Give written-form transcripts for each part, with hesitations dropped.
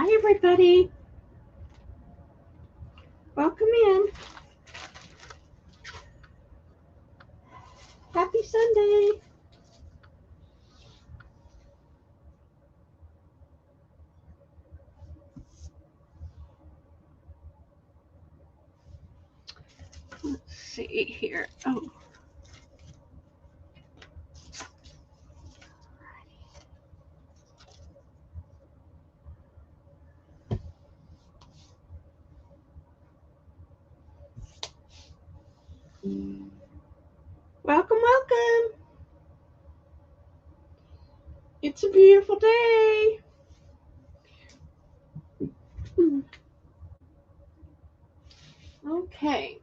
Hi, everybody. Welcome in. Happy Sunday. Let's see here. Oh, welcome, welcome. It's a beautiful day. Okay.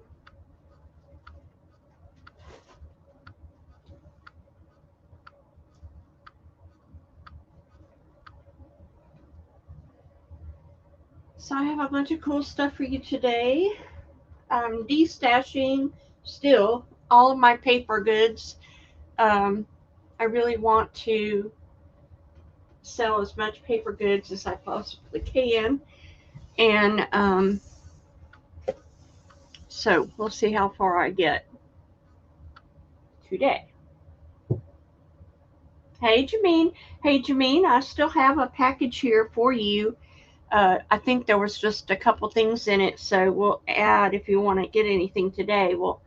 So I have a bunch of cool stuff for you today. I'm destashing still all of my paper goods. I really want to sell as much paper goods as I possibly can. And so we'll see how far I get today. Hey, Jameen. Hey, Jameen, I still have a package here for you. I think there was just a couple things in it, so we'll add, if you want to get anything today, we'll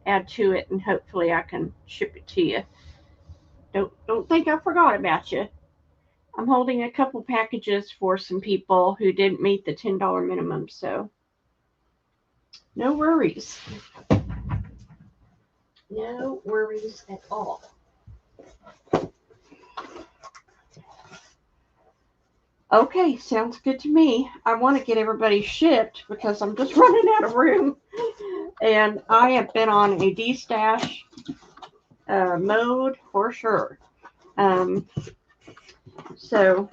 add to it, and hopefully I can ship it to you. Don't think I forgot about you. I'm holding a couple packages for some people who didn't meet the $10 minimum, so no worries. No worries at all. Okay, sounds good to me. I want to get everybody shipped because I'm just running out of room. And I have been on a destash mode for sure. So,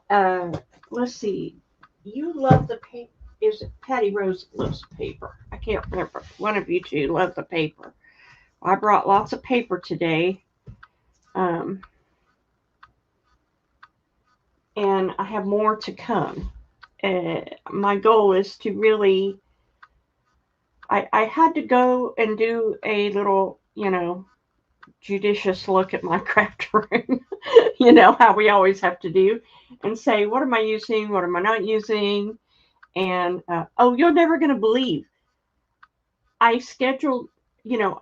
let's see. You love the paper. Is it Patty Rose loves paper? I can't remember. One of you two love the paper. I brought lots of paper today. Um, and I have more to come. My goal is to really, I had to go and do a little, judicious look at my craft room, how we always have to do, and say, what am I using? What am I not using? And, oh, you're never going to believe. I scheduled,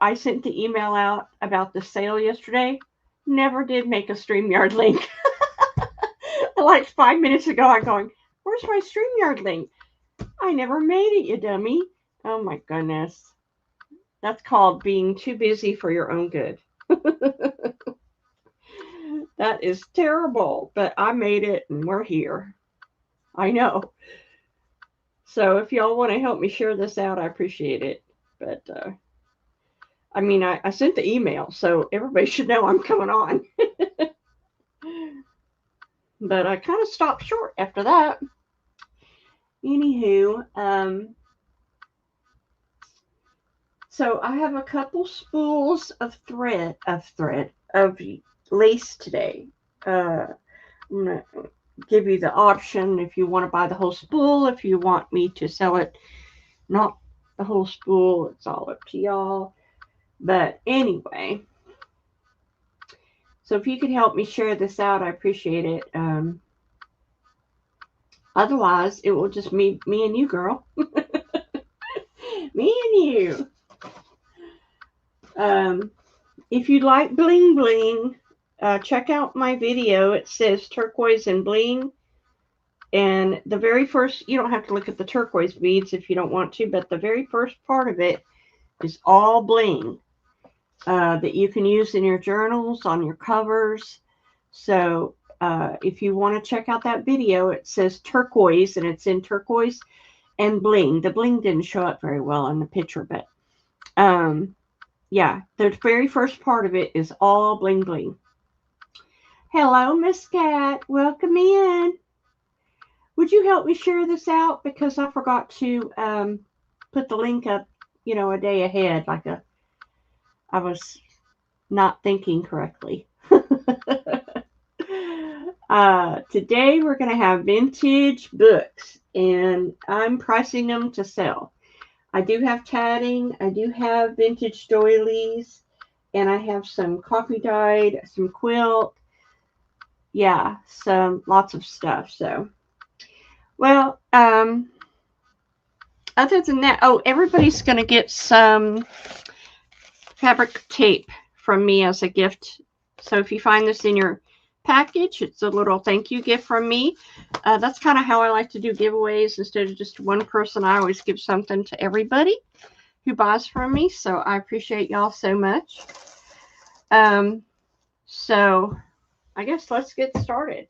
I sent the email out about the sale yesterday. Never did make a StreamYard link. Like 5 minutes ago, I'm going, where's my StreamYard link? I never made it, you dummy. Oh my goodness. That's called being too busy for your own good. That is terrible, but I made it and we're here. I know. So if y'all want to help me share this out, I appreciate it. But I sent the email, so everybody should know I'm coming on. But I kind of stopped short after that. Anywho, so I have a couple spools of lace today. I'm gonna give you the option if you want to buy the whole spool. If you want me to sell it, not the whole spool, it's all up to y'all. But anyway, so if you could help me share this out, I appreciate it. Otherwise, it will just me and you, girl. Me and you. If you like bling bling, check out my video. It says turquoise and bling. And the very first, you don't have to look at the turquoise beads if you don't want to, but the very first part of it is all bling that you can use in your journals, on your covers. So if you want to check out that video, it says turquoise, and it's in turquoise and bling. The bling didn't show up very well in the picture, but yeah, the very first part of it is all bling bling. Hello, Miss Cat. Welcome in. Would you help me share this out? Because I forgot to put the link up, a day ahead. I was not thinking correctly. Today we're going to have vintage books, and I'm pricing them to sell. I do have tatting, I do have vintage doilies, and I have some coffee dyed, some quilt, yeah, some lots of stuff. So, well, other than that, oh, everybody's going to get some fabric tape from me as a gift. So if you find this in your package, it's a little thank you gift from me. That's kind of how I like to do giveaways. Instead of just one person, I always give something to everybody who buys from me. So I appreciate y'all so much. So I guess let's get started.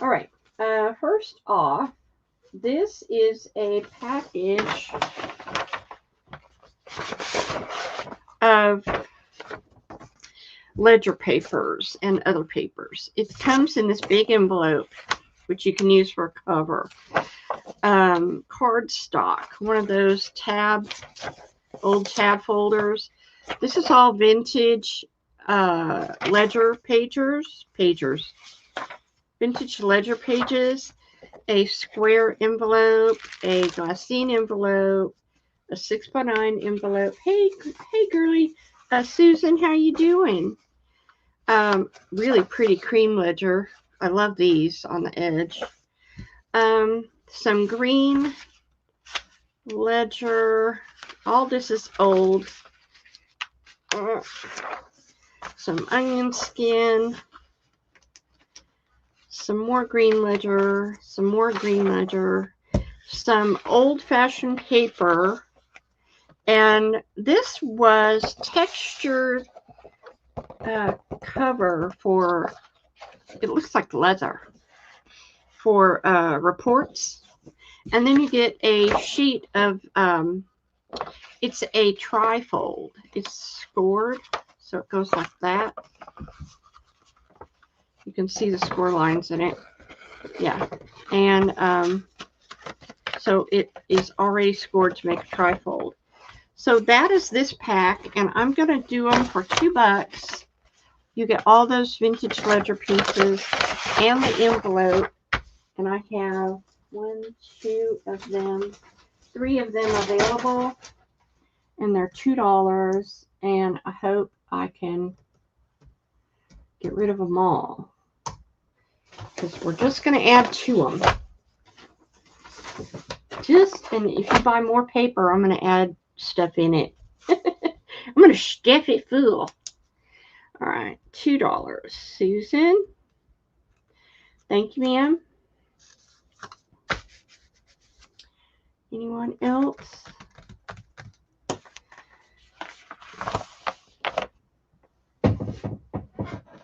All right. First off, this is a package of ledger papers and other papers. It comes in this big envelope, which you can use for a cover. Cardstock, one of those old tab folders. This is all vintage ledger pagers. Vintage ledger pages. A square envelope, a glassine envelope, a 6x9 envelope. Hey, girly, Susan, how you doing? Really pretty cream ledger. I love these on the edge. Some green ledger. All this is old. Some onion skin. Some more green ledger. Some more green ledger. Some old-fashioned paper. And this was textured cover for, it looks like leather, for reports. And then you get a sheet of, it's a trifold. It's scored, so it goes like that. You can see the score lines in it. Yeah. And so it is already scored to make a trifold. So that is this pack, and I'm going to do them for $2. You get all those vintage ledger pieces and the envelope, and I have 2 of them, 3 of them available, and they're $2, and I hope I can get rid of them all, because we're just going to add to them. And if you buy more paper, I'm going to add stuff in it. I'm going to stuff it full. All right, $2. Susan. Thank you, ma'am. Anyone else?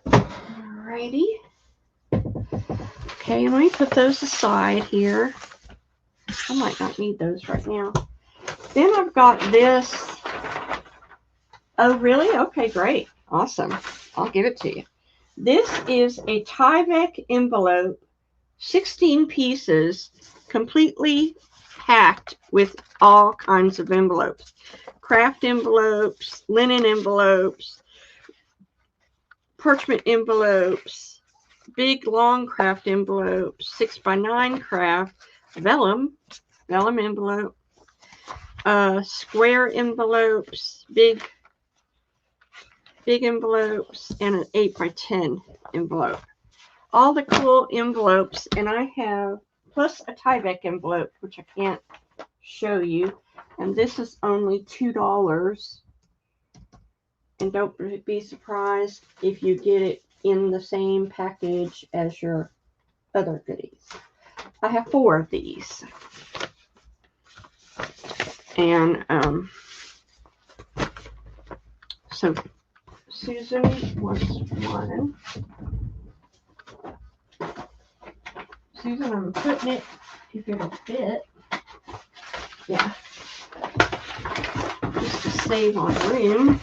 Alrighty. Okay, let me put those aside here. I might not need those right now. Then I've got this. Oh, really? Okay, great. Awesome. I'll give it to you. This is a Tyvek envelope, 16 pieces, completely packed with all kinds of envelopes. Craft envelopes, linen envelopes, parchment envelopes, big long craft envelopes, 6x9 craft, vellum envelope, square envelopes, big envelopes, and an 8x10 envelope. All the cool envelopes, and I have, plus a Tyvek envelope, which I can't show you, and this is only $2. And don't be surprised if you get it in the same package as your other goodies. I have 4 of these. And so Susan wants 1. Susan, I'm putting it, if it'll fit. Yeah. Just to save on room.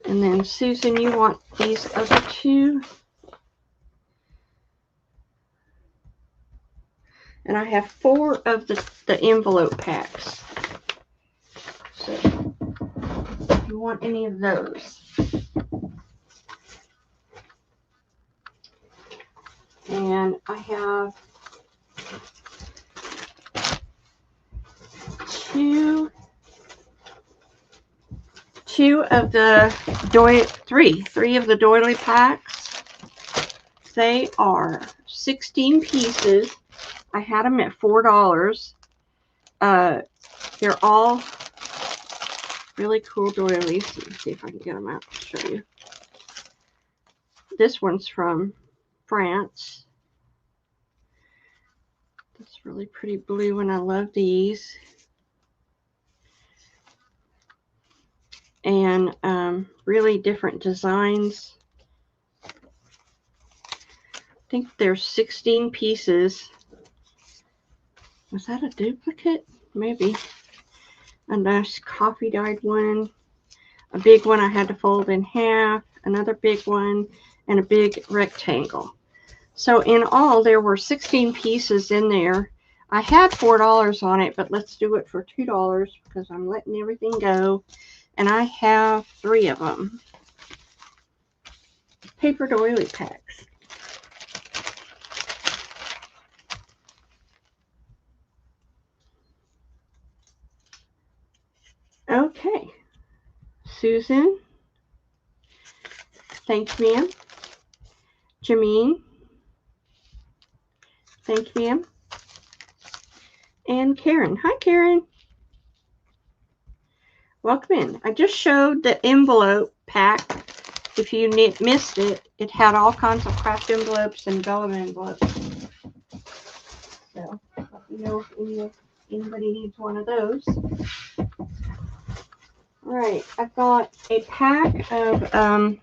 And then Susan, you want these other 2. And I have 4 of the envelope packs. So if you want any of those. And I have two of the three of the doily packs. They are 16 pieces. I had them at $4. They're all really cool doilies. Let me see if I can get them out to show you. This one's from France. It's really pretty blue, and I love these. And really different designs. I think there's 16 pieces. Was that a duplicate? Maybe. A nice coffee dyed one. A big one I had to fold in half. Another big one. And a big rectangle. So in all, there were 16 pieces in there. I had $4 on it, but let's do it for $2 because I'm letting everything go. And I have 3 of them. Paper doily packs. Okay. Susan. Thank you, ma'am. Jameen. Thank you, ma'am. And Karen. Hi, Karen. Welcome in. I just showed the envelope pack. If you missed it, it had all kinds of craft envelopes and vellum envelopes. So, let me know if anybody needs one of those. All right, I've got a pack of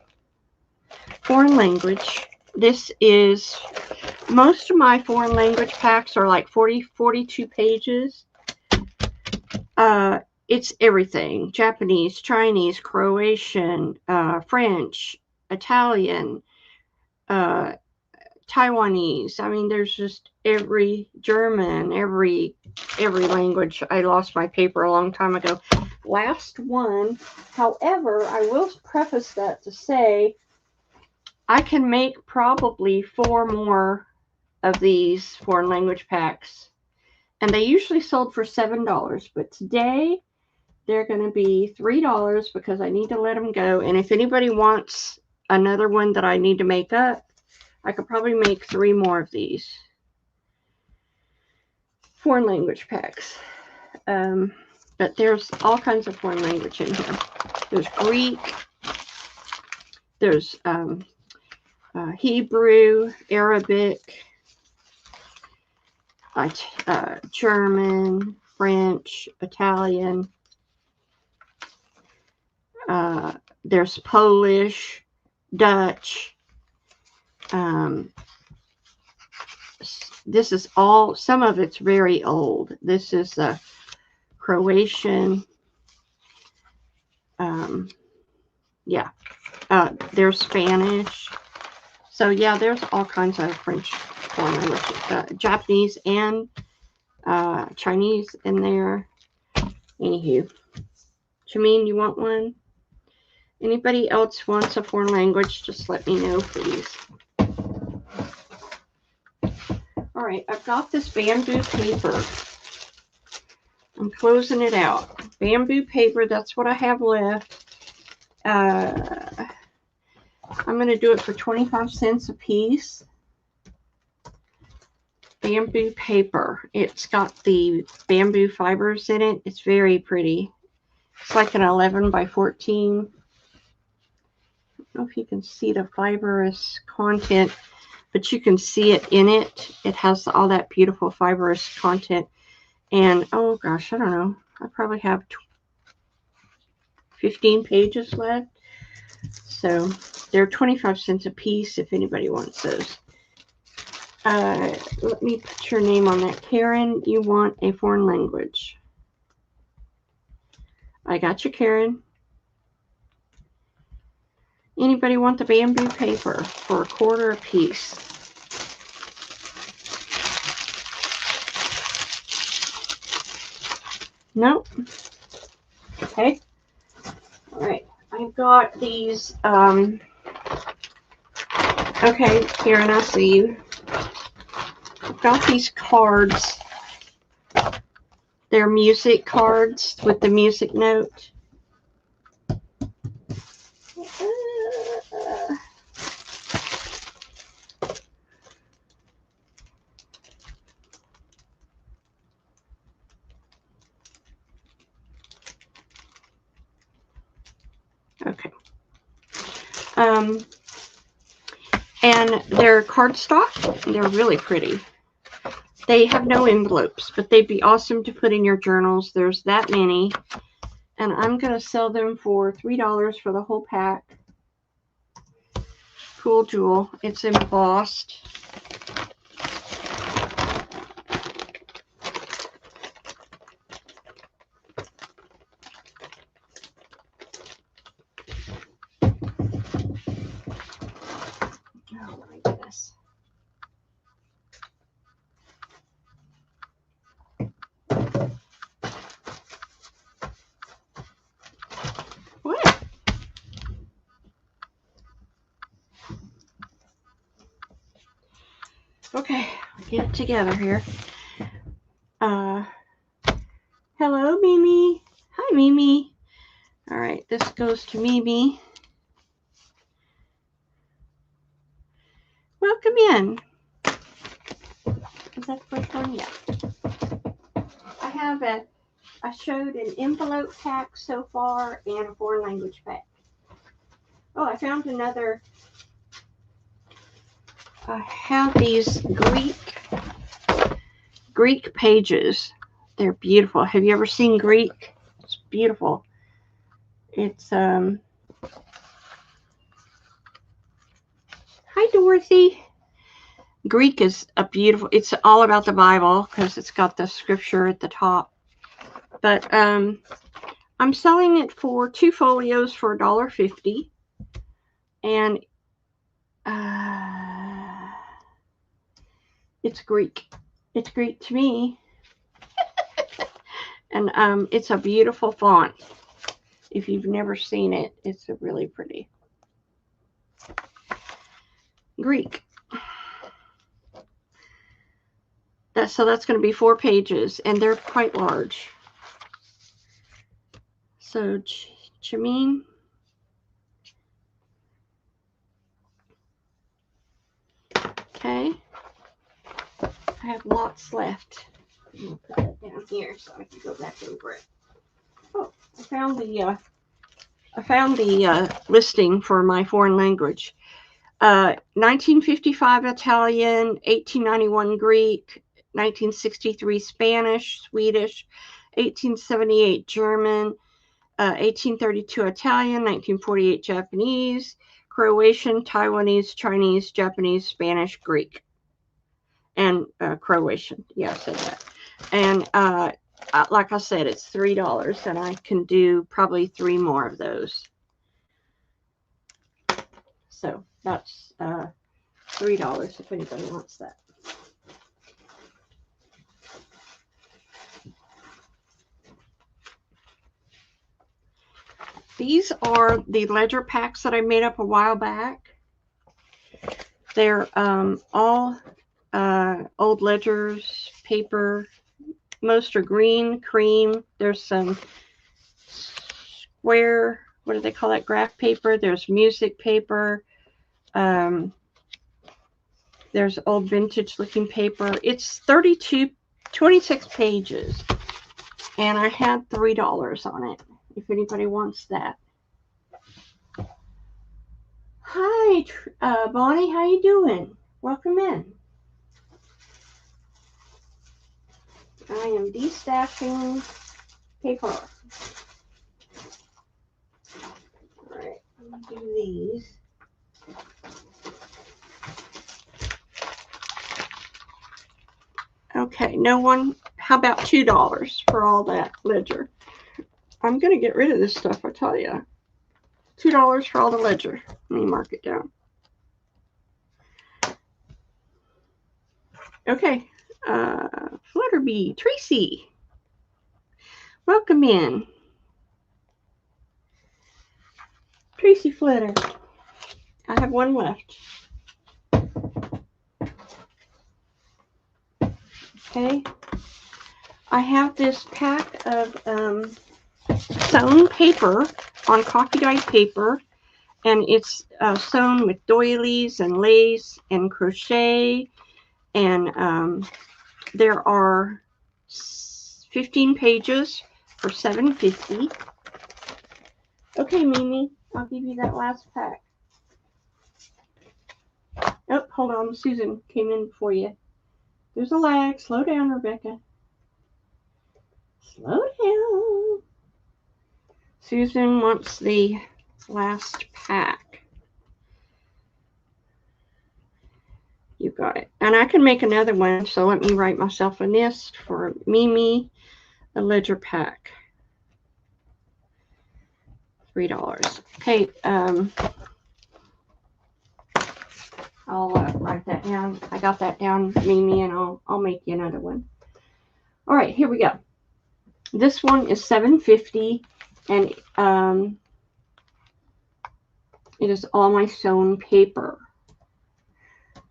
foreign language. This is, most of my foreign language packs are like 42 pages. It's everything: Japanese, Chinese, Croatian, French, Italian, Taiwanese. I mean, there's just every German, every language. I lost my paper a long time ago. Last one. However, I will preface that to say I can make probably 4 more of these foreign language packs. And they usually sold for $7, but today they're going to be $3 because I need to let them go. And if anybody wants another one that I need to make up, I could probably make 3 more of these foreign language packs. But there's all kinds of foreign language in here. There's Greek. There's Hebrew, Arabic, German, French, Italian. There's Polish, Dutch. This is all, some of it's very old. This is Croatian. There's Spanish. So yeah, there's all kinds of French foreign language, Japanese and Chinese in there. Anywho, Jameen, you want one? Anybody else wants a foreign language, just let me know, please. All right, I've got this bamboo paper. I'm closing it out. Bamboo paper, that's what I have left. I'm going to do it for 25 cents a piece. Bamboo paper. It's got the bamboo fibers in it. It's very pretty. It's like an 11 by 14. I don't know if you can see the fibrous content, but you can see it in it. It has all that beautiful fibrous content. And, oh gosh, I don't know. I probably have 15 pages left. So they're 25 cents a piece if anybody wants those. Let me put your name on that. Karen, you want a foreign language. I got you, Karen. Anybody want the bamboo paper for $1 a piece? Nope. Okay. All right. I've got these. Okay, Karen, I see you. got these cards. They're music cards with the music note. Okay. And they're cardstock. They're really pretty. They have no envelopes, but they'd be awesome to put in your journals. There's that many. And I'm going to sell them for $3 for the whole pack. Cool jewel. It's embossed. Oh my goodness. What? Okay, get it together here. Hello, Mimi. Hi, Mimi. All right, this goes to Mimi. Welcome in. Is that the first one? Yeah. I showed an envelope pack so far and a foreign language pack. Oh, I found another. I have these Greek pages. They're beautiful. Have you ever seen Greek? It's beautiful. It's Hi, Dorothy. Greek is a beautiful. It's all about the Bible because it's got the scripture at the top. But I'm selling it for 2 folios for $1.50, and it's Greek. It's Greek to me. And it's a beautiful font. If you've never seen it, it's a really pretty Greek. So that's going to be 4 pages, and they're quite large. So Chamin. Okay. I have lots left. I'm going to put that down here so I can go back over it. Oh, I found the listing for my foreign language. 1955 Italian, 1891 Greek, 1963 Spanish, Swedish, 1878 German, 1832 Italian, 1948 Japanese, Croatian, Taiwanese, Chinese, Japanese, Spanish, Greek, and Croatian. Yeah, I said that. And like I said, it's $3, and I can do probably 3 more of those. So that's $3 if anybody wants that. These are the ledger packs that I made up a while back. They're all old ledgers, paper. Most are green, cream. There's some square, what do they call that, graph paper. There's music paper. There's old vintage looking paper. It's 26 pages. And I had $3 on it, if anybody wants that. Hi, Bonnie, how you doing? Welcome in. I am destashing paper. All right, I'm gonna do these. Okay, no one. How about $2 for all that ledger? I'm gonna get rid of this stuff, I tell you. $2 for all the ledger. Let me mark it down. Okay, Flutterbee, Tracy, welcome in. Tracy Flutter. I have one left. Okay. I have this pack of sewn paper on coffee dyed paper, and it's sewn with doilies and lace and crochet, and there are 15 pages for $7.50. Okay, Mimi, I'll give you that last pack. Oh, hold on, Susan came in for you. There's a lag. Slow down, Rebecca. Slow down. Susan wants the last pack. You got it. And I can make another one, so let me write myself a list for Mimi, a ledger pack. $3. Okay, I'll write that down. I got that down, Mimi, and I'll make you another one. All right, here we go. This one is $7.50, and it is all my sewn paper.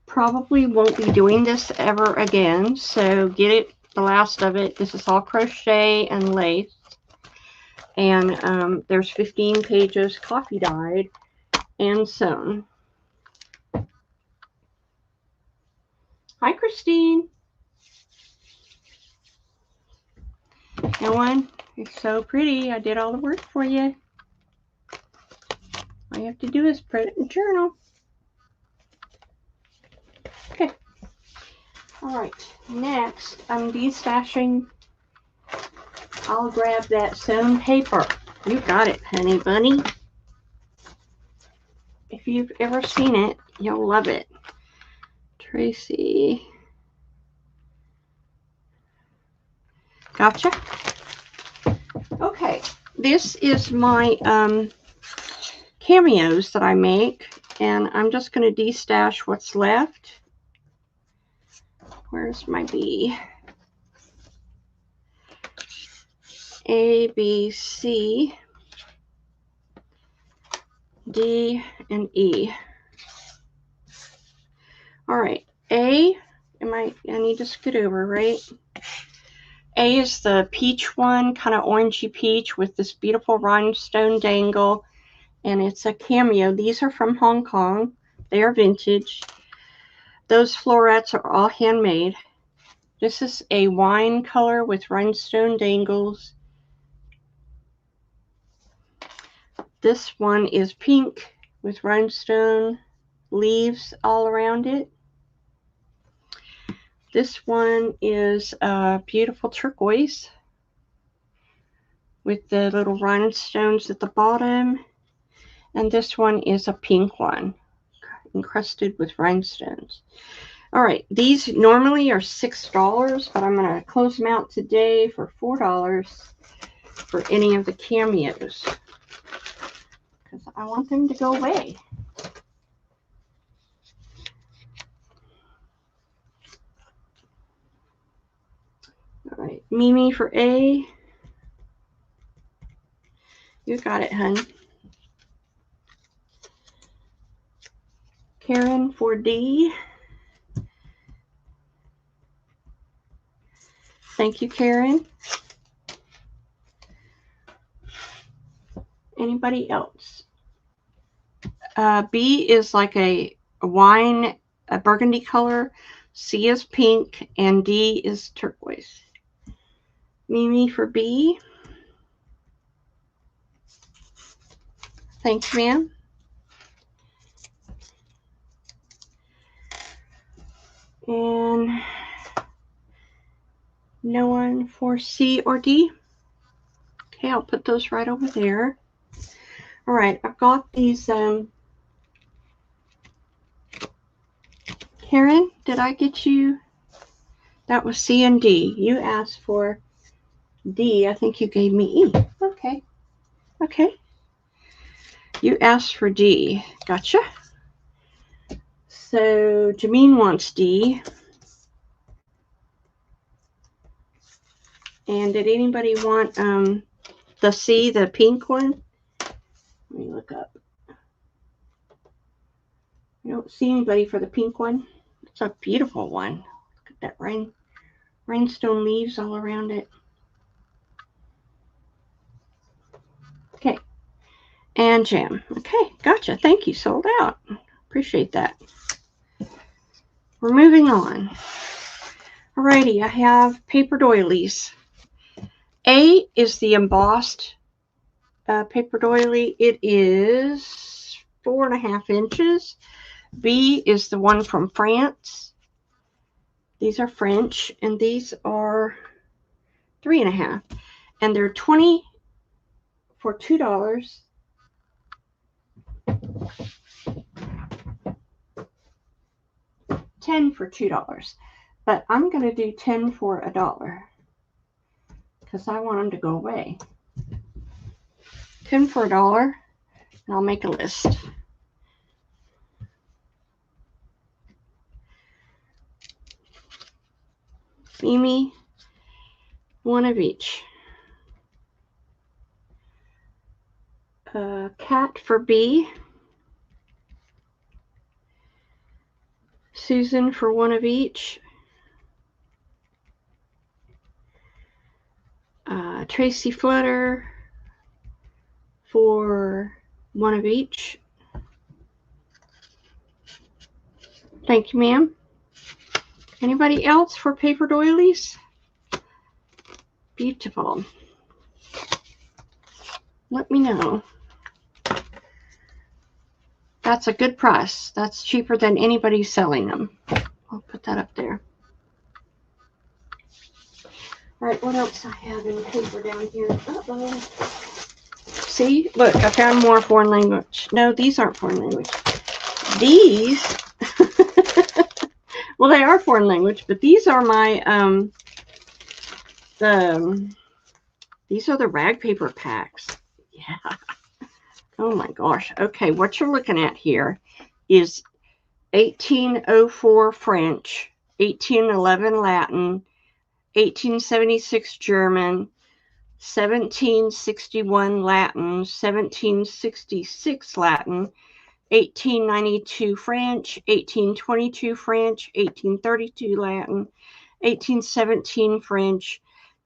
Probably won't be doing this ever again, so get it, the last of it. This is all crochet and lace, and there's 15 pages coffee dyed and sewn. Hi, Christine. That one is so pretty. I did all the work for you. All you have to do is put it in the journal. Okay. All right. Next, I'm destashing. I'll grab that sewn paper. You got it, honey bunny. If you've ever seen it, you'll love it. Tracy. Gotcha. Okay. This is my cameos that I make, and I'm just going to destash what's left. Where's my B? A, B, C, D, and E. All right, A, I need to scoot over, right? A is the peach one, kind of orangey peach with this beautiful rhinestone dangle, and it's a cameo. These are from Hong Kong. They are vintage. Those florets are all handmade. This is a wine color with rhinestone dangles. This one is pink with rhinestone leaves all around it. This one is a beautiful turquoise with the little rhinestones at the bottom. And this one is a pink one, encrusted with rhinestones. All right, these normally are $6, but I'm going to close them out today for $4 for any of the cameos, because I want them to go away. All right, Mimi for A. You got it, hun. Karen for D. Thank you, Karen. Anybody else? B is like a wine, a burgundy color. C is pink, and D is turquoise. Mimi for B. Thanks, ma'am. And no one for C or D. Okay, I'll put those right over there. All right, I've got these. Karen, did I get you? That was C and D. You asked for D. I think you gave me E. Okay. Okay. You asked for D. Gotcha. So Jameen wants D. And did anybody want the C, the pink one? Let me look up. I don't see anybody for the pink one. It's a beautiful one. Look at that rhinestone leaves all around it. Okay. And jam. Okay, gotcha. Thank you. Sold out. Appreciate that. We're moving on. Alrighty, I have paper doilies. A is the embossed paper doily. It is 4.5 inches. B is the one from France. These are French, and these are 3.5. And they're 20 for $2. 10 for $2. But I'm going to do 10 for $1 because I want them to go away. 10 for $1, and I'll make a list. Mimi, one of each. Cat for B. Susan for one of each. Tracy Flutter for one of each. Thank you, ma'am. Anybody else for paper doilies? Beautiful. Let me know. That's a good price. That's cheaper than anybody's selling them. I'll put that up there. All right, what else I have in paper down here? Uh-oh. See, look, I found more foreign language. No, these aren't foreign language. These, well, they are foreign language, but these are my, these are the rag paper packs. Yeah. Oh my gosh. Okay, what you're looking at here is 1804 French, 1811 Latin, 1876 German, 1761 Latin, 1766 Latin, 1892 French, 1822 French, 1832 Latin, 1817 French,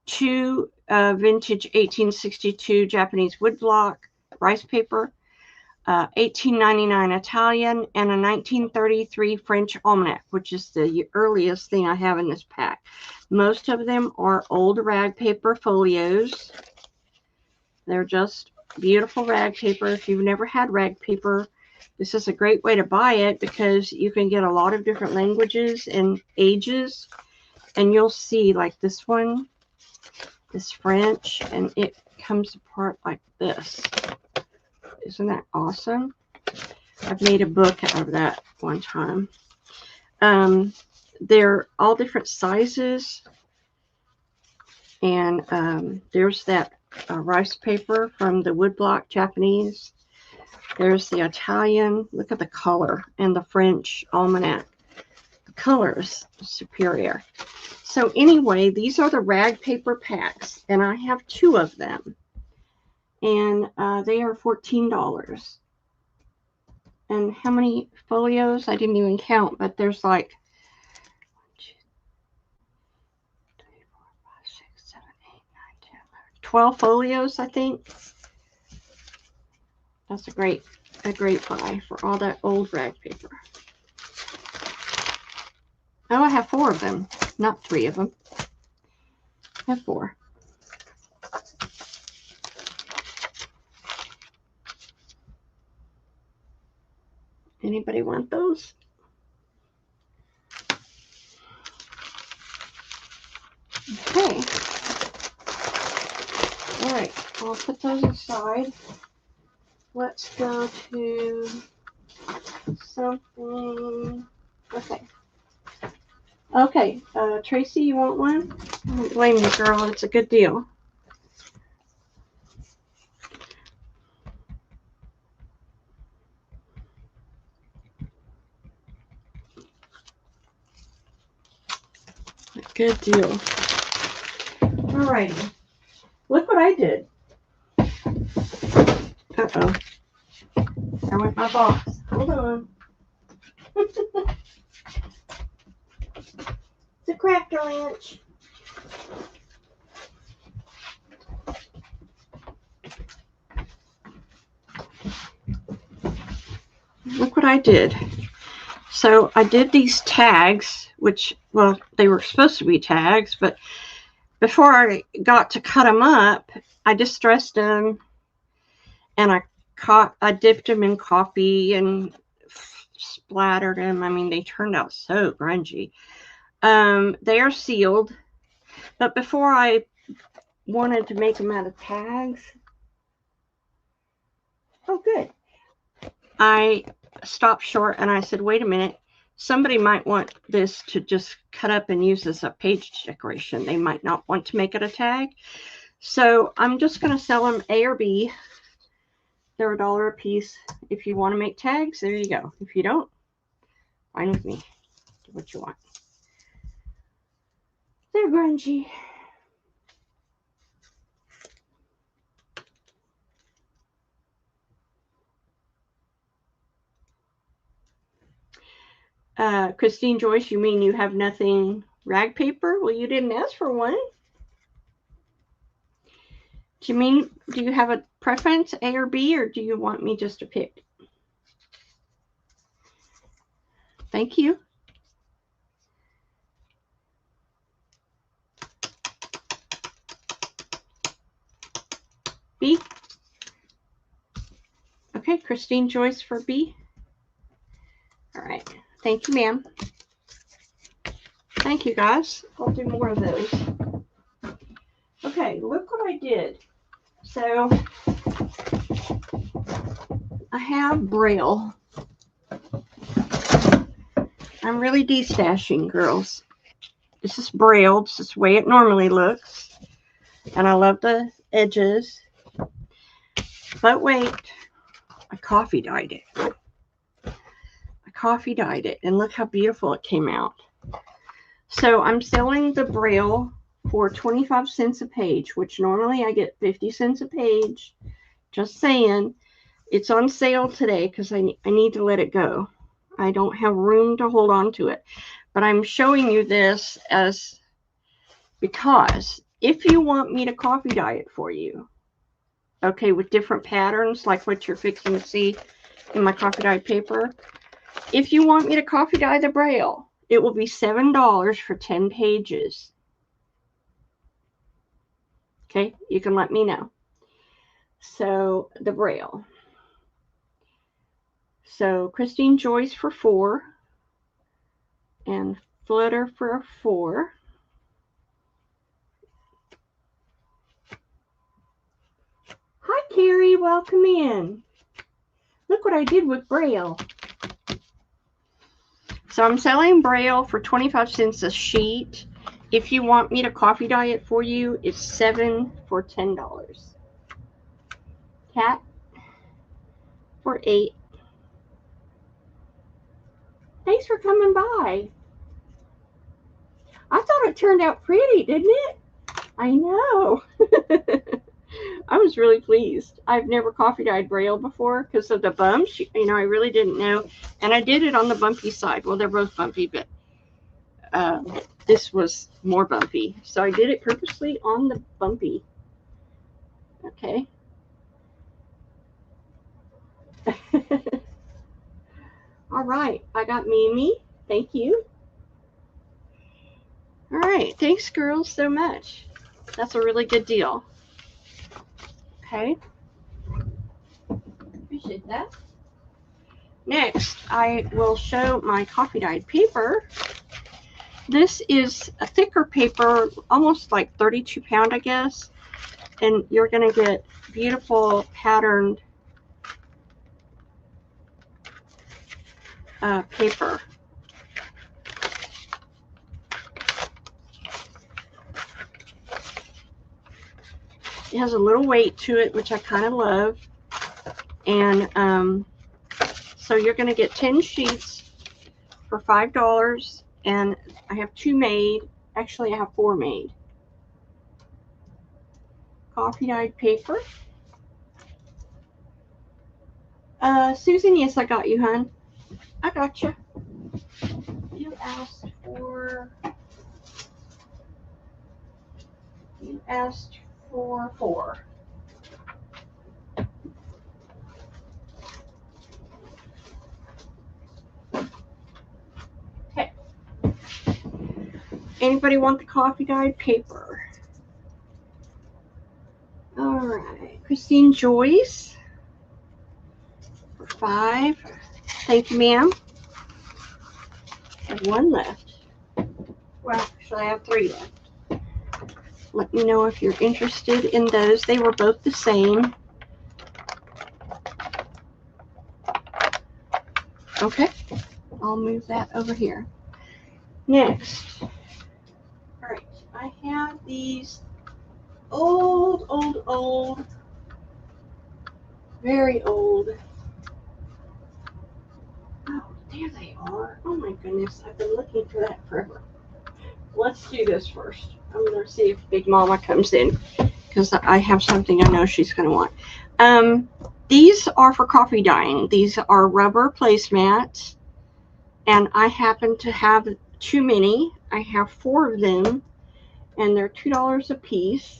2 vintage 1862 Japanese woodblock rice paper, 1899 Italian, and a 1933 French almanac, which is the earliest thing I have in this pack. Most of them are old rag paper folios. They're just beautiful rag paper. If you've never had rag paper, this is a great way to buy it because you can get a lot of different languages and ages. And you'll see, like this one is French, and it comes apart like this. Isn't that awesome? I've made a book out of that one time. They're all different sizes. And there's that rice paper from the woodblock Japanese. There's the Italian. Look at the color. And the French almanac. The color is superior. So anyway, these are the rag paper packs. And I have 2 of them. And they are $14. And how many folios? I didn't even count, but there's like 12 folios, I think. That's a great buy for all that old rag paper. Oh, I have 4 of them, not 3 of them. I have 4. Anybody want those? Okay. All right, I'll put those aside. Let's go to something. Okay. Okay, Tracy, you want one? I don't blame you, girl. It's a good deal. Good deal. All righty. Look what I did. Uh-oh. There went my box. Hold on. It's a cracker wrench. look what I did. So I did these tags, which, well, they were supposed to be tags, but before I got to cut them up, I distressed them, and I dipped them in coffee and splattered them. I mean, they turned out so grungy. They are sealed, but before I wanted to make them out of tags, oh good, I stopped short and I said, wait a minute, somebody might want this to just cut up and use as a page decoration. They might not want to make it a tag. So I'm just going to sell them A or B. They're $1 a piece. If you want to make tags, there you go. If you don't, fine with me. Do what you want. They're grungy. Christine Joyce, you mean you have nothing rag paper? Well, you didn't ask for one. Do you have a preference, A or B, or do you want me just to pick? Thank you. B. Okay, Christine Joyce for B. All right. Thank you, ma'am. Thank you, guys. I'll do more of those. Okay, look what I did. So I have Braille. I'm really destashing, girls. This is Braille. This is the way it normally looks. And I love the edges. But wait, I coffee dyed it. And look how beautiful it came out. So I'm selling the Braille for 25 cents a page, which normally I get 50 cents a page. Just saying. It's on sale today because I need to let it go. I don't have room to hold on to it. But I'm showing you this because if you want me to coffee dye it for you, okay, with different patterns like what you're fixing to see in my coffee dye paper, if you want me to coffee dye the Braille, it will be $7 for 10 pages. Okay, you can let me know. So the Braille. So Christine Joyce for 4 and Flutter for 4. Hi, Carrie. Welcome in. Look what I did with Braille. So I'm selling Braille for 25 cents a sheet. If you want me to coffee dye it for you, it's 7 for $10. Cat for 8. Thanks for coming by. I thought it turned out pretty, didn't it? I know. I was really pleased. I've never coffee dyed Braille before because of the bumps. You know, I really didn't know. And I did it on the bumpy side. Well, they're both bumpy, but this was more bumpy. So I did it purposely on the bumpy. Okay. All right. I got Mimi. Thank you. All right. Thanks, girls, so much. That's a really good deal. Okay. Appreciate that. Next, I will show my coffee dyed paper. This is a thicker paper, almost like 32 pound, I guess. And you're going to get beautiful patterned paper. It has a little weight to it, which I kind of love. And so you're going to get 10 sheets for $5. And I have 2 made. Actually, I have 4 made. Coffee dyed paper. Susan, yes, I got you, hon. I got you. You asked for 4. Anybody want the coffee dyed paper? All right, Christine Joyce for $5. Thank you, ma'am. I have 1 left. Well, actually, I have 3 left. Let me know if you're interested in those. They were both the same. Okay, I'll move that over here. Next, all right, I have these old, very old. Oh, there they are. Oh my goodness, I've been looking for that forever. Let's do this first. I'm going to see if Big Mama comes in because I have something I know she's going to want. These are for coffee dyeing. These are rubber placemats, and I happen to have too many. I have 4 of them, and they're $2 a piece,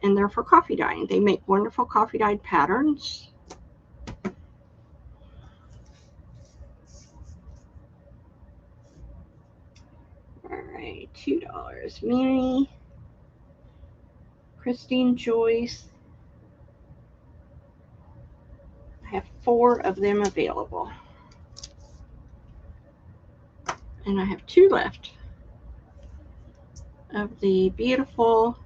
and they're for coffee dyeing. They make wonderful coffee dyed patterns. All right, $2. Mimi, Christine Joyce. I have 4 of them available, and I have 2 left of the beautiful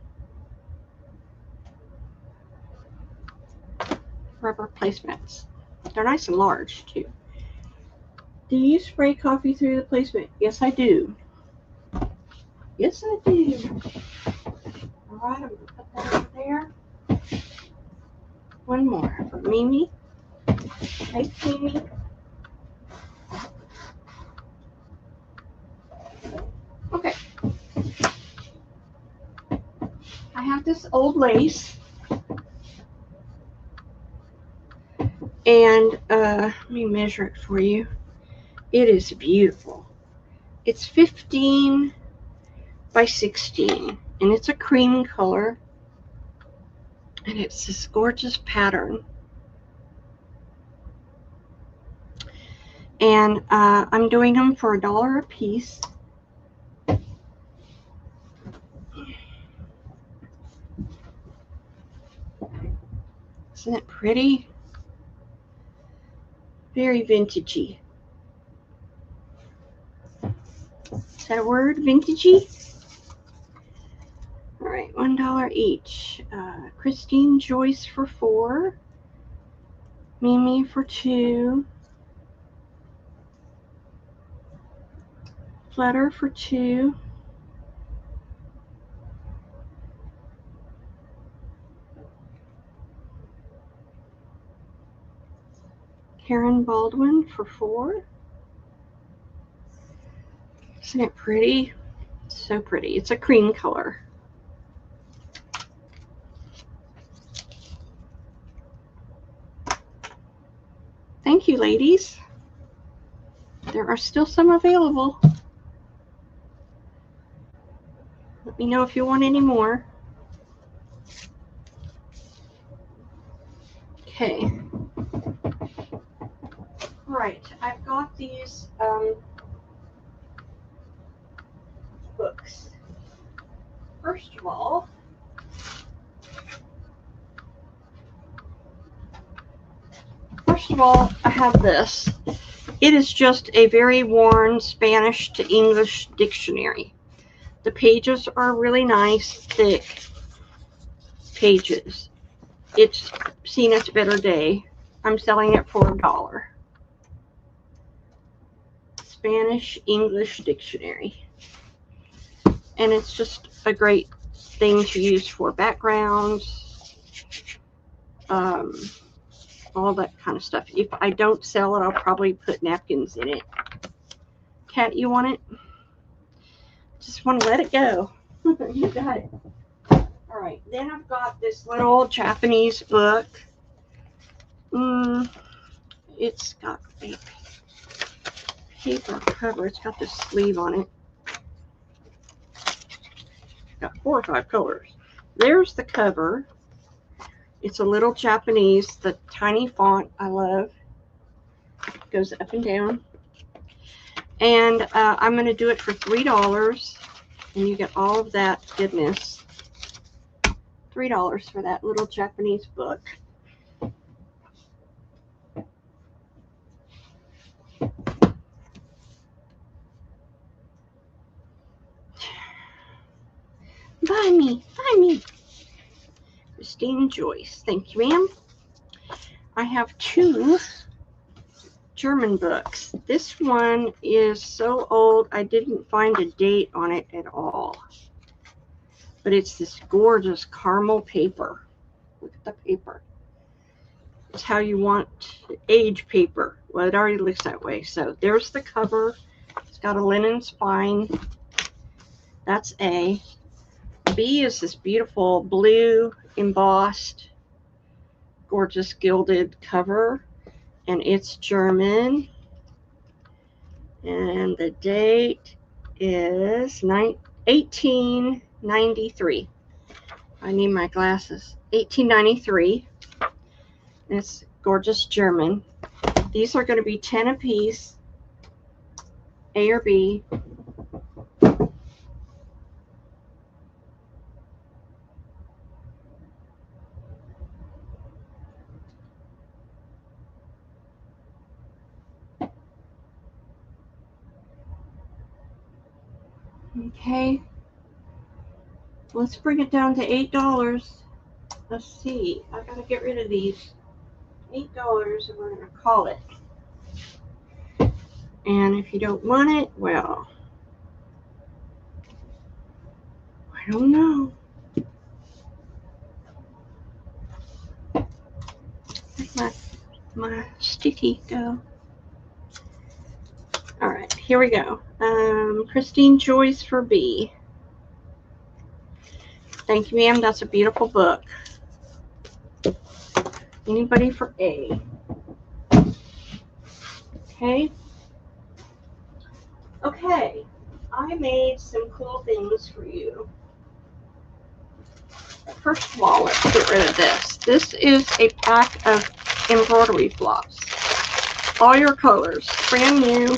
rubber placemats. They're nice and large too. Do you spray coffee through the placement? Yes, I do. Yes, I do. All right, I'm going to put that over there. 1 more for Mimi. Hey, Mimi. Okay. I have this old lace. And let me measure it for you. It is beautiful. It's 15 by 16, and it's a cream color, and it's this gorgeous pattern. And I'm doing them for $1 a piece. Isn't it pretty? Very vintagey. Is that a word? Vintagey? All right, $1 each. Christine Joyce for 4. Mimi for 2. Flutter for 2. Karen Baldwin for 4. Isn't it pretty? So pretty. It's a cream color. Thank you, ladies. There are still some available. Let me know if you want any more. Okay. Right, I've got these books. First of all, I have this. It is just a very worn Spanish to English dictionary. The pages are really nice, thick pages. It's seen its better day. I'm selling it for $1. Spanish English dictionary. And it's just a great thing to use for backgrounds, all that kind of stuff. If I don't sell it, I'll probably put napkins in it. Kat, you want it? Just want to let it go. You got it. All right, then I've got this little Japanese book. It's got a paper cover. It's got this sleeve on it. It's got 4 or 5 colors. There's the cover. It's a little Japanese, the tiny font I love. It goes up and down. And I'm going to do it for $3. And you get all of that goodness. $3 for that little Japanese book. Buy me, buy me. Christine Joyce. Thank you, ma'am. I have 2 German books. This one is so old I didn't find a date on it at all. But it's this gorgeous caramel paper. Look at the paper. It's how you want age paper. Well, it already looks that way. So there's the cover. It's got a linen spine. That's A. B is this beautiful blue embossed, gorgeous gilded cover. And it's German. And the date is 1893. I need my glasses. 1893. It's gorgeous German. These are going to be 10 a piece. A or B. Okay. Let's bring it down to $8. Let's see. I gotta get rid of these. $8 and we're gonna call it. And if you don't want it, well, I don't know. Where'd my sticky go? All right, here we go. Christine Joyce for B. Thank you, ma'am. That's a beautiful book. Anybody for A? Okay. Okay. I made some cool things for you. First of all, let's get rid of this. This is a pack of embroidery blocks. All your colors. Brand new.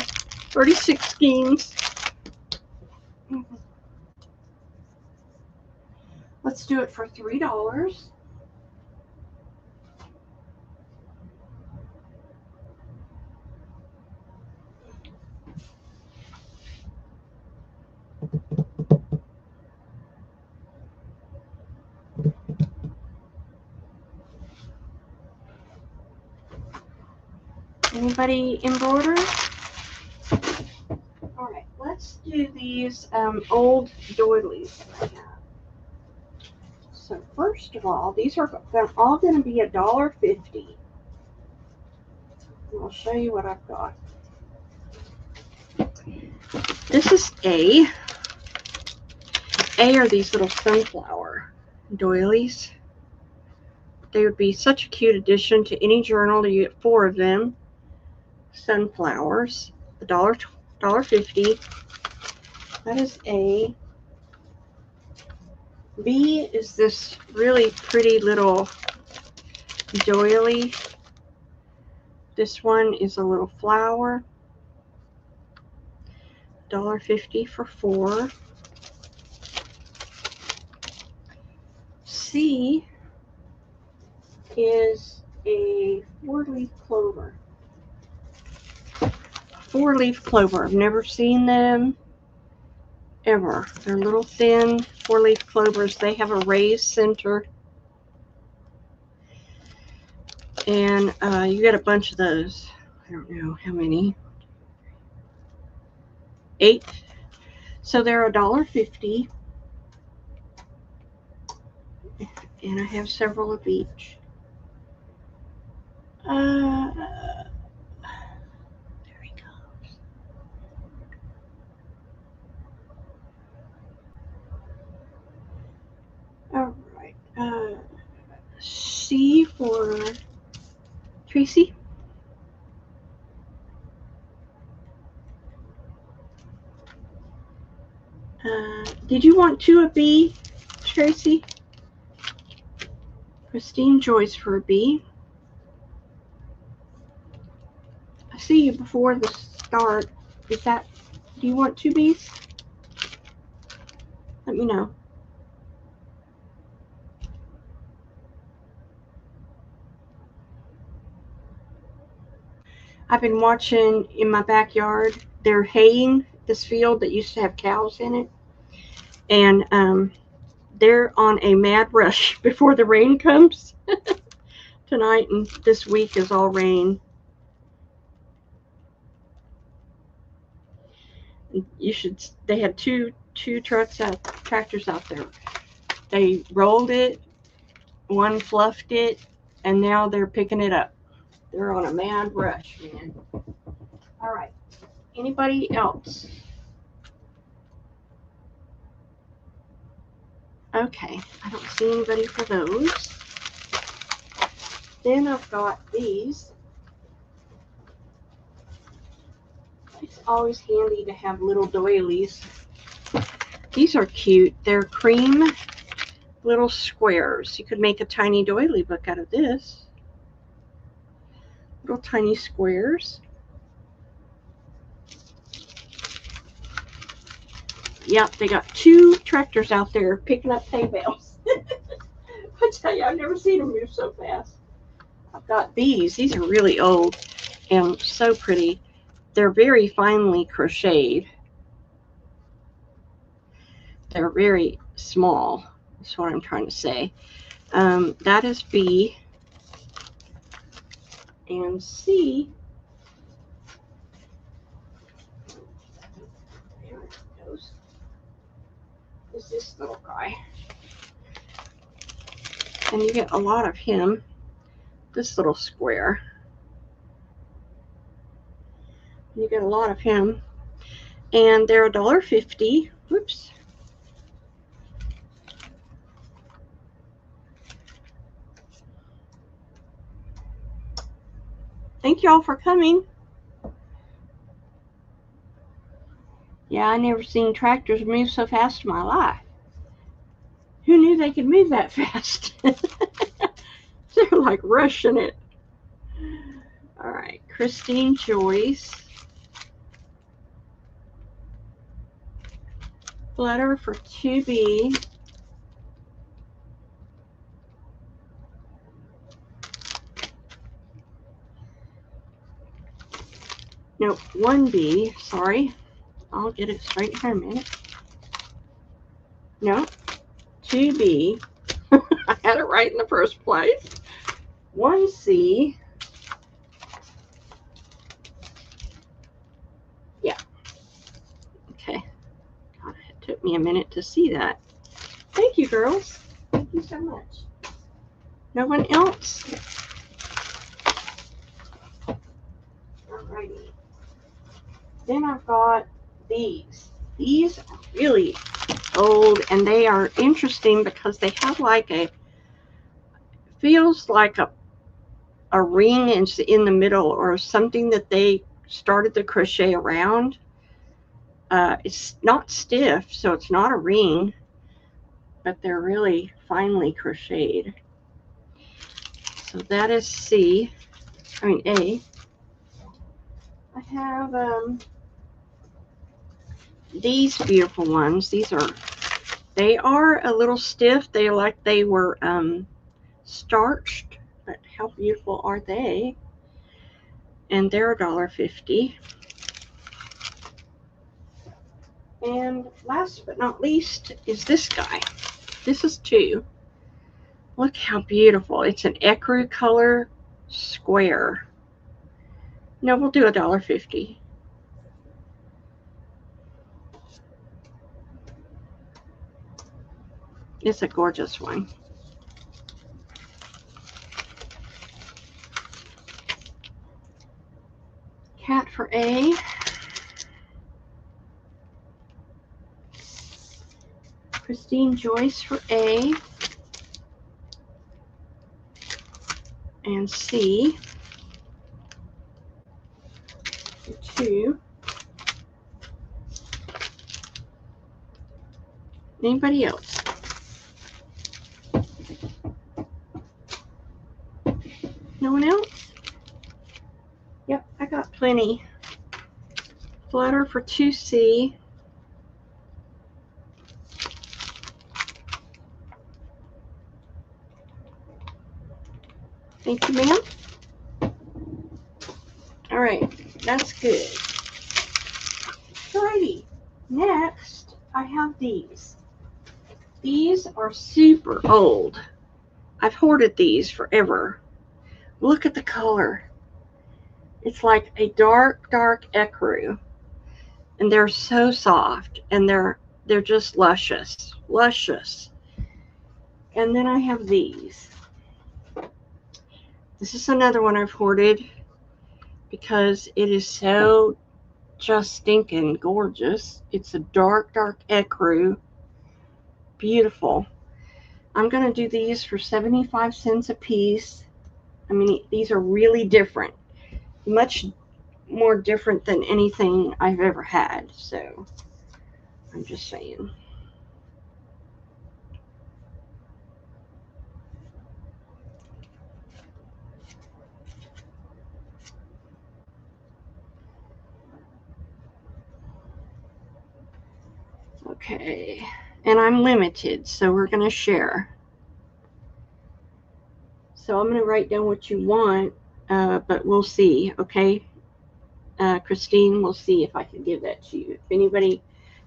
36 skeins. Let's do it for $3. Anybody embroider? All right, let's do these old doilies that I have. So first of all, these are all going to be $1.50. And I'll show you what I've got. This is A. A are these little sunflower doilies. They would be such a cute addition to any journal. You get 4 of them. Sunflowers. $1.50. That is A. B is this really pretty little doily. This one is a little flower. $1.50 for 4. C is a 4-leaf clover. 4-leaf clover. I've never seen them ever. They're little thin 4-leaf clovers. They have a raised center. And you get a bunch of those. I don't know how many. 8. So they're $1.50. And I have several of each. There he goes. All right. C for Tracy. Did you want 2 of B, Tracy? Christine Joyce for a B. I see you before the start. Is that, do you want 2 Bs? Let me know. I've been watching in my backyard. They're haying this field that used to have cows in it. And they're on a mad rush before the rain comes. Tonight and this week is all rain. You should. They had two tractors out there. They rolled it, one fluffed it, and now they're picking it up. They're on a mad rush, man. All right. Anybody else? Okay. I don't see anybody for those. Then I've got these. It's always handy to have little doilies. These are cute. They're cream little squares. You could make a tiny doily book out of this. Little tiny squares. Yep, they got 2 tractors out there picking up hay bales. I tell you, I've never seen them move so fast. I've got these. These are really old and so pretty. They're very finely crocheted. They're very small. That's what I'm trying to say. That is B. And C. There it goes. Is this little guy. And you get a lot of him. This little square. You get a lot of him. And they're $1.50. Whoops. Thank y'all for coming. Yeah, I never seen tractors move so fast in my life. Who knew they could move that fast? They're like rushing it. All right, Christine Joyce. Letter for 2B. No, 1B, sorry. I'll get it straight here in a minute. No, 2B. I had it right in the first place. 1C. Yeah. Okay. God, it took me a minute to see that. Thank you, girls. Thank you so much. No one else? Alrighty. Then I've got these. These are really old, and they are interesting because they have like a, feels like a ring in the middle, or something that they started the crochet around. It's not stiff, so it's not a ring, but they're really finely crocheted. So that is C. I mean A. I have these beautiful ones. They are a little stiff. They like they were starched, but how beautiful are they? And they're $1.50. And last but not least is this guy. This is 2. Look how beautiful. It's an ecru color square. No, we'll do $1.50. It's a gorgeous one. Cat for A. Christine Joyce for A. And C for 2. Anybody else? No one else? Yep, I got plenty. Flutter for 2C. Thank you, ma'am. All right, that's good. Alrighty, next I have these. These are super old. I've hoarded these forever. Look at the color. It's like a dark, dark ecru. And they're so soft, and they're just luscious. Luscious. And then I have these. This is another one I've hoarded because it is so just stinking gorgeous. It's a dark, dark ecru. Beautiful. I'm going to do these for 75 cents a piece. I mean, these are really different. Much more different than anything I've ever had. So, I'm just saying. Okay. And I'm limited, so we're going to share. So I'm going to write down what you want, but we'll see, okay? Christine, we'll see if I can give that to you. If anybody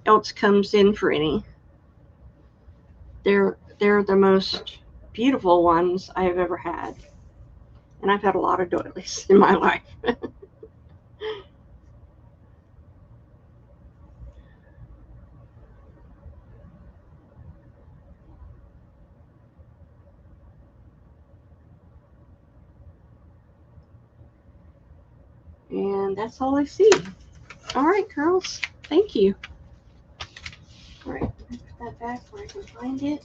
else comes in for any. They're the most beautiful ones I have ever had. And I've had a lot of doilies in my life. And that's all I see. All right, girls. Thank you. All right, put that back where I can find it.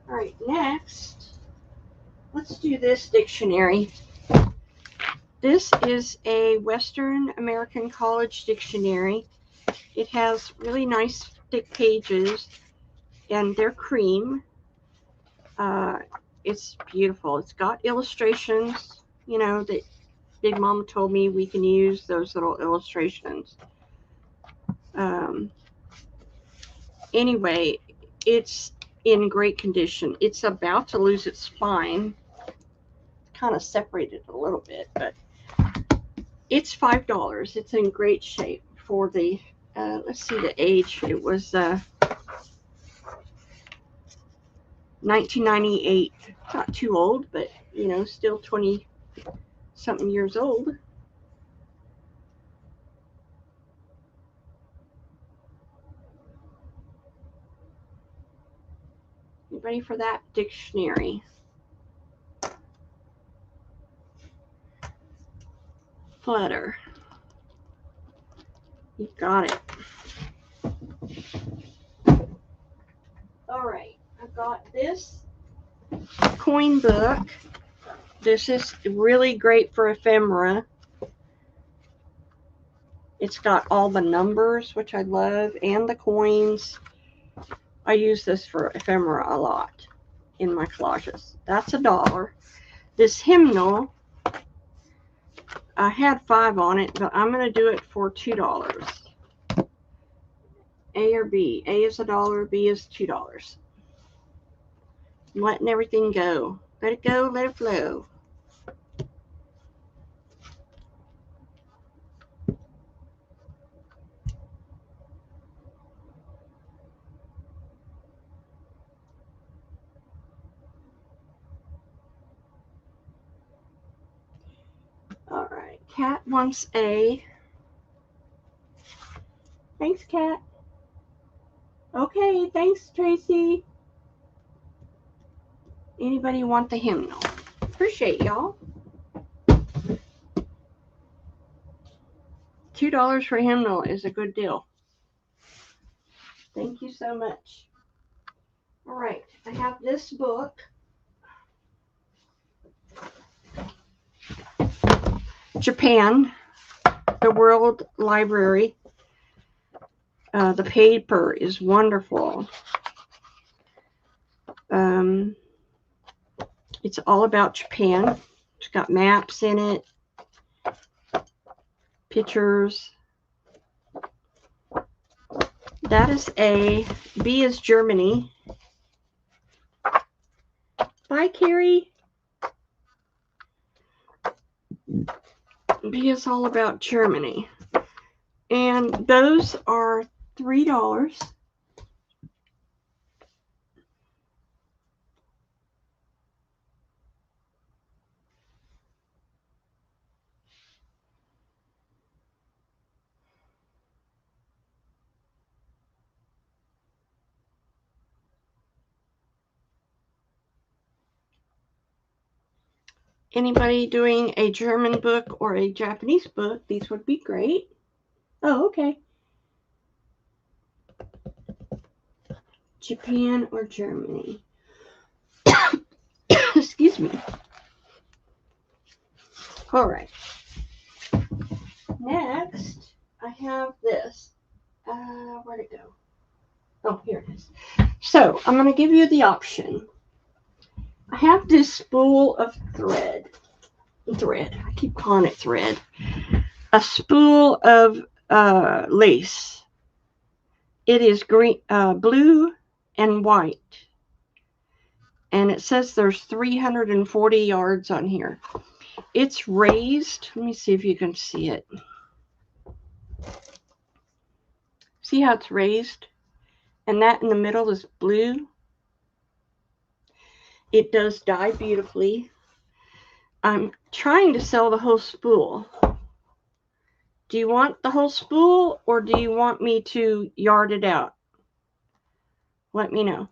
All right, next, let's do this dictionary. This is a Western American College dictionary. It has really nice thick pages, and they're cream. It's beautiful. It's got illustrations, you know, that Big Mama told me we can use those little illustrations. Anyway, it's in great condition. It's about to lose its spine. Kind of separated a little bit, but it's $5. It's in great shape for the, let's see the age. It was 1998. Not too old, but, you know, still 20-something years old. You ready for that dictionary? Flutter. You got it. All right, I've got this coin book. This is really great for ephemera. It's got all the numbers, which I love, and the coins. I use this for ephemera a lot in my collages. That's $1. This hymnal, I had 5 on it, but I'm going to do it for $2. A or B? A is $1, B is $2. I'm letting everything go. Let it go, let it flow. All right, Cat wants A. Thanks, Cat. Okay, thanks, Tracy. Anybody want the hymnal? Appreciate y'all. $2 for hymnal is a good deal. Thank you so much. All right, I have this book. Japan, the World Library. The paper is wonderful. It's all about Japan. It's got maps in it, pictures. that is A. B is Germany. Bye, Carrie. B is all about Germany. And those are $3. Anybody doing a German book or a Japanese book, these would be great. Oh, okay. Japan or Germany. Excuse me. All right. Next, I have this. Where'd it go? Oh, here it is. So, I'm going to give you the option. I have this spool of thread. I keep calling it thread. A spool of lace. It is green, blue and white. And it says there's 340 yards on here. It's raised. Let me see if you can see it. See how it's raised? And that in the middle is blue. It does dye beautifully. I'm trying to sell the whole spool. Do you want the whole spool or do you want me to yard it out? Let me know.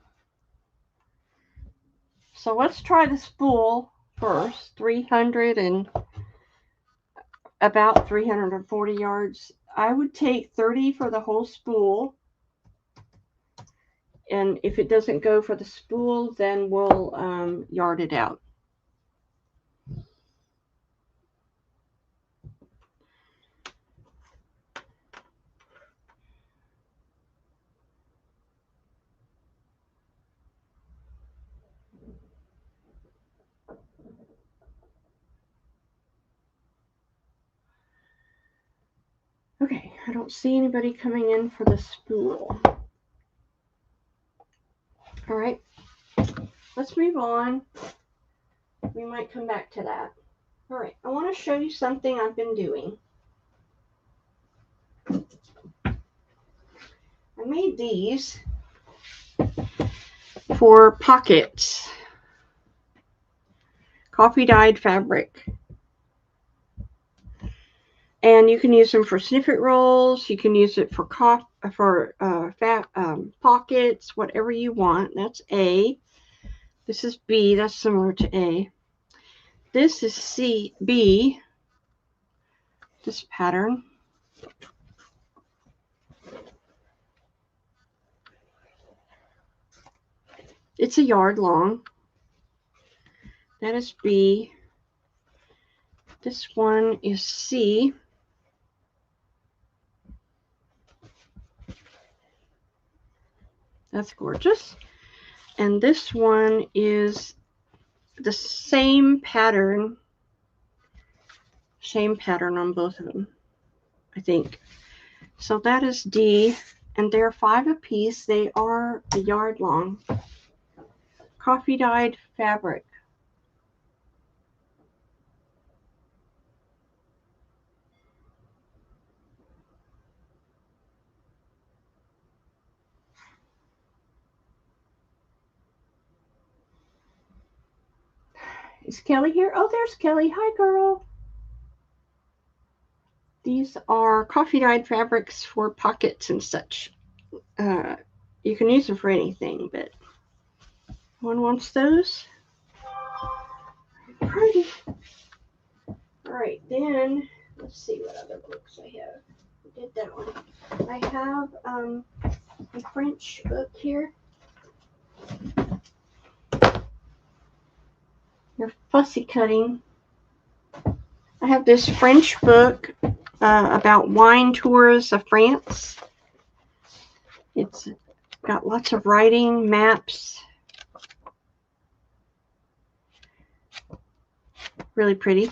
So let's try the spool first. About 340 yards. I would take 30 for the whole spool. And if it doesn't go for the spool, then we'll yard it out. Okay, I don't see anybody coming in for the spool. All right, let's move on. We might come back to that. All right, I want to show you something I've been doing. I made these for pockets. Coffee dyed fabric. And you can use them for snippet rolls. You can use it for pockets, whatever you want. That's A. This is B. That's similar to A. This is B. This pattern. It's a yard long. That is B. This one is C. That's gorgeous. And this one is the same pattern. Same pattern on both of them, I think. So that is D. And they're 5 a piece. They are a yard long. Coffee dyed fabric. Is Kelly here? Oh, there's Kelly. Hi, girl. These are coffee dyed fabrics for pockets and such. You can use them for anything, but one wants those. Pretty. All right, then let's see what other books I have. I did that one. I have a French book here. Your fussy cutting. I have this French book about wine tours of France. It's got lots of writing, maps. Really pretty.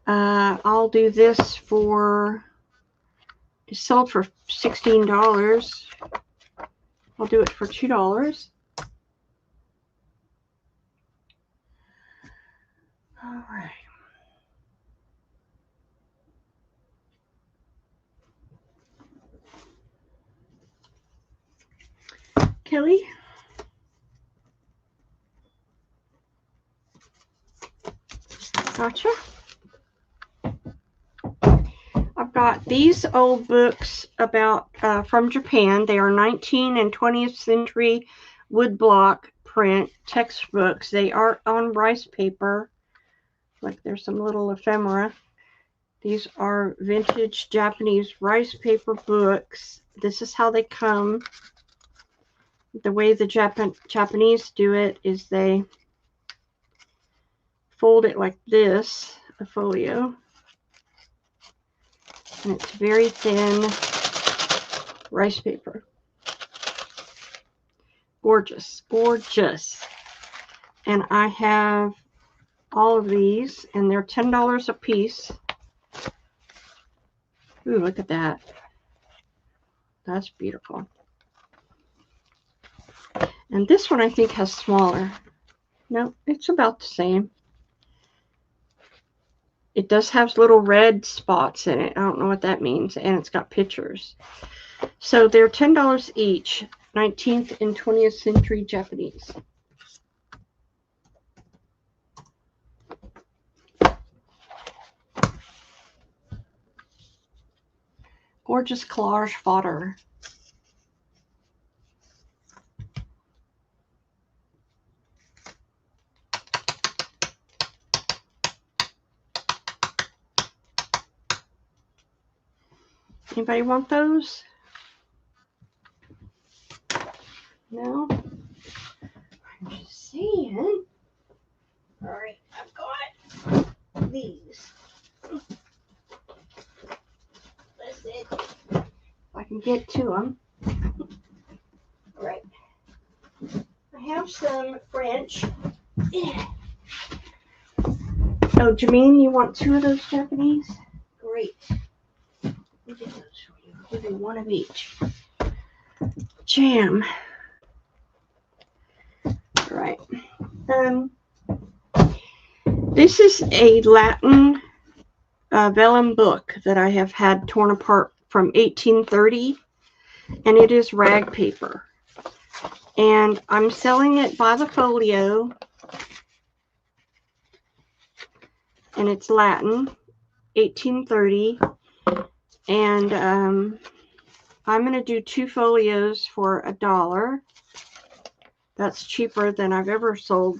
I'll do this for It's sold for $16. I'll do it for $2. All right. Kelly? Gotcha. I've got these old books about from Japan. They are 19th and 20th century woodblock print textbooks. They are on rice paper. Like there's some little ephemera. These are vintage Japanese rice paper books. This is how they come. The way the Japanese do it is they fold it like this, a folio. And it's very thin rice paper. Gorgeous, gorgeous. And I have all of these, and they're $10 a piece. Ooh, look at that. That's beautiful. And this one I think has smaller. No, it's about the same. It does have little red spots in it. I don't know what that means. And it's got pictures. So they're $10 each. 19th and 20th century Japanese. Gorgeous collage fodder. Anybody want those? No? I'm just saying. All right, I've got these. That's it. If I can get to them. All right. I have some French. Oh, Jameen, you want 2 of those Japanese? Great. I'll get those for you. I'll give you 1 of each. Jam. All right. This is a Latin vellum book that I have had torn apart from 1830, and it is rag paper. And I'm selling it by the folio, and it's Latin, 1830. And I'm going to do 2 folios for $1. That's cheaper than I've ever sold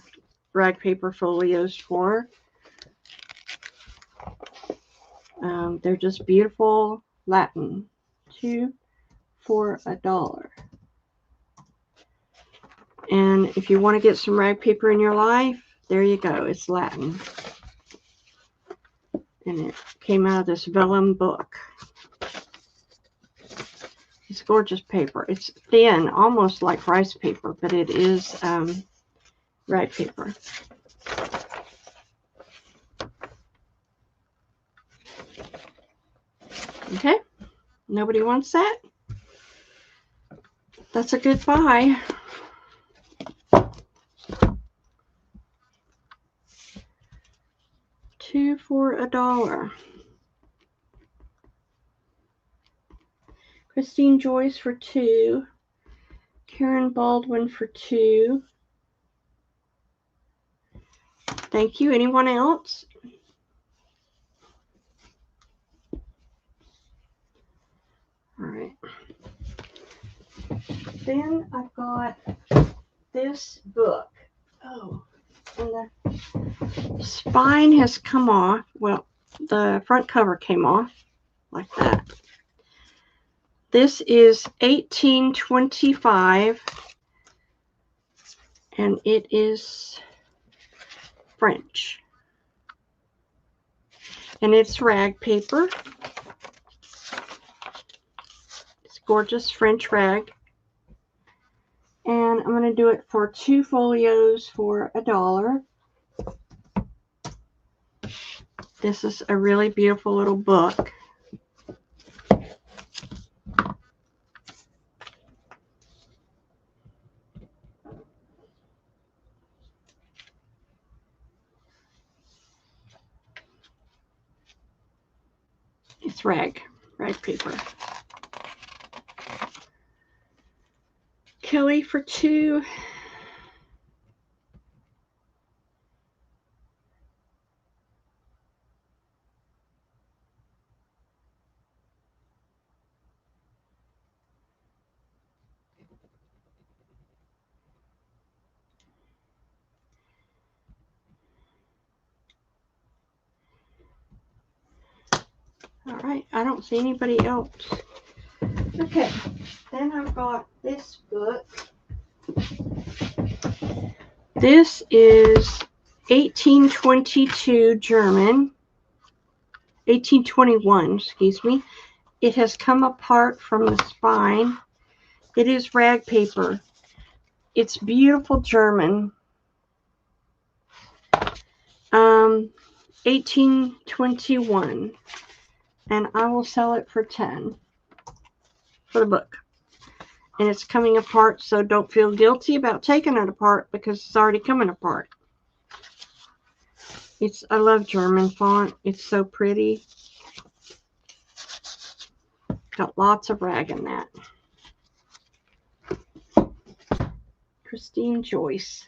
rag paper folios for. They're just beautiful Latin. 2 for $1. And if you want to get some rag paper in your life, there you go. It's Latin. And it came out of this vellum book. It's gorgeous paper. It's thin, almost like rice paper, but it is rag paper. Okay, nobody wants that? That's a good buy. $2 for $1. Christine Joyce for $2. Karen Baldwin for $2. Thank you. Anyone else? All right. Then I've got this book. Oh, and the spine has come off. Well, the front cover came off like that. This is 1825, and it is French. And it's rag paper. It's gorgeous French rag. And I'm going to do it for 2 folios for $1. This is a really beautiful little book. It's rag paper. Kelly for 2. All right, I don't see anybody else. Okay, then I've got this book. This is 1822 German, 1821, excuse me. It has come apart from the spine. It is rag paper. It's beautiful German. 1821. And I will sell it for 10 for the book. And it's coming apart, so don't feel guilty about taking it apart because it's already coming apart. I love German font. It's so pretty. Got lots of rag in that. Christine Joyce.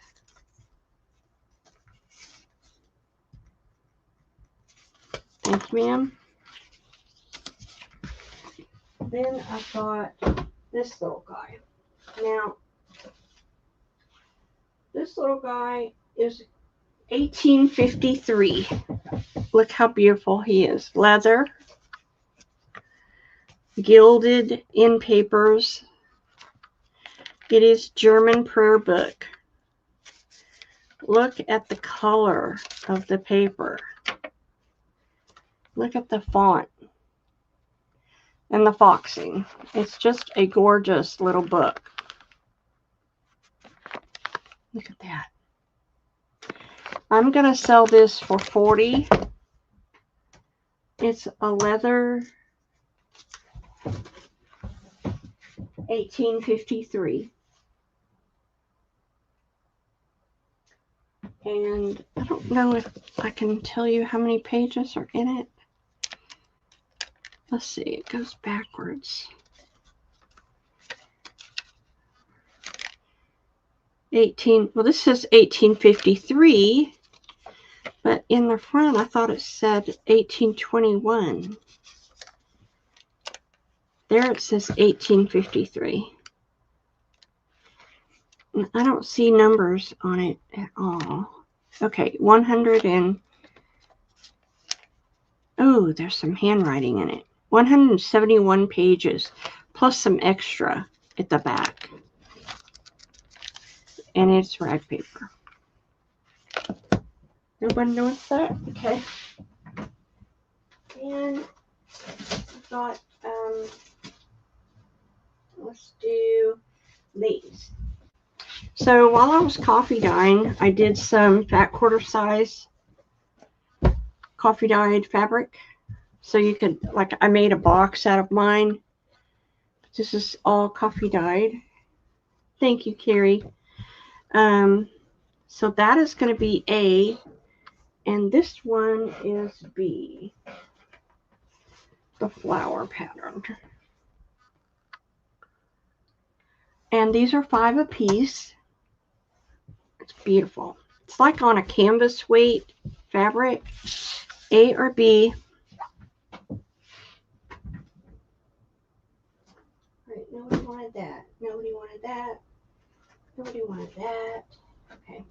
Thank you, ma'am. Then I've got this little guy. Now, this little guy is 1853. Look how beautiful he is. Leather, gilded in papers. It is German prayer book. Look at the color of the paper. Look at the font and the foxing. It's just a gorgeous little book. Look at that. I'm going to sell this for 40. It's a leather 1853. And I don't know if I can tell you how many pages are in it. Let's see, it goes backwards. 18, well, this says 1853, but in the front I thought it said 1821. There it says 1853. And I don't see numbers on it at all. Okay, 100 and, oh, there's some handwriting in it. 171 pages, plus some extra at the back. And it's rag paper. Nobody knows that? Okay. And I've got, let's do these. So while I was coffee dyeing, I did some fat quarter size coffee dyed fabric. So you could, like, I made a box out of mine. This is all coffee dyed. Thank you, Carrie. So that is going to be A, and this one is B, the flower pattern. And these are 5 a piece. It's beautiful. It's like on a canvas weight fabric. A or B. All right, nobody wanted that. Nobody wanted that. Nobody wanted that. Okay.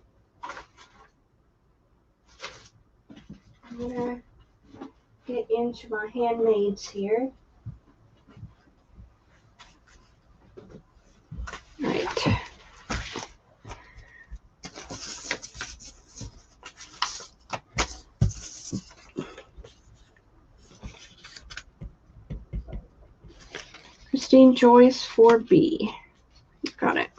I'm going to get into my handmaids here. Right. Christine Joyce 4B. Got it.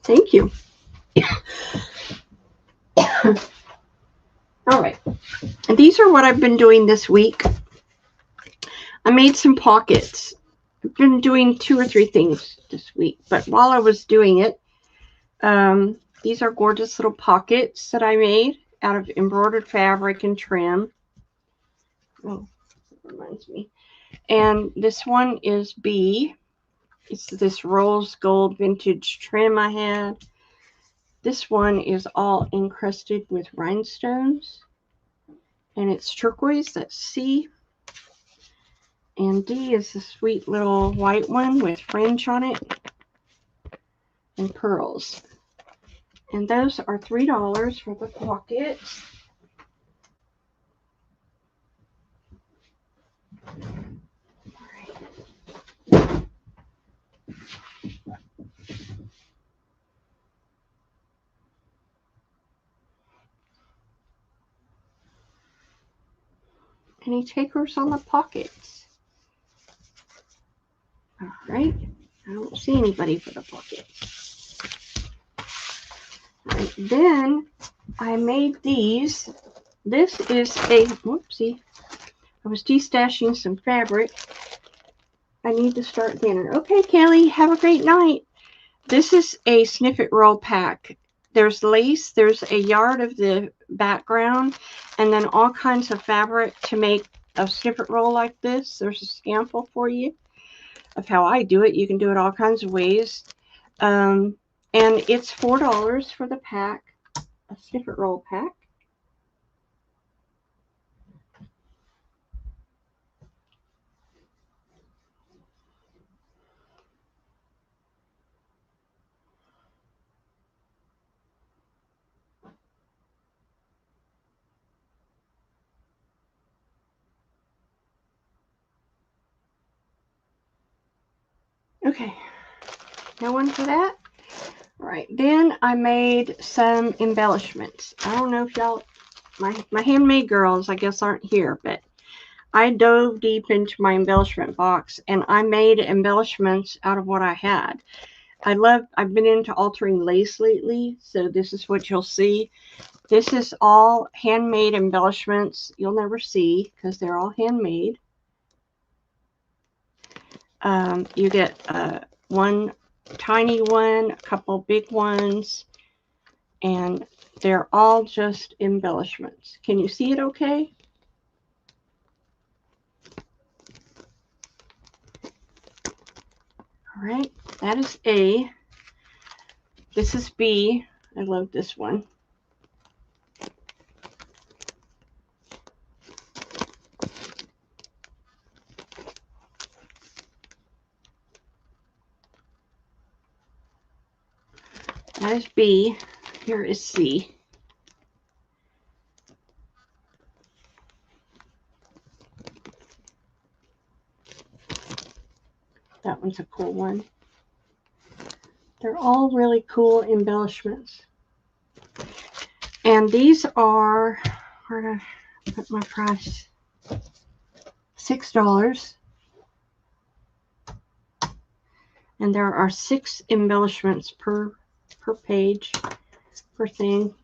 Thank you. All right. And these are what I've been doing this week. I made some pockets. I've been doing 2 or 3 things this week, but while I was doing it, these are gorgeous little pockets that I made. out of embroidered fabric and trim. Oh, that reminds me. And this one is B. It's this rose gold vintage trim I had. This one is all encrusted with rhinestones. And it's turquoise, that's C. And D is a sweet little white one with fringe on it and pearls. And those are $3 for the pockets. Any takers on the pockets? All right. I don't see anybody for the pockets. All right. Then I made these. This is a, whoopsie. I was destashing some fabric. I need to start dinner. Okay, Kelly, have a great night. This is a snippet roll pack. There's lace, there's a yard of the background, and then all kinds of fabric to make a snippet roll like this. There's a sample for you of how I do it. You can do it all kinds of ways. And it's $4 for the pack, a snippet roll pack. Okay, no one for that? All right, then I made some embellishments. I don't know if y'all, my handmade girls, I guess, aren't here, but I dove deep into my embellishment box and I made embellishments out of what I had. I've been into altering lace lately, so this is what you'll see. This is all handmade embellishments you'll never see because they're all handmade. You get one tiny one, a couple big ones, and they're all just embellishments. Can you see it okay? All right, that is A. This is B. I love this one. That is B. Here is C. That one's a cool one. They're all really cool embellishments. And these are, where did I put my price? $6. And there are 6 embellishments per page, per thing.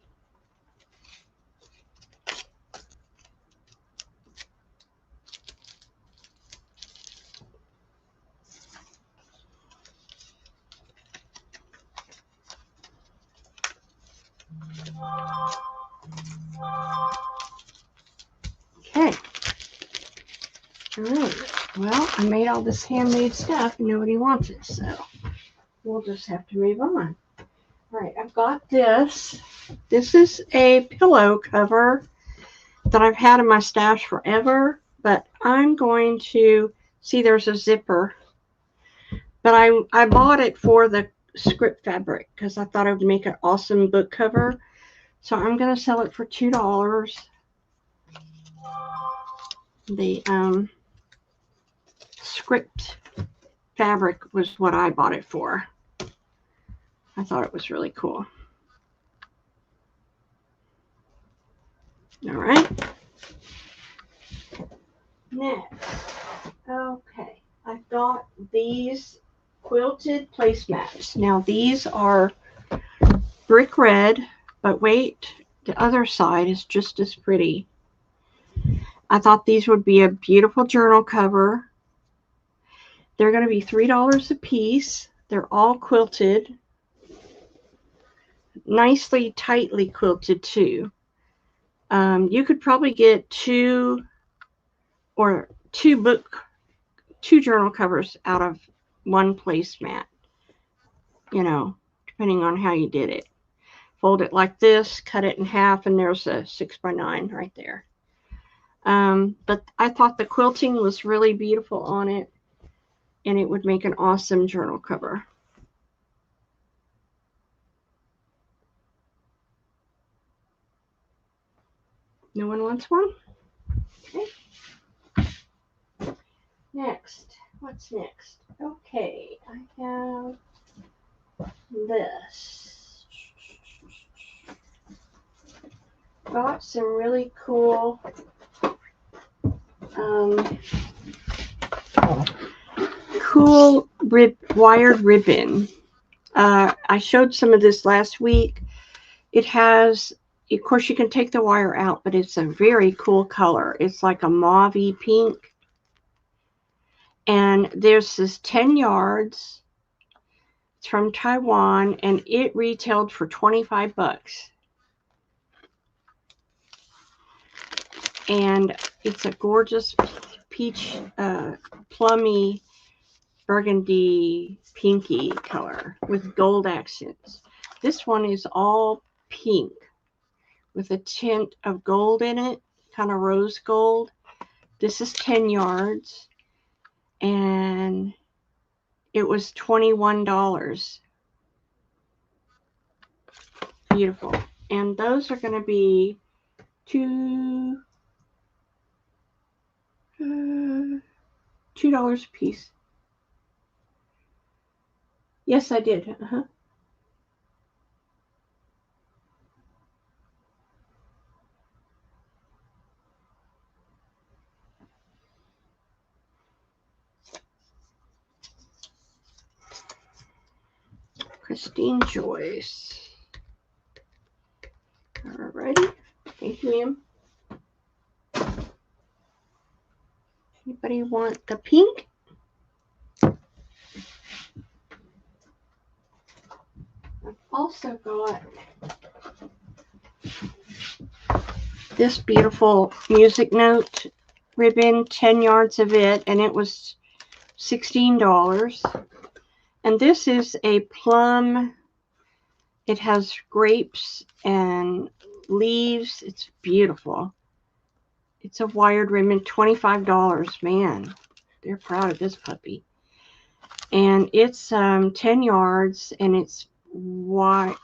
Okay. All right. Well, I made all this handmade stuff and nobody wants it, so we'll just have to move on. All right, I've got this. This is a pillow cover that I've had in my stash forever, but I'm going to see there's a zipper. But I bought it for the script fabric because I thought it would make an awesome book cover. So I'm going to sell it for $2. The script fabric was what I bought it for. I thought it was really cool. All right. Next. Okay. I've got these quilted placemats. Now these are brick red, but wait, the other side is just as pretty. I thought these would be a beautiful journal cover. They're going to be $3 a piece. They're all quilted. Nicely, tightly quilted too. You could probably get two journal covers out of one placemat, depending on how you did it. Fold it like this, cut it in half, and there's a 6x9 right there. But I thought the quilting was really beautiful on it, and it would make an awesome journal cover. No one wants one? Okay. Next. What's next? Okay, I have this. Got some really cool wired ribbon. I showed some of this last week. It has, of course, you can take the wire out, but it's a very cool color. It's like a mauve-y pink. And there's this 10 yards. It's from Taiwan, and it retailed for 25 bucks. And it's a gorgeous peach, plummy, burgundy, pinky color with gold accents. This one is all pink with a tint of gold in it, kind of rose gold. This is 10 yards, and it was $21. Beautiful. And those are going to be $2 a piece. Yes, I did. Christine Joyce. Alrighty. Thank you, ma'am. Anybody want the pink? I've also got this beautiful music note ribbon, 10 yards of it, and it was $16. And this is a plum. It has grapes and leaves. It's beautiful. It's a wired ribbon, $25. Man, they're proud of this puppy. And it's 10 yards, and it's wine,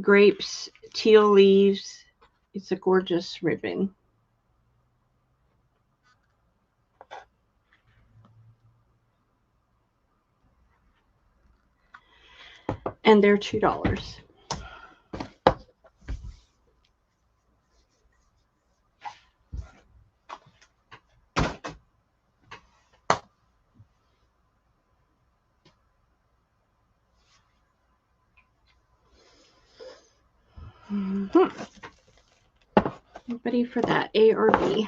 grapes, teal leaves. It's a gorgeous ribbon. And they're $2. Anybody for that, A or B?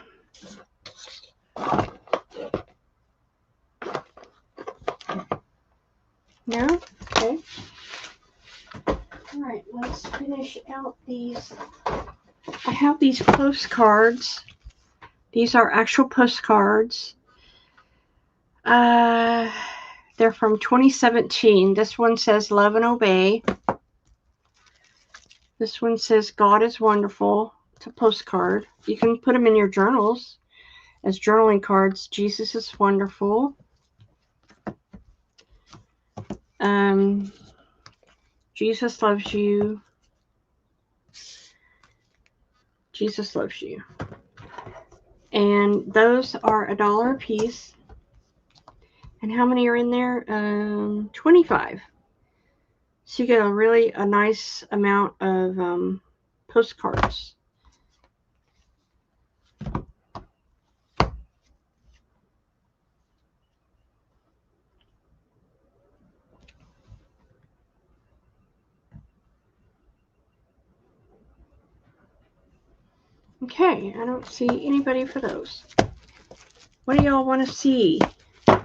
No? Okay. All right, let's finish out these. I have these postcards. These are actual postcards. They're from 2017. This one says Love and Obey. This one says God is Wonderful. It's a postcard. You can put them in your journals as journaling cards. Jesus is Wonderful. Jesus loves you. Jesus loves you. And those are $1 a piece. And how many are in there? 25. So you get a nice amount of postcards. Okay, I don't see anybody for those. What do y'all want to see? I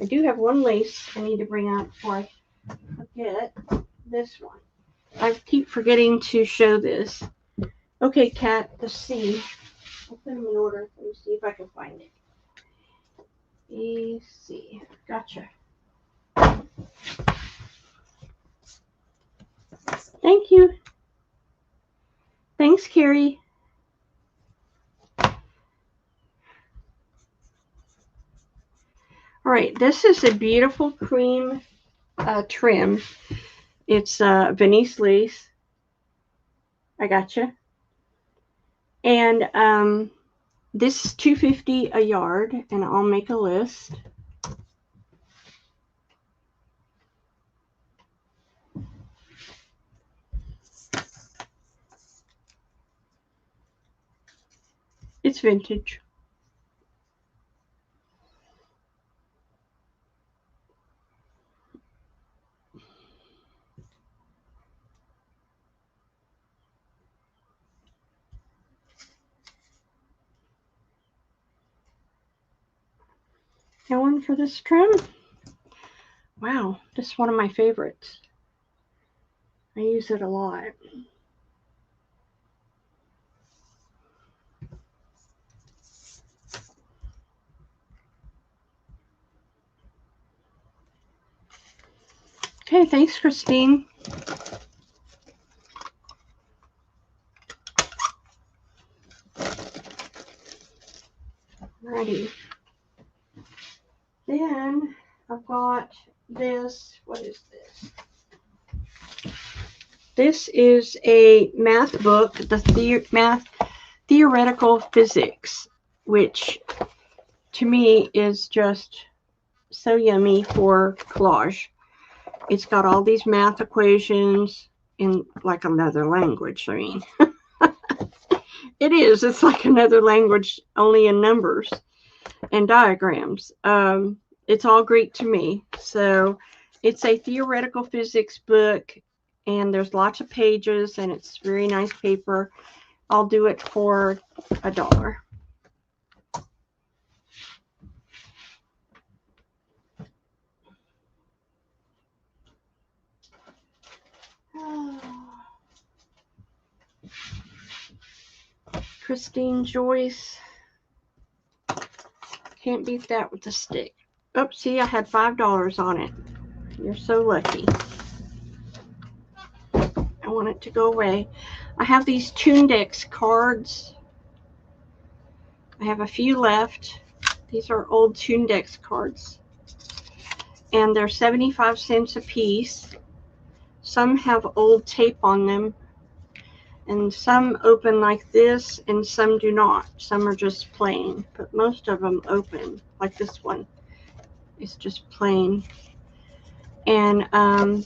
do have one lace I need to bring out before I forget. This one. I keep forgetting to show this. Okay, Kat, let's see. I'll put them in order. Let me see if I can find it. Let's see. Gotcha. Thank you. Thanks, Carrie. All right, this is a beautiful cream trim. It's Venice lace. I gotcha. And this is $2.50 a yard, and I'll make a list. It's vintage. Got one for this trim. Wow, this is one of my favorites. I use it a lot. Okay, thanks, Christine. Alrighty. Then I've got this. What is this? This is a math book, the math theoretical physics, which to me is just so yummy for collage. It's got all these math equations in like another language. I mean, it is. It's like another language, only in numbers and diagrams. It's all Greek to me. So it's a theoretical physics book, and there's lots of pages, and it's very nice paper. I'll do it for $1. Christine Joyce. Can't beat that with a stick. Oh, see, I had $5 on it. You're so lucky. I want it to go away. I have these Tundex cards. I have a few left. These are old Tundex cards. And they're 75 cents a piece. Some have old tape on them. And some open like this, and some do not. Some are just plain, but most of them open, like this one. It's just plain. And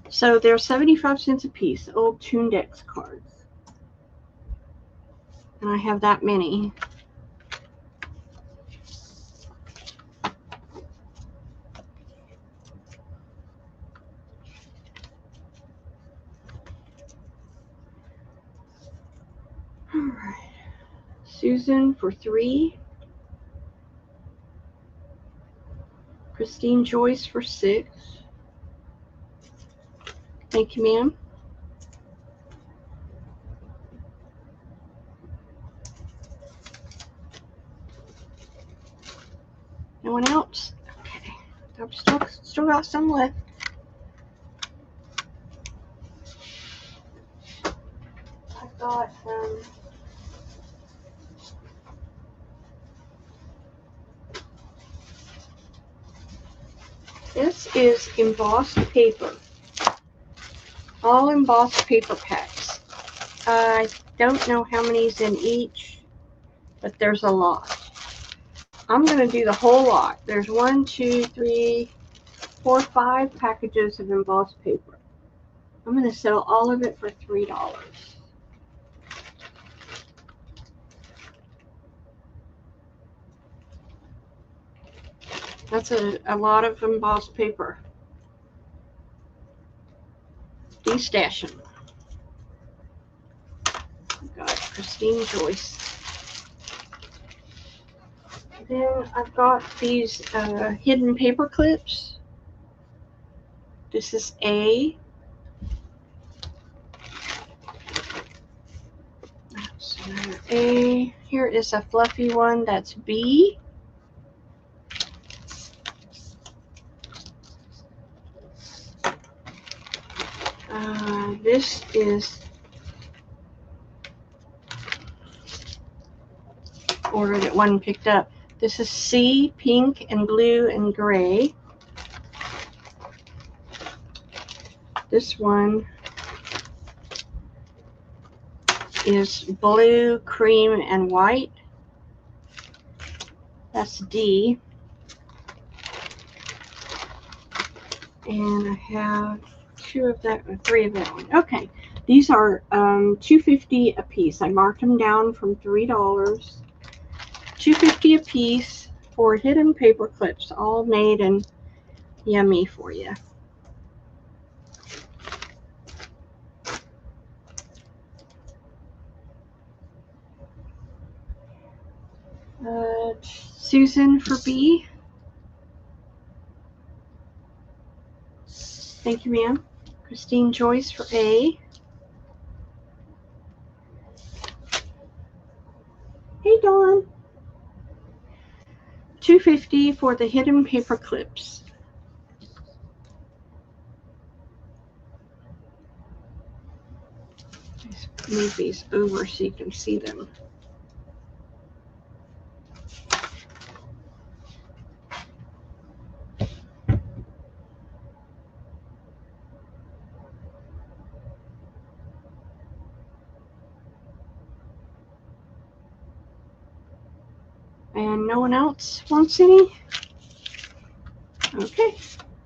so they're 75 cents a piece, old Tundex cards. And I have that many. All right. Susan for 3. Christine Joyce for 6. Thank you, ma'am. No one else? Okay. I've still got some left. I've got this is embossed paper. All embossed paper packs. I don't know how many's in each, but there's a lot. I'm going to do the whole lot. There's 1, 2, 3, 4, 5 packages of embossed paper. I'm going to sell all of it for $3. That's a lot of embossed paper. Destash them. I've got Christine Joyce. Then I've got these hidden paper clips. This is A. That's another A. Here is a fluffy one. That's B. This is ordered at one picked up. This is C, pink and blue and gray. This one is blue, cream, and white. That's D. And I have three of that one. Okay, these are $2.50 a piece. I marked them down from $3. $2.50 a piece for hidden paper clips, all made and yummy for you. Susan for B. Thank you, ma'am. Christine Joyce for A. Hey, Dawn. $2.50 for the hidden paper clips. Just move these over so you can see them. And no one else wants any? Okay.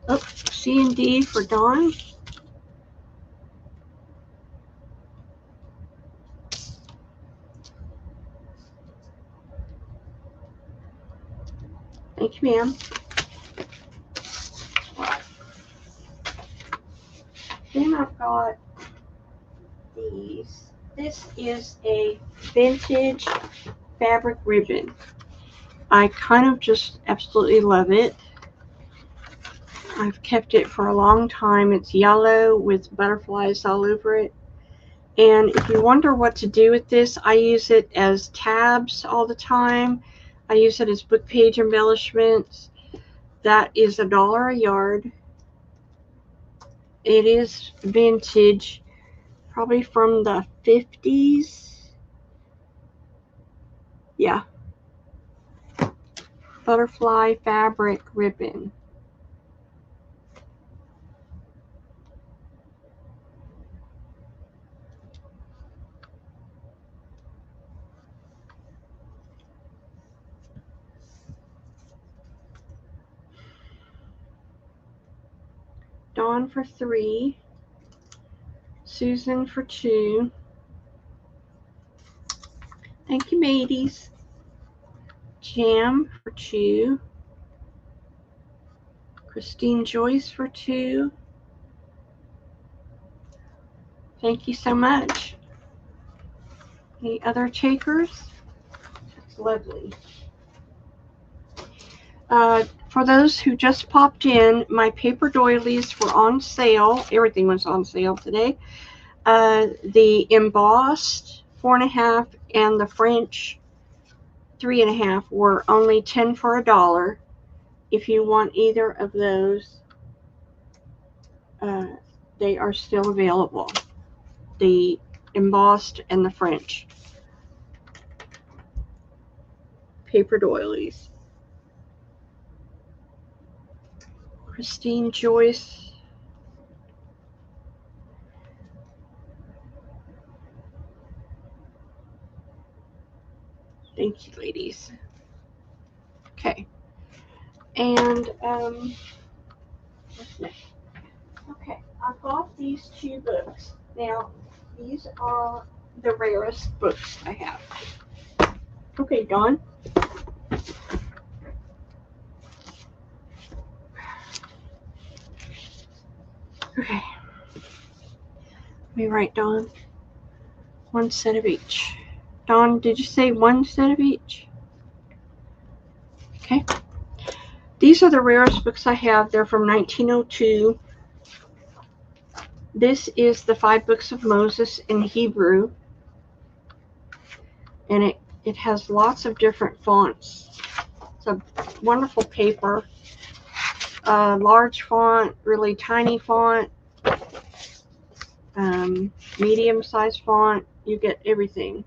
Oh, C and D for Dawn. Thank you, ma'am. Then I've got these. This is a vintage fabric ribbon. I kind of just absolutely love it. I've kept it for a long time. It's yellow with butterflies all over it. And if you wonder what to do with this, I use it as tabs all the time. I use it as book page embellishments. That is $1 a yard. It is vintage, probably from the 50s. Yeah. Butterfly fabric ribbon. Dawn for 3. Susan for 2. Thank you, mateys. Jam for 2. Christine Joyce for 2. Thank you so much. Any other takers? That's lovely. For those who just popped in, my paper doilies were on sale. Everything was on sale today. The embossed 4.5 and the French 3.5 were only 10 for $1. If you want either of those, they are still available. The embossed and the French paper doilies. Christine Joyce. Thank you, ladies. Okay. And what's next? Okay, I bought these 2 books. Now, these are the rarest books I have. Okay, Dawn. Okay. Let me write Dawn. 1 set of each. Dawn, did you say 1 set of each? Okay. These are the rarest books I have. They're from 1902. This is the 5 books of Moses in Hebrew, and it has lots of different fonts. It's a wonderful paper. Large font, really tiny font, medium-sized font. You get everything.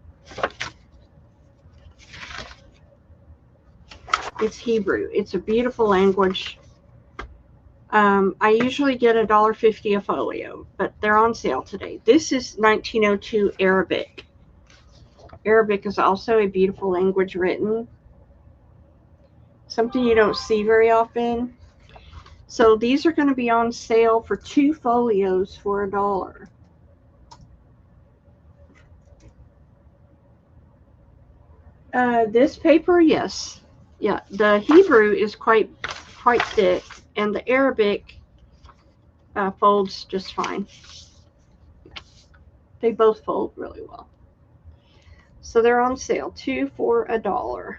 It's Hebrew. It's a beautiful language. I usually get $1.50 a folio, but they're on sale today. This is 1902 Arabic. Arabic is also a beautiful language written. Something you don't see very often. So these are going to be on sale for 2 folios for $1. This paper, yes. Yeah, the Hebrew is quite thick, and the Arabic folds just fine. They both fold really well. So they're on sale, 2 for $1.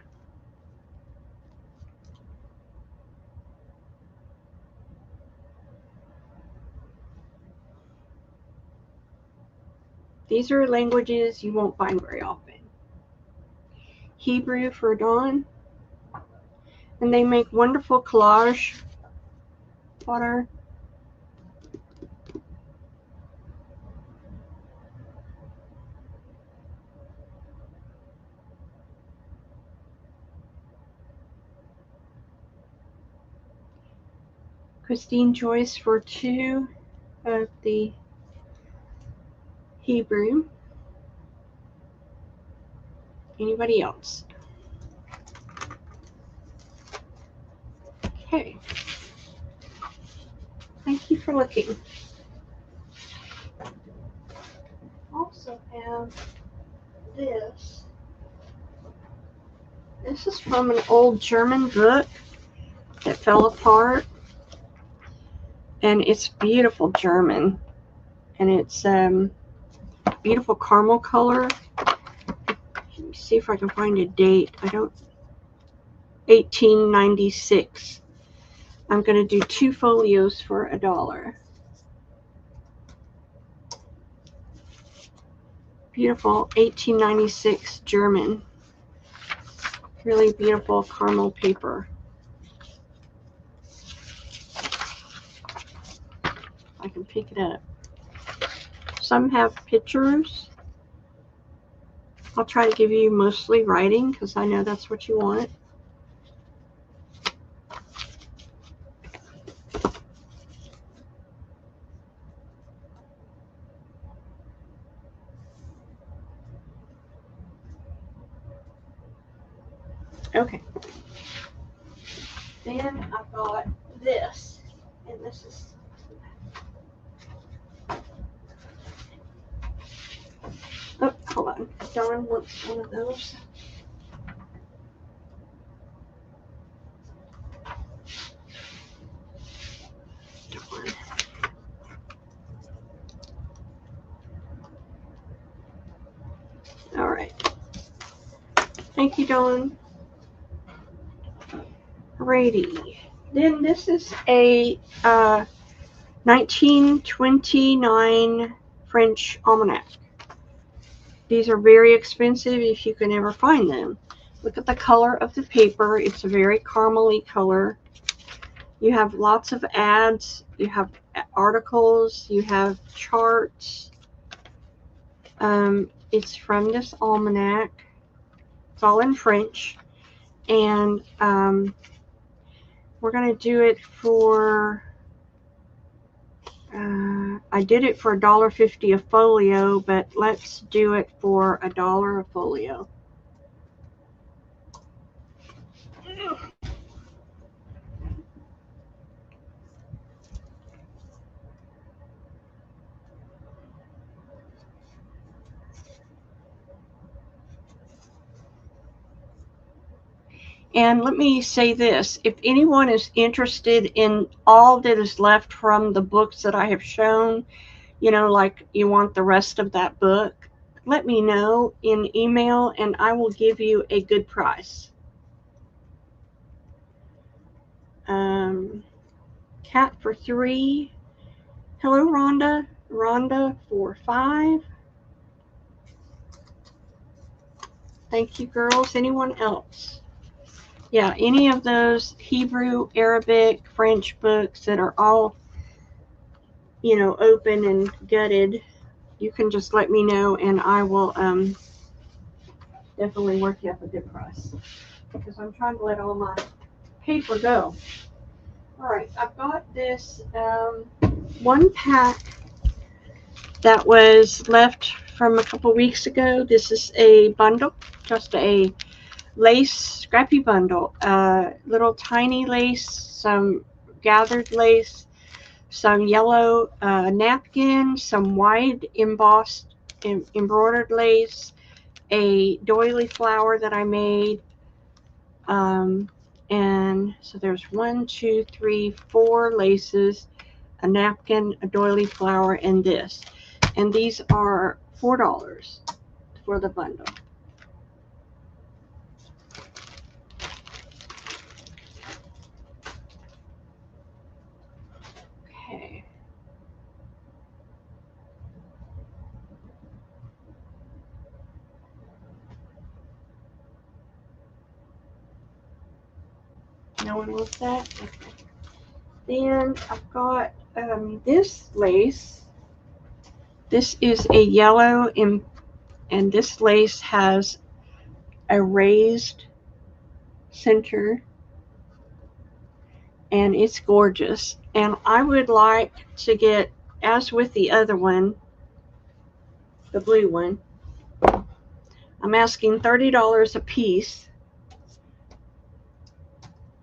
These are languages you won't find very often. Hebrew for $1. And they make wonderful collage water. Christine Joyce for $2 of the Hebrew. Anybody else? Okay. Thank you for looking. Also have this. This is from an old German book that fell apart. And it's beautiful German. And it's beautiful caramel color. Let me see if I can find a date. 1896. I'm going to do 2 folios for $1. Beautiful 1896 German. Really beautiful caramel paper. I can pick it up. Some have pictures. I'll try to give you mostly writing because I know that's what you want. Okay. Then I've got this, and this is. Oh, hold on. Dawn wants one of those. Dawn. All right. Thank you, Dawn. Alrighty. Then this is a 1929 French almanac. These are very expensive if you can ever find them. Look at the color of the paper. It's a very caramely color. You have lots of ads. You have articles. You have charts. It's from this almanac. It's all in French. And we're going to do it for... I did it for $1.50 a folio, but let's do it for $1 a folio. And let me say this, if anyone is interested in all that is left from the books that I have shown, you know, like you want the rest of that book, let me know in email and I will give you a good price. Cat for $3. Hello, Rhonda. Rhonda for 5. Thank you, girls. Anyone else? Yeah, any of those Hebrew, Arabic, French books that are all, open and gutted, you can just let me know, and I will definitely work you up a good price, because I'm trying to let all my paper go. All right, I've got this one pack that was left from a couple weeks ago. This is a bundle, just a lace scrappy bundle. Little tiny lace, some gathered lace, some yellow napkin, some wide embossed embroidered lace, a doily flower that I made, and so there's 1, 2, 3, 4 laces, a napkin, a doily flower, and this. And these are $4 for the bundle. Okay. No one wants that? Okay. Then I've got this lace. This is a yellow, and this lace has a raised center, and it's gorgeous. And I would like to get, as with the other one, the blue one, I'm asking $30 a piece.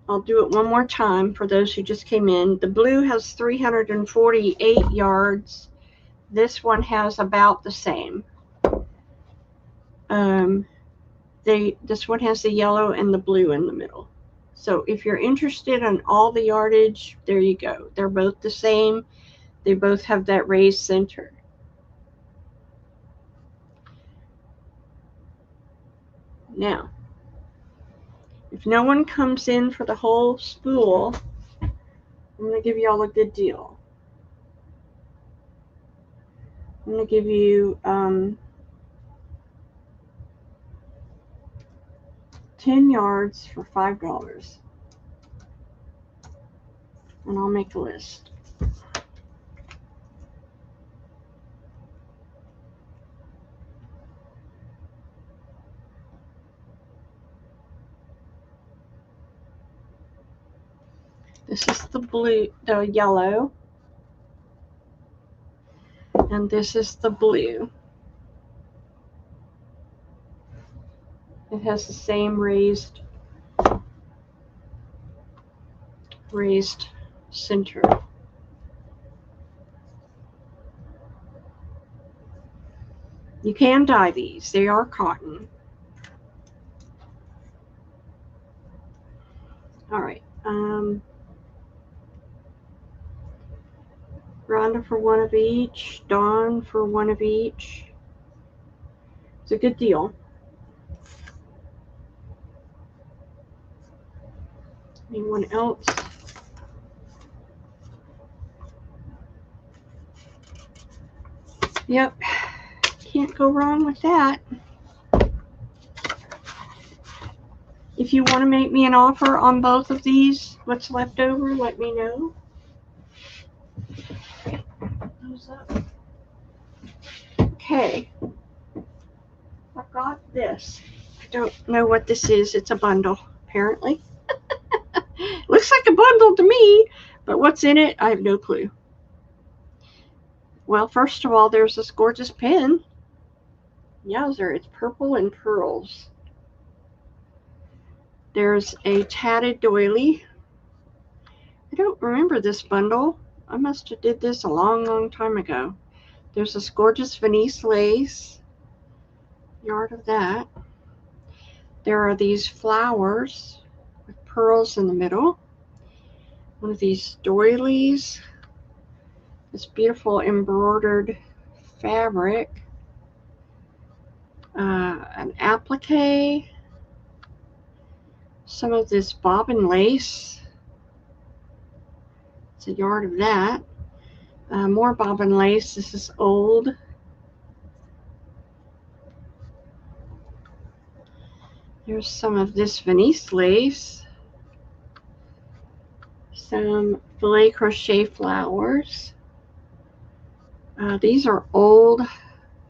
I'll do it one more time for those who just came in. The blue has 348 yards. This one has about the same. This one has the yellow and the blue in the middle. So if you're interested in all the yardage, there you go. They're both the same. They both have that raised center. Now, if no one comes in for the whole spool, I'm going to give you all a good deal. I'm going to give you 10 yards for $5. And I'll make a list. This is the yellow, and this is the blue. It has the same raised center. You can dye these. They are cotton. All right. Rhonda for one of each. Dawn for one of each. It's a good deal. Anyone else? Yep. Can't go wrong with that. If you want to make me an offer on both of these, what's left over, let me know. Those up. Okay. I've got this. I don't know what this is. It's a bundle, apparently. Looks like a bundle to me, but what's in it, I have no clue. Well, first of all, there's this gorgeous pen. Yowzer, it's purple and pearls. There's a tatted doily. I don't remember this bundle. I must have did this a long time ago. There's this gorgeous Venice lace. Yard of that. There are these flowers with pearls in the middle. One of these doilies. This beautiful embroidered fabric. An applique. Some of this bobbin lace. It's a yard of that. More bobbin lace. This is old. Here's some of this Venice lace. Some filet crochet flowers. These are old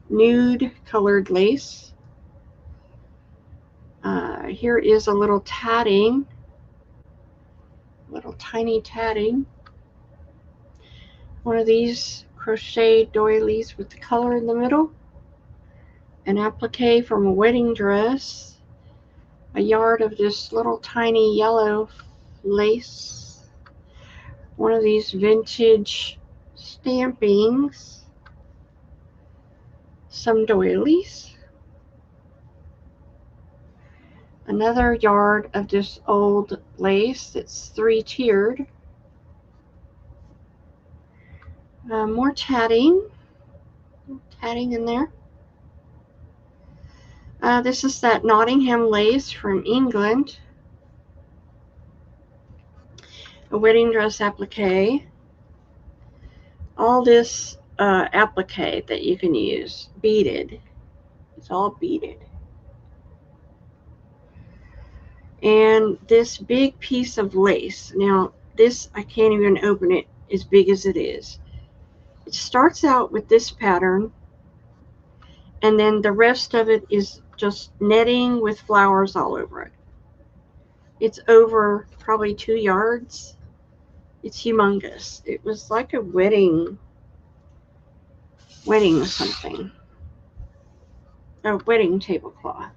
nude colored lace. Here is a little tatting, little tiny tatting. One of these crochet doilies with the color in the middle. An applique from a wedding dress. A yard of this little tiny yellow lace. One of these vintage stampings. Some doilies. Another yard of this old lace that's 3-tiered. More tatting in there. This is that Nottingham lace from England. A wedding dress applique. All this applique that you can use, beaded. It's all beaded. And this big piece of lace. Now, this, I can't even open it as big as it is. It starts out with this pattern, and then the rest of it is just netting with flowers all over it. It's over probably 2 yards. It's humongous. It was like a wedding something. A wedding tablecloth.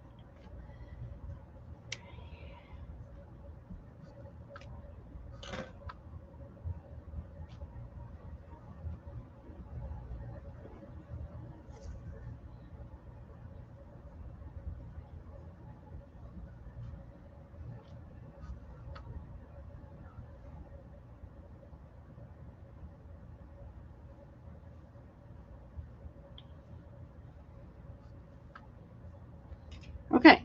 Okay.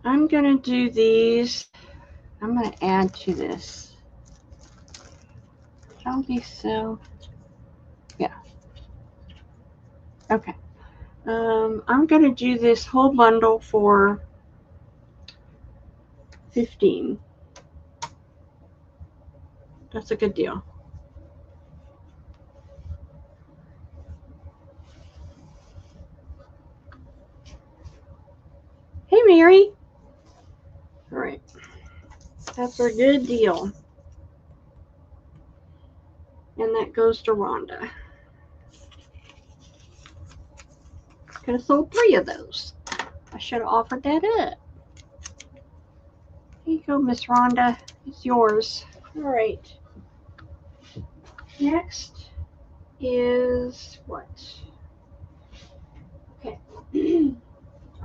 I'm going to do these. I'm going to add to this. Shall we so? Yeah. Okay. I'm going to do this whole bundle for $15. That's a good deal. Hey, Mary. All right. That's a good deal. And that goes to Rhonda. Could have sold 3 of those. I should have offered that up. Here you go, Miss Rhonda. It's yours. All right. Next is what? Okay.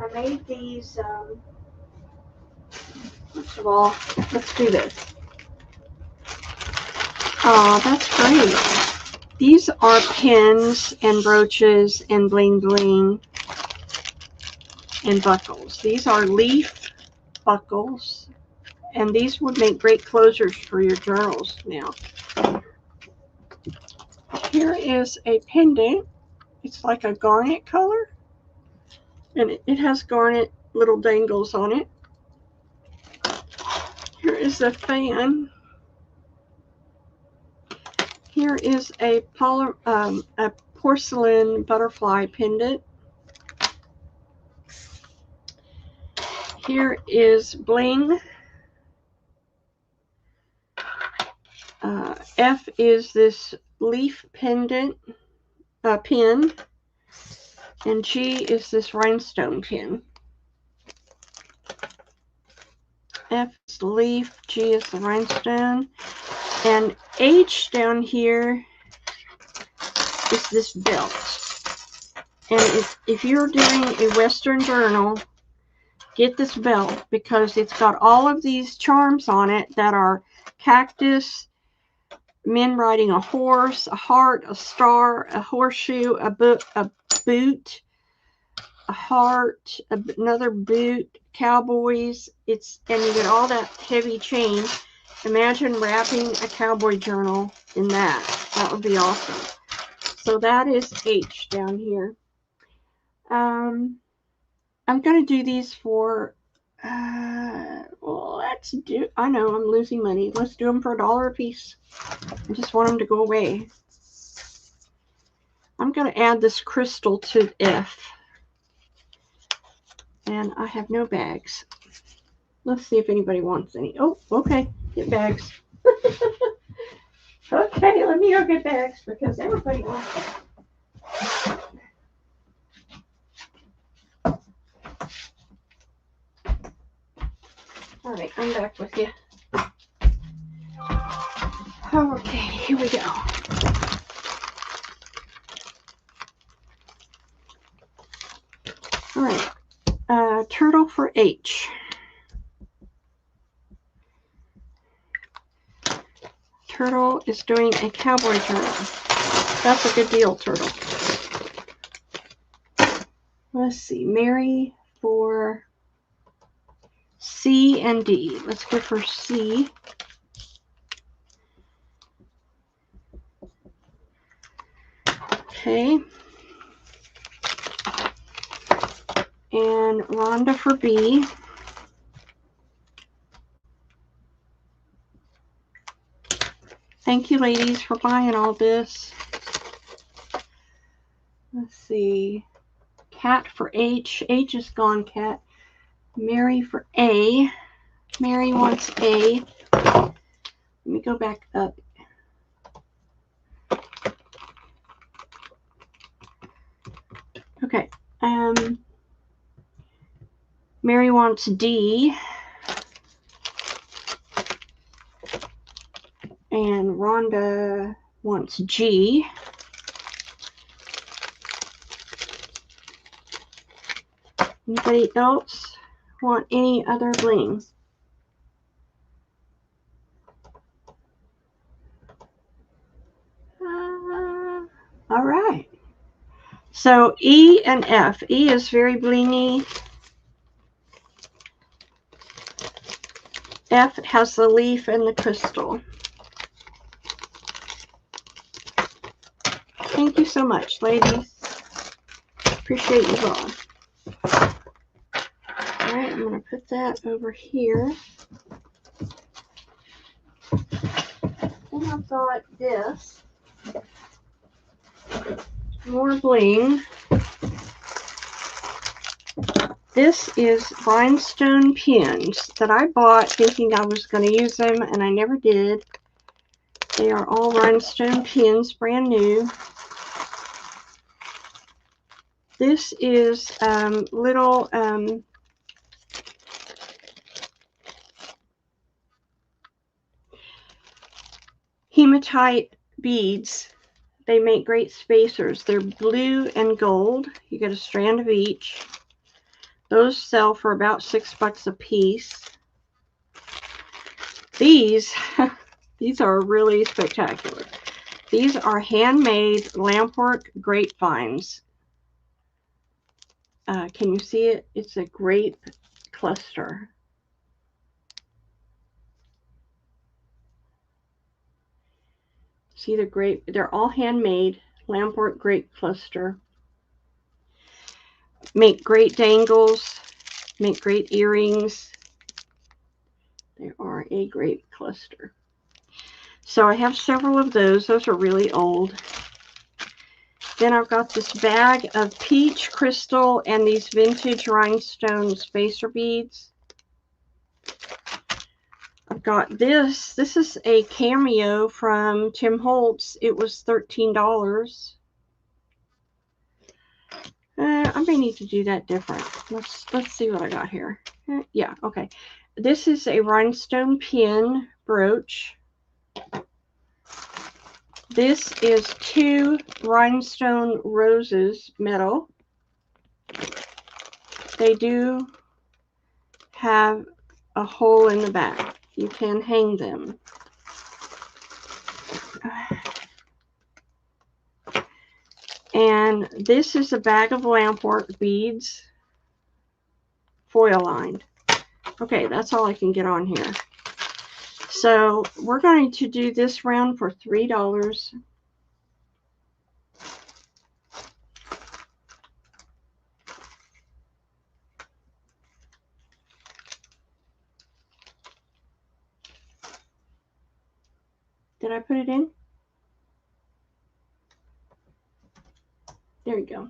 I made these. First of all, let's do this. Oh, that's great. These are pins and brooches and bling bling and buckles. These are leaf buckles, and these would make great closures for your journals now. Here is a pendant. It's like a garnet color, and it has garnet little dangles on it. Here is a fan. Here is a porcelain butterfly pendant. Here is bling. F is this leaf pendant pin, and G is this rhinestone pin. F is the leaf, G is the rhinestone, and H down here is this belt. And if you're doing a Western journal, get this belt because it's got all of these charms on it that are cactus, men riding a horse, a heart, a star, a horseshoe, a boot, a heart, another boot, cowboys. And you get all that heavy chain. Imagine wrapping a cowboy journal in that. That would be awesome. So that is H down here. I'm going to do these for, well, let's do, I know I'm losing money. Let's do them for $1 a piece. I just want them to go away. I'm going to add this crystal to F. And I have no bags. Let's see if anybody wants any. Oh, okay. Get bags. Okay, let me go get bags because everybody wants them. All right, I'm back with you. Okay, here we go. All right, turtle for H. Turtle is doing a cowboy journal. That's a good deal, Turtle. Let's see, Mary for C and D. Let's go for C. Okay. And Rhonda for B. Thank you, ladies, for buying all this. Let's see. Cat for H. H is gone, Cat. Mary for A. Mary wants A. Let me go back up. Okay. Mary wants D. And Rhonda wants G. Anybody else want any other bling? All right. So E and F. E is very blingy. F has the leaf and the crystal. Thank you so much, ladies. Appreciate you all. All right, I'm going to put that over here. Then I've got this. More bling. This is rhinestone pins that I bought thinking I was going to use them, and I never did. They are all rhinestone pins, brand new. This is little hematite beads. They make great spacers. They're blue and gold. You get a strand of each. Those sell for about $6 a piece. These are really spectacular. These are handmade lampwork grapevines. Can you see it? It's a grape cluster. See the grape? They're all handmade lampwork grape cluster. Make great dangles, make great earrings. They are a grape cluster. So I have several of those. Those are really old. Then I've got this bag of peach crystal and these vintage rhinestone spacer beads. I've got this. This is a cameo from Tim Holtz. It was $13. I may need to do that different. Let's see what I got here. Yeah, okay. This is a rhinestone pin brooch. This is 2 rhinestone roses metal. They do have a hole in the back. You can hang them. And this is a bag of lampwork beads, foil lined. Okay, that's all I can get on here. So we're going to do this round for $3. Did I put it in? There you go.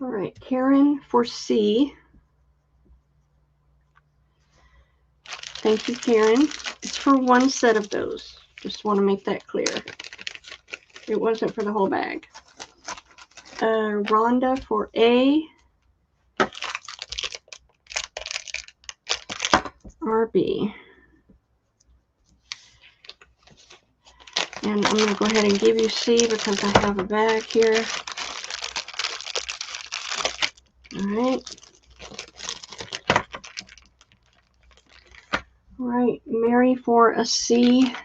All right, Karen for C. Thank you, Karen. It's for one set of those. Just want to make that clear. It wasn't for the whole bag. Rhonda for A. RB. And I'm going to go ahead and give you C because I have a bag here. All right. All right, Mary for a C.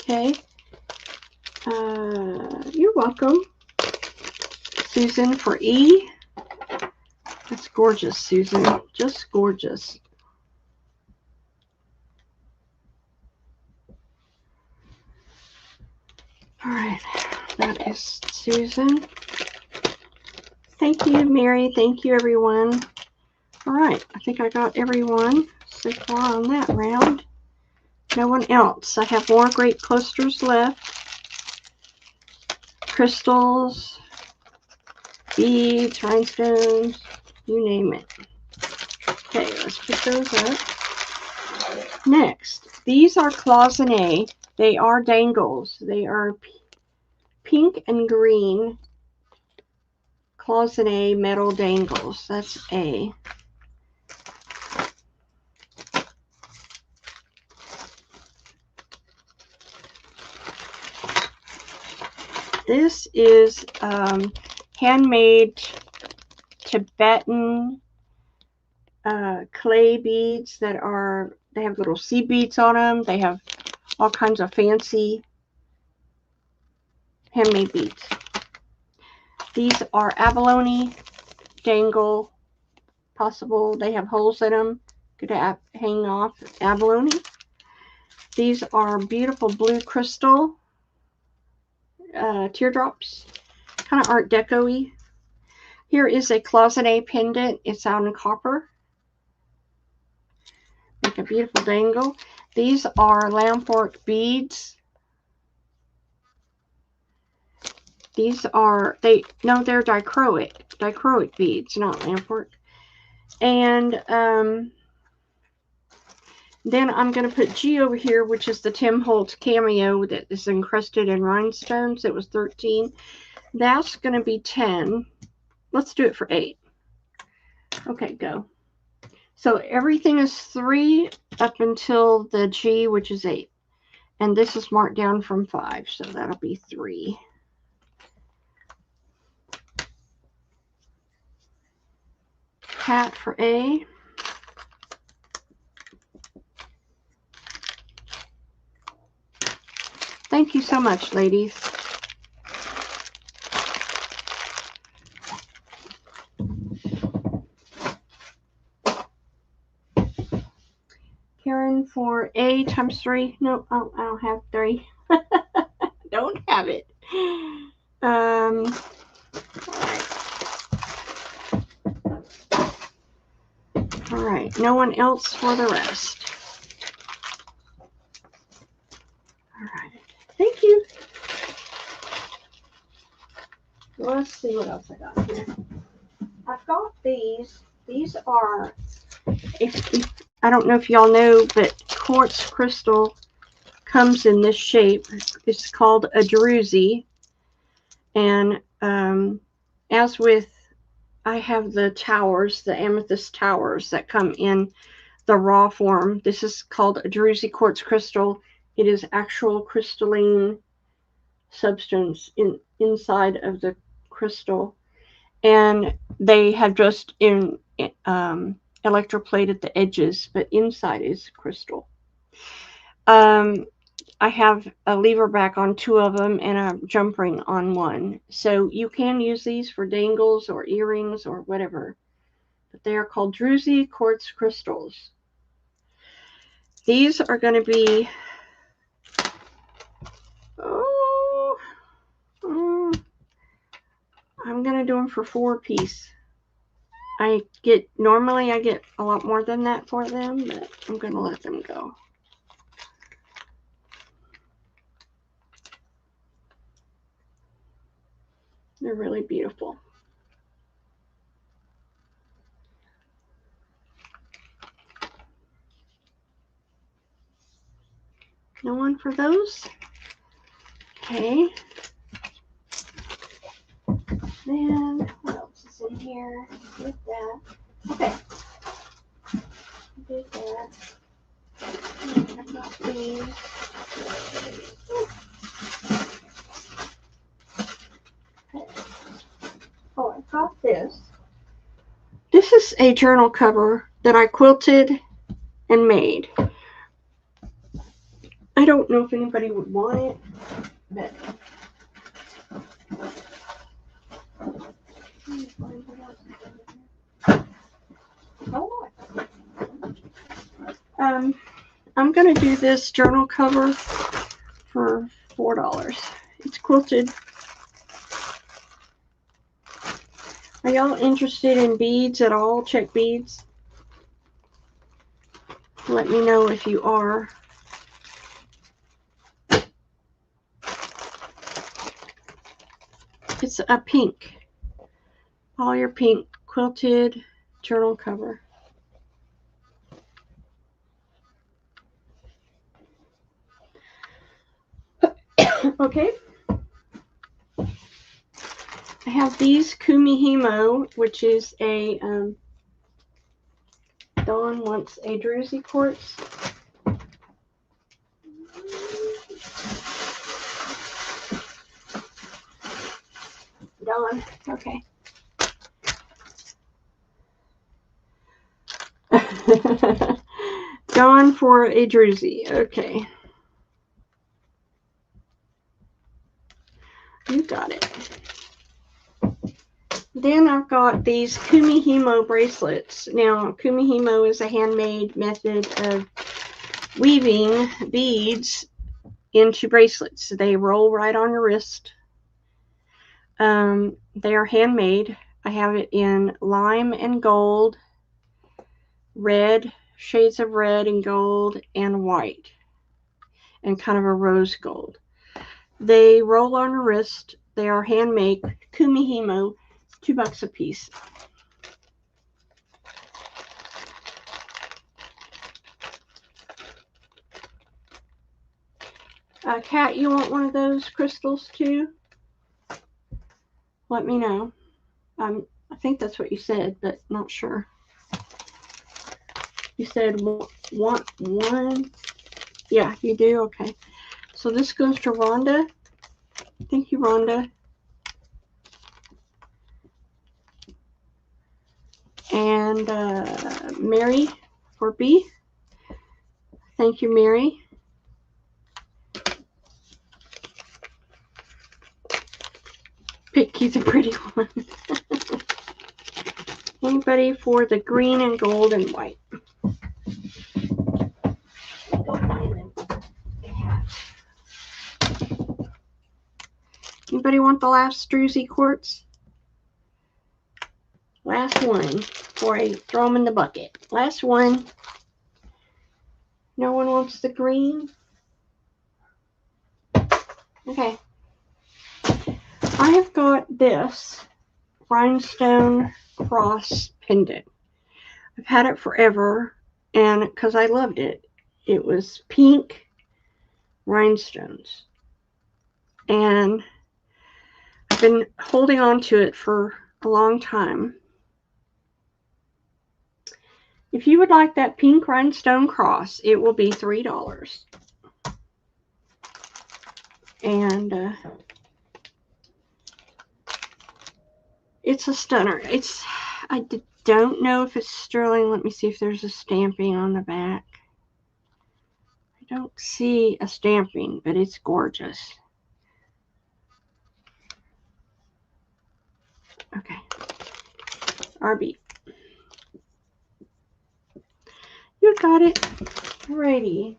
Okay. You're welcome. Susan for E. That's gorgeous, Susan. Just gorgeous. All right. That is Susan. Thank you, Mary. Thank you, everyone. All right. I think I got everyone so far on that round. No one else. I have more great clusters left. Crystals, beads, rhinestones, you name it. Okay, let's put those up. Next, these are cloisonné. They are dangles. They are pink and green cloisonné metal dangles. That's A. This is handmade Tibetan clay beads that are, they have little seed beads on them. They have all kinds of fancy handmade beads. These are abalone dangle possible. They have holes in them. Could hang off abalone. These are beautiful blue crystal teardrops, kind of Art Deco-y. Here is a cloisonné pendant. It's out in copper. Make a beautiful dangle. These are lampwork beads. These are, they're dichroic beads, not lampwork. And then I'm going to put G over here, which is the Tim Holtz cameo that is encrusted in rhinestones. It was 13. That's going to be 10. Let's do it for 8. Okay, go. So everything is 3 up until the G, which is 8. And this is marked down from 5, so that'll be 3. Hat for A. Thank you so much, ladies. Karen for A times 3. No, I don't have 3. Don't have it. All right. No one else for the rest. All right. Thank you. Let's see what else I got here. I've got these. These are, if I don't know if y'all know, but quartz crystal comes in this shape. It's called a druzy. And as with, I have the towers, the amethyst towers that come in the raw form. This is called a druzy quartz crystal. It is actual crystalline substance inside of the crystal. And they have just electroplate at the edges, but inside is crystal. I have a lever back on 2 of them and a jump ring on 1. So you can use these for dangles or earrings or whatever. But they are called Druzy quartz crystals. These are going to be, I'm going to do them for 4 apiece. Normally I get a lot more than that for them, but I'm going to let them go. They're really beautiful. No one for those? Okay. Then, what else is in here? With that. Okay. Did that. I've got these. Oh, I got this. This is a journal cover that I quilted and made. I don't know if anybody would want it, but I'm going to do this journal cover for $4. It's quilted. Are y'all interested in beads at all? Check beads? Let me know if you are. It's a pink. All your pink quilted journal cover. Okay. I have these Kumihimo, which is a Dawn wants a Druzy quartz. Dawn, okay. Dawn for a Druzy, okay. You got it. Then I've got these Kumihimo bracelets. Now, Kumihimo is a handmade method of weaving beads into bracelets. They roll right on your wrist. They are handmade. I have it in lime and gold, red, shades of red and gold, and white, and kind of a rose gold. They roll on your wrist. They are handmade. Kumihimo, $2 a piece. Kat, you want one of those crystals too? Let me know. I think that's what you said, but not sure. You said want one? Yeah, you do? Okay. So this goes to Rhonda. Thank you, Rhonda. And Mary for B. Thank you, Mary. Pick the pretty one. Anybody for the green and gold and white? Anybody want the last Druzy quartz? Last one for a throw them in the bucket. Last one. No one wants the green? Okay. I have got this rhinestone cross pendant. I've had it forever, and because I loved it. It was pink rhinestones. And I've been holding on to it for a long time. If you would like that pink rhinestone cross, it will be $3. And It's a stunner. Don't know if it's sterling. Let me see if there's a stamping on the back. I don't see a stamping, but it's gorgeous. Okay. RB. You got it. Alrighty.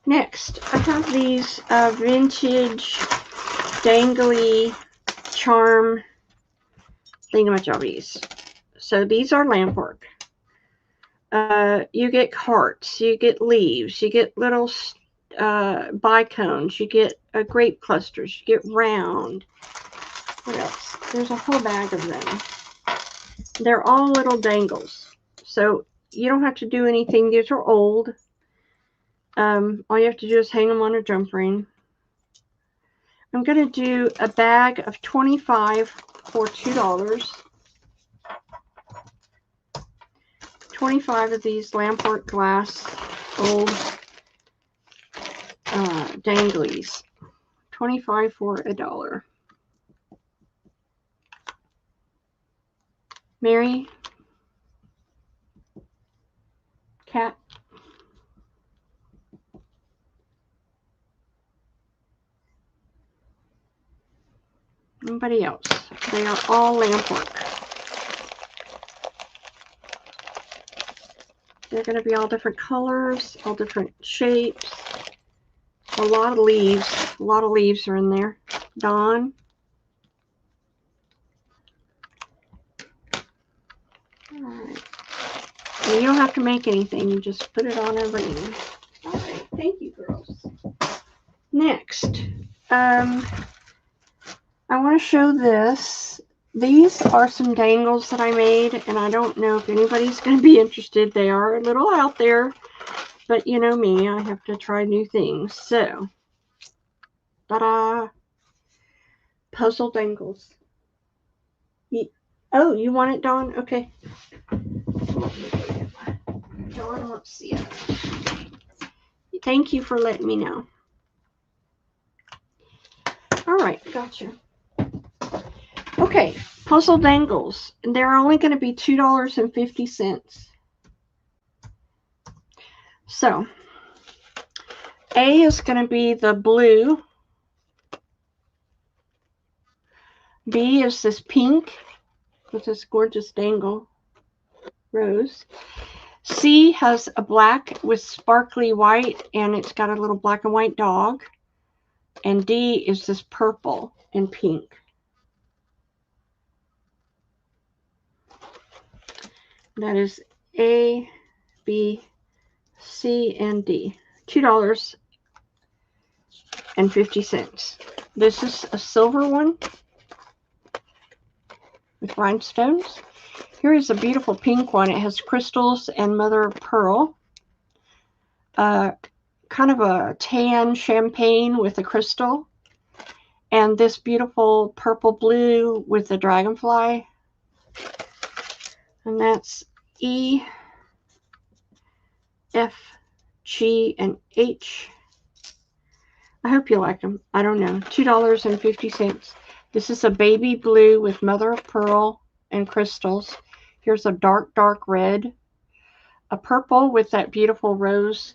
Next, I have these vintage dangly charm thingamajobbies. So these are lamp work. You get hearts, you get leaves, you get little bicones, you get grape clusters, you get round. What else? There's a whole bag of them. They're all little dangles. So you don't have to do anything. These are old. All you have to do is hang them on a jump ring. I'm going to do a bag of 25 for $2. 25 of these lampwork glass old danglies. 25 for $1. Mary? Cat? Nobody else. They are all lampwork. They're going to be all different colors, all different shapes. A lot of leaves. A lot of leaves are in there. Dawn. Alright. And you don't have to make anything. You just put it on a ring. Alright. Thank you, girls. Next. I want to show this. These are some dangles that I made, and I don't know if anybody's going to be interested. They are a little out there, but you know me, I have to try new things. So, ta-da! Puzzle dangles. Oh, you want it, Dawn? Okay. Dawn wants to see it. Thank you for letting me know. All right, gotcha. Okay, puzzle dangles. They're only going to be $2.50. So, A is going to be the blue. B is this pink with this gorgeous dangle rose. C has a black with sparkly white, and it's got a little black and white dog. And D is this purple and pink. That is A, B, C, and D. $2.50. This is a silver one with rhinestones. Here is a beautiful pink one. It has crystals and mother of pearl. Kind of a tan champagne with a crystal. And this beautiful purple blue with the dragonfly. And that's E, F, G, and H. I hope you like them. I don't know. $2.50. This is a baby blue with mother of pearl and crystals. Here's a dark, dark red. A purple with that beautiful rose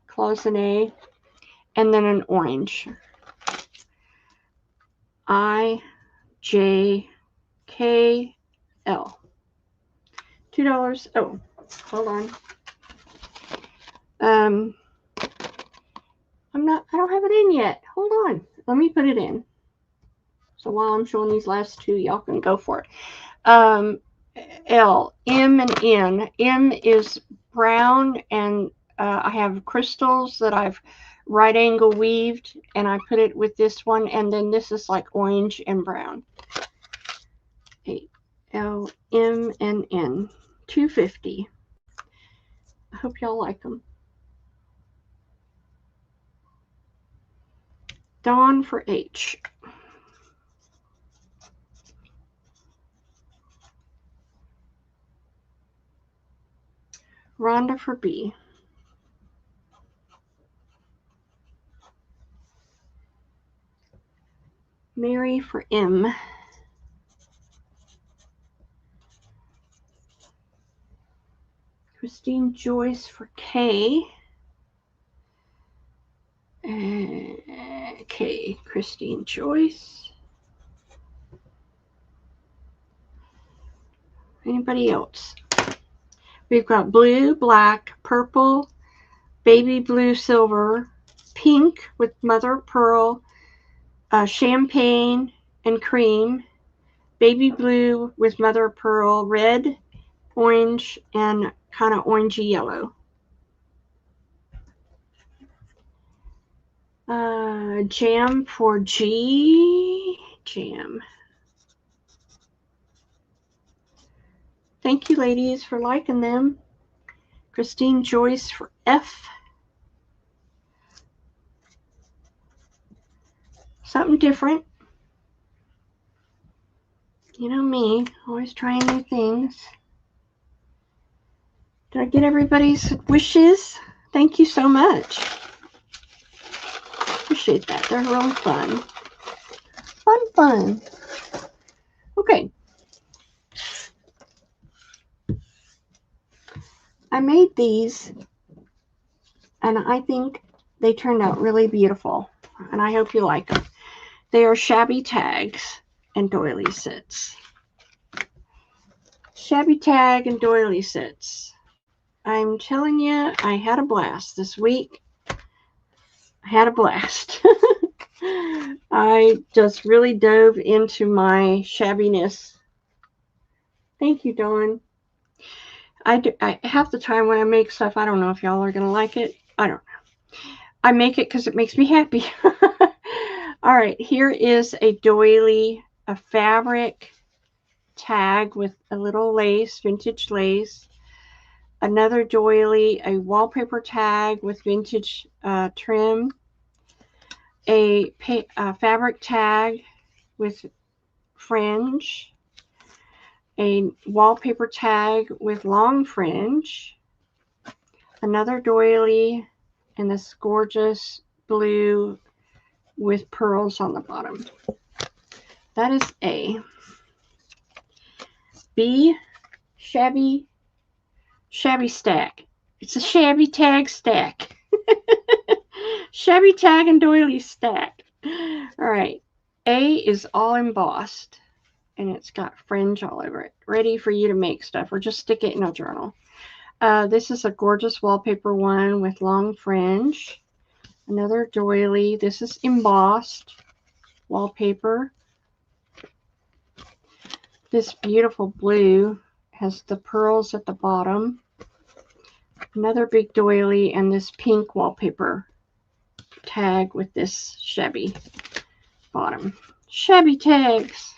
cloisonne. And then an orange. I, J, K, L. $2. Oh, hold on. I don't have it in yet. Hold on. Let me put it in. So while I'm showing these last two, y'all can go for it. L, M, and N. M is brown, and I have crystals that I've right angle weaved, and I put it with this one, and then this is like orange and brown. A, L, M, and N. $2.50. I hope y'all like them. Dawn for H. Rhonda for B. Mary for M. Christine Joyce for K. K. Christine Joyce. Anybody else? We've got blue, black, purple, baby blue, silver, pink with mother of pearl, champagne and cream, baby blue with mother of pearl, red, orange, and kind of orangey yellow. Jam for G. Jam. Thank you, ladies, for liking them. Christine Joyce for F. Something different. You know me, always trying new things. Did I get everybody's wishes? Thank you so much. Appreciate that. They're really fun. Fun. Okay. I made these, and I think they turned out really beautiful, and I hope you like them. They are shabby tags and doily sets. Shabby tag and doily sets. I'm telling you, I had a blast this week. I had a blast. I just really dove into my shabbiness. Thank you, Dawn. I half the time when I make stuff, I don't know if y'all are going to like it. I don't know. I make it because it makes me happy. All right, here is a doily, a fabric tag with a little lace, vintage lace. Another doily, a wallpaper tag with vintage trim. A fabric tag with fringe. A wallpaper tag with long fringe. Another doily, and this gorgeous blue with pearls on the bottom. That is A. B, shabby stack. It's a shabby tag stack. Shabby tag and doily stack. All right. A is all embossed, and it's got fringe all over it, ready for you to make stuff or just stick it in a journal. This is a gorgeous wallpaper one with long fringe. Another doily. This is embossed wallpaper. This beautiful blue has the pearls at the bottom. Another big doily, and this pink wallpaper tag with this shabby bottom. Shabby tags.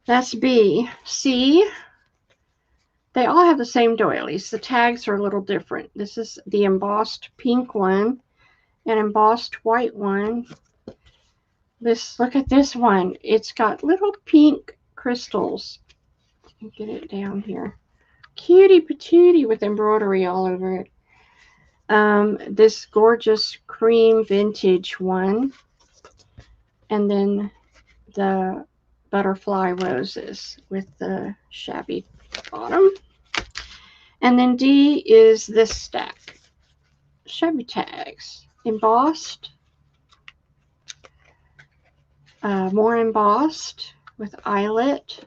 That's B. C. They all have the same doilies. The tags are a little different. This is the embossed pink one, an embossed white one. Look at this one. It's got little pink crystals. Get it down here. Cutie patootie with embroidery all over it. This gorgeous cream vintage one. And then the butterfly roses with the shabby bottom. And then D is this stack. Shabby tags. Embossed. More embossed with eyelet.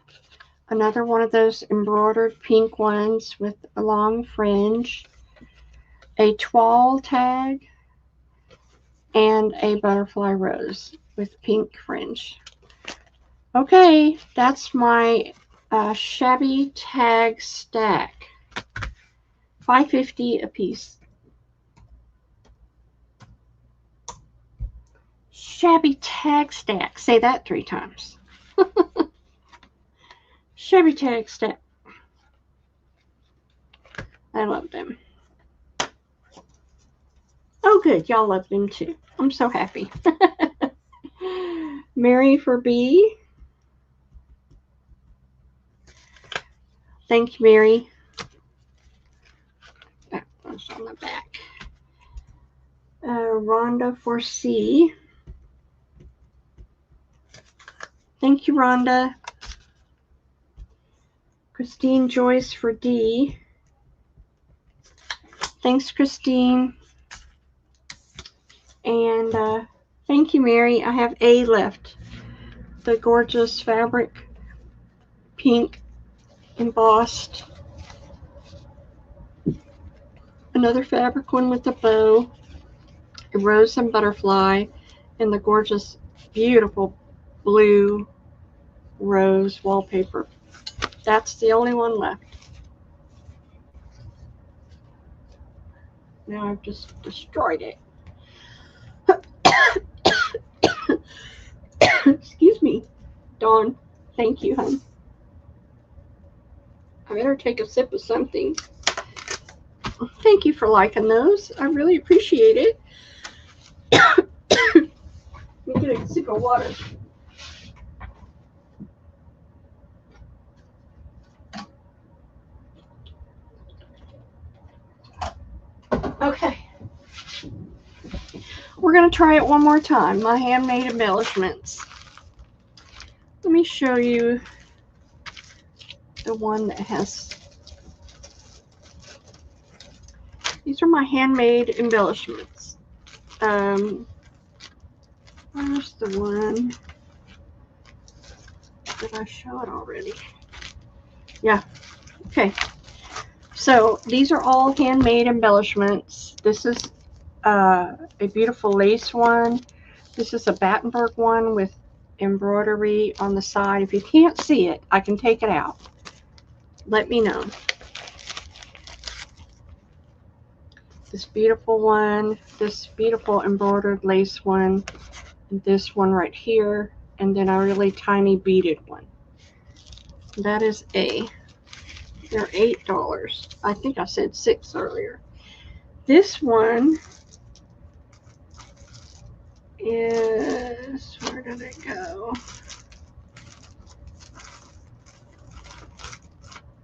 Another one of those embroidered pink ones with a long fringe. A toile tag. And a butterfly rose with pink fringe. Okay, that's my shabby tag stack. $5.50 a piece. Shabby tag stack. Say that 3 times. Shabby tag stack. I love them. Oh, good. Y'all love them too. I'm so happy. Mary for B. Thank you, Mary. That one's on the back. Rhonda for C. Thank you, Rhonda. Christine Joyce for D. Thanks, Christine. And thank you, Mary. I have A left. The gorgeous fabric, pink, embossed. Another fabric one with a bow, a rose and butterfly, and the gorgeous, beautiful blue rose wallpaper. That's the only one left. Now I've just destroyed it. Excuse me, Dawn. Thank you, hon. I better take a sip of something. Thank you for liking those. I really appreciate it. Let me get a sip of water. Okay. We're going to try it one more time. My handmade embellishments. Let me show you the one that has... These are my handmade embellishments. Where's the one? Did I show it already? Yeah. Okay. So these are all handmade embellishments. This is a beautiful lace one. This is a Battenberg one with embroidery on the side. If you can't see it, I can take it out. Let me know. This beautiful one, this beautiful embroidered lace one, and this one right here, and then a really tiny beaded one. That is A. They're $8. I think I said $6 earlier. This one is, where did it go?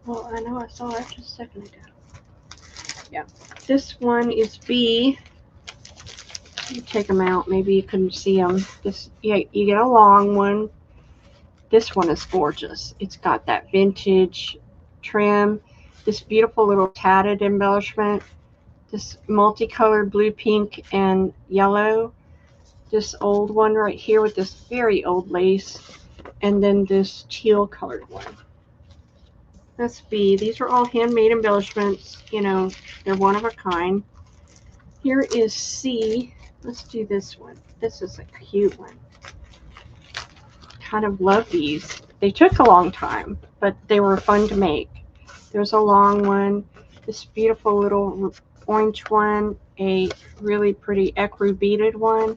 Well, I know I saw it just a second ago. Yeah, this one is B. Let me take them out. Maybe you couldn't see them. This, yeah, you get a long one. This one is gorgeous. It's got that vintage trim. This beautiful little tatted embellishment. This multicolored blue, pink, and yellow. This old one right here with this very old lace. And then this teal colored one. That's B. These are all handmade embellishments. You know, they're one of a kind. Here is C. Let's do this one. This is a cute one. Kind of love these. They took a long time, but they were fun to make. There's a long one. This beautiful little orange one. A really pretty ecru beaded one.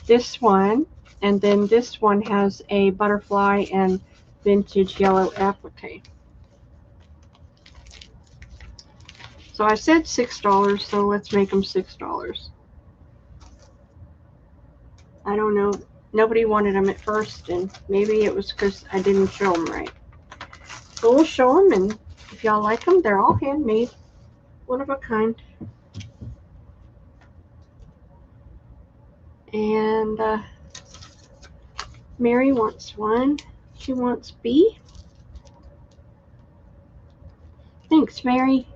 This one. And then this one has a butterfly and vintage yellow applique. So I said $6, so let's make them $6. I don't know. Nobody wanted them at first, and maybe it was because I didn't show them right. But we'll show them, and if y'all like them, they're all handmade. One of a kind. And Mary wants one. She wants B. Thanks, Mary.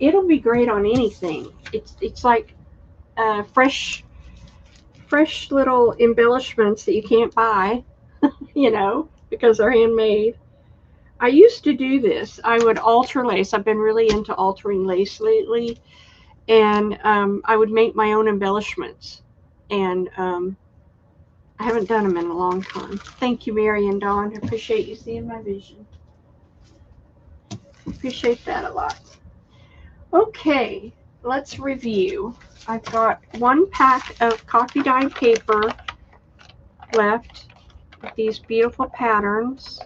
It'll be great on anything. It's like fresh little embellishments that you can't buy, you know, because they're handmade. I used to do this. I would alter lace. I've been really into altering lace lately, and I would make my own embellishments. And I haven't done them in a long time. Thank you, Mary and Dawn. I appreciate you seeing my vision. Appreciate that a lot. Okay, let's review. I've got one pack of coffee dyed paper left with these beautiful patterns,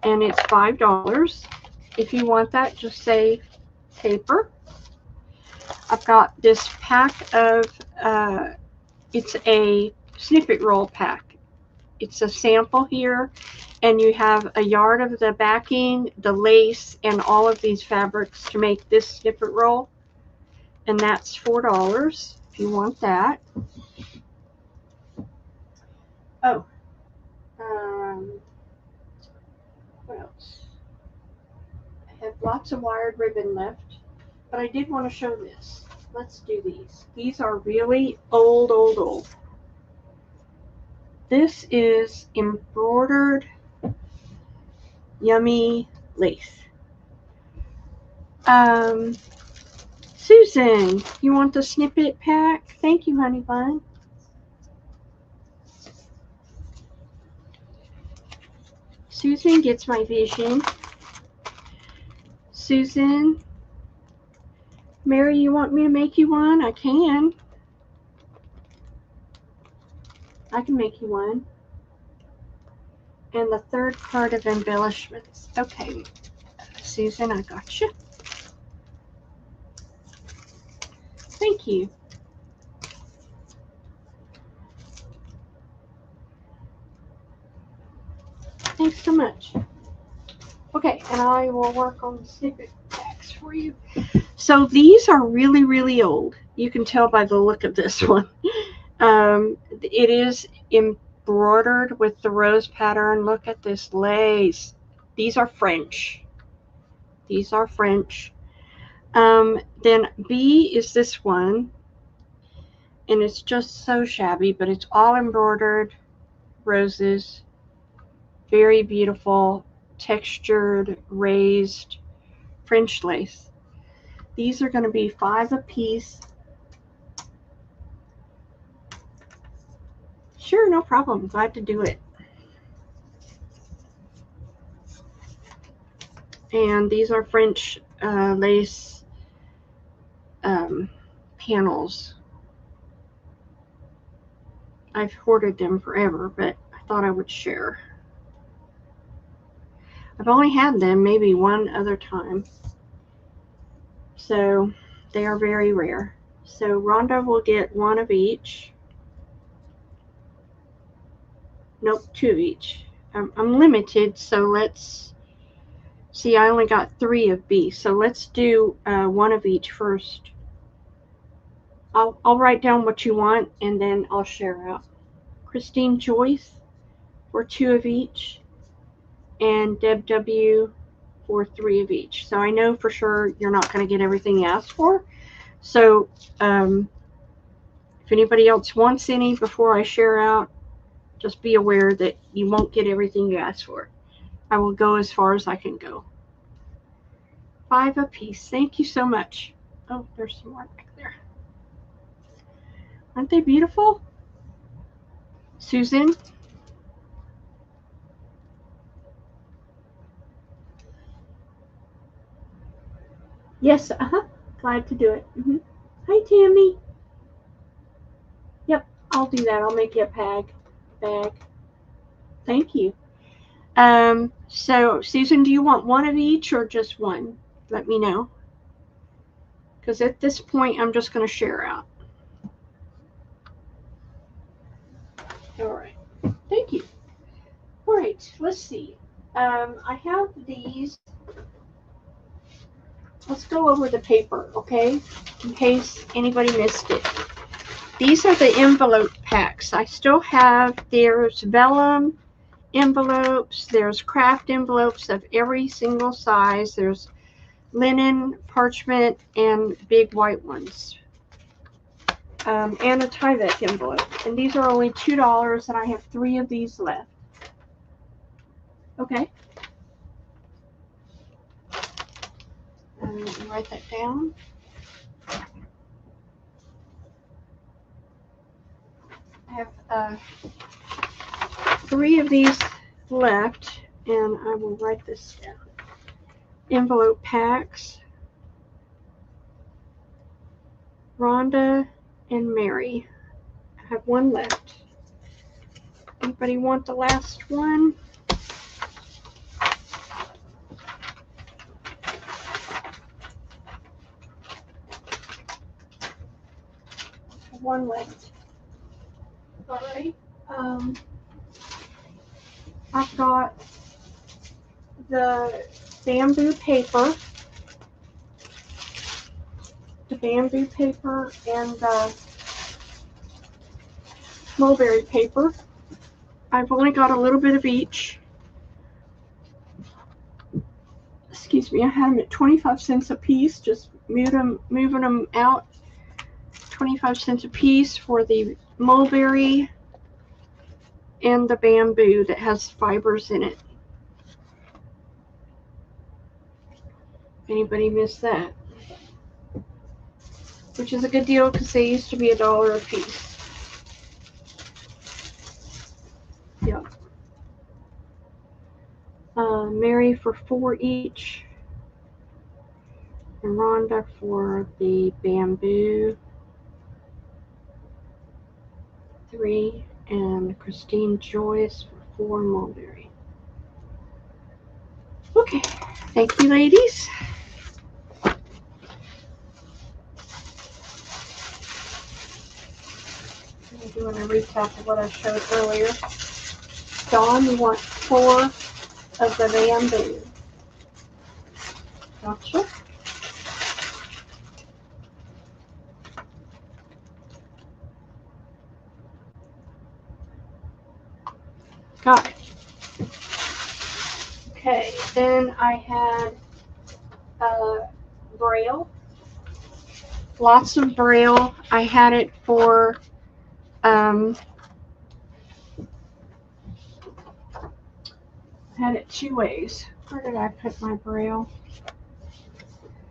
and it's $5. If you want that, just say paper. I've got this pack of, it's a snippet roll pack. It's a sample here, and you have a yard of the backing, the lace, and all of these fabrics to make this snippet roll, and that's $4 if you want that. Oh, what else? I have lots of wired ribbon left, but I did want to show this. Let's do these. These are really old, old, old. This is embroidered yummy lace. Um, Susan, you want the snippet pack? Thank you, honey bun. Susan gets my vision. Susan, Mary, you want me to make you one? I can. I can make you one. And the third part of embellishments. Okay, Susan, I got you. Thank you. Thanks so much. Okay, and I will work on the snippet packs for you. So these are really, really old. You can tell by the look of this one. It is embroidered with the rose pattern. Look at this lace. These are French. These are French. Then B is this one. And it's just so shabby, but it's all embroidered roses. Very beautiful, textured, raised French lace. These are going to be 5 a piece. Sure, no problem. Glad to do it. And these are French lace panels. I've hoarded them forever, but I thought I would share. I've only had them maybe one other time. So they are very rare. So Rhonda will get 1 of each. Nope, 2 of each. I'm limited, so let's see. I only got 3 of B, so let's do 1 of each first. I'll write down what you want and then I'll share out. Christine Joyce for 2 of each, and Deb W for 3 of each. So I know for sure you're not going to get everything you asked for. So if anybody else wants any before I share out, just be aware that you won't get everything you asked for. I will go as far as I can go. 5 a piece. Thank you so much. Oh, there's some more back there. Aren't they beautiful? Susan? Yes, glad to do it. Hi, Tammy. Yep, I'll do that. I'll make you a bag. Thank you. So Susan, do you want 1 of each or just 1? Let me know. Because at this point, I'm just going to share out. All right. Thank you. All right. Let's see. I have these. Let's go over the paper, okay? In case anybody missed it. These are the envelope packs. I still have, there's vellum envelopes, there's craft envelopes of every single size, there's linen, parchment, and big white ones. And a Tyvek envelope. And these are only $2, and I have 3 of these left. Okay. Let me write that down. I have 3 of these left, and I will write this down. Envelope packs. Rhonda and Mary. I have 1 left. Anybody want the last one? I have 1 left. All right. I've got the bamboo paper. The bamboo paper and the mulberry paper. I've only got a little bit of each. Excuse me, I had them at 25 cents a piece, just moving them out. 25 cents a piece for the mulberry and the bamboo that has fibers in it. Anybody missed that? Which is a good deal because they used to be $1 a piece. Yep. Mary for 4 each. And Rhonda for the bamboo. 3. And Christine Joyce for 4 mulberry. Okay. Thank you, ladies. I'm doing a recap of what I showed earlier. Dawn, you want 4 of the bamboo. Gotcha. Got it. Okay, then I had Braille. Lots of Braille. I had it for I had it 2 ways. Where did I put my Braille?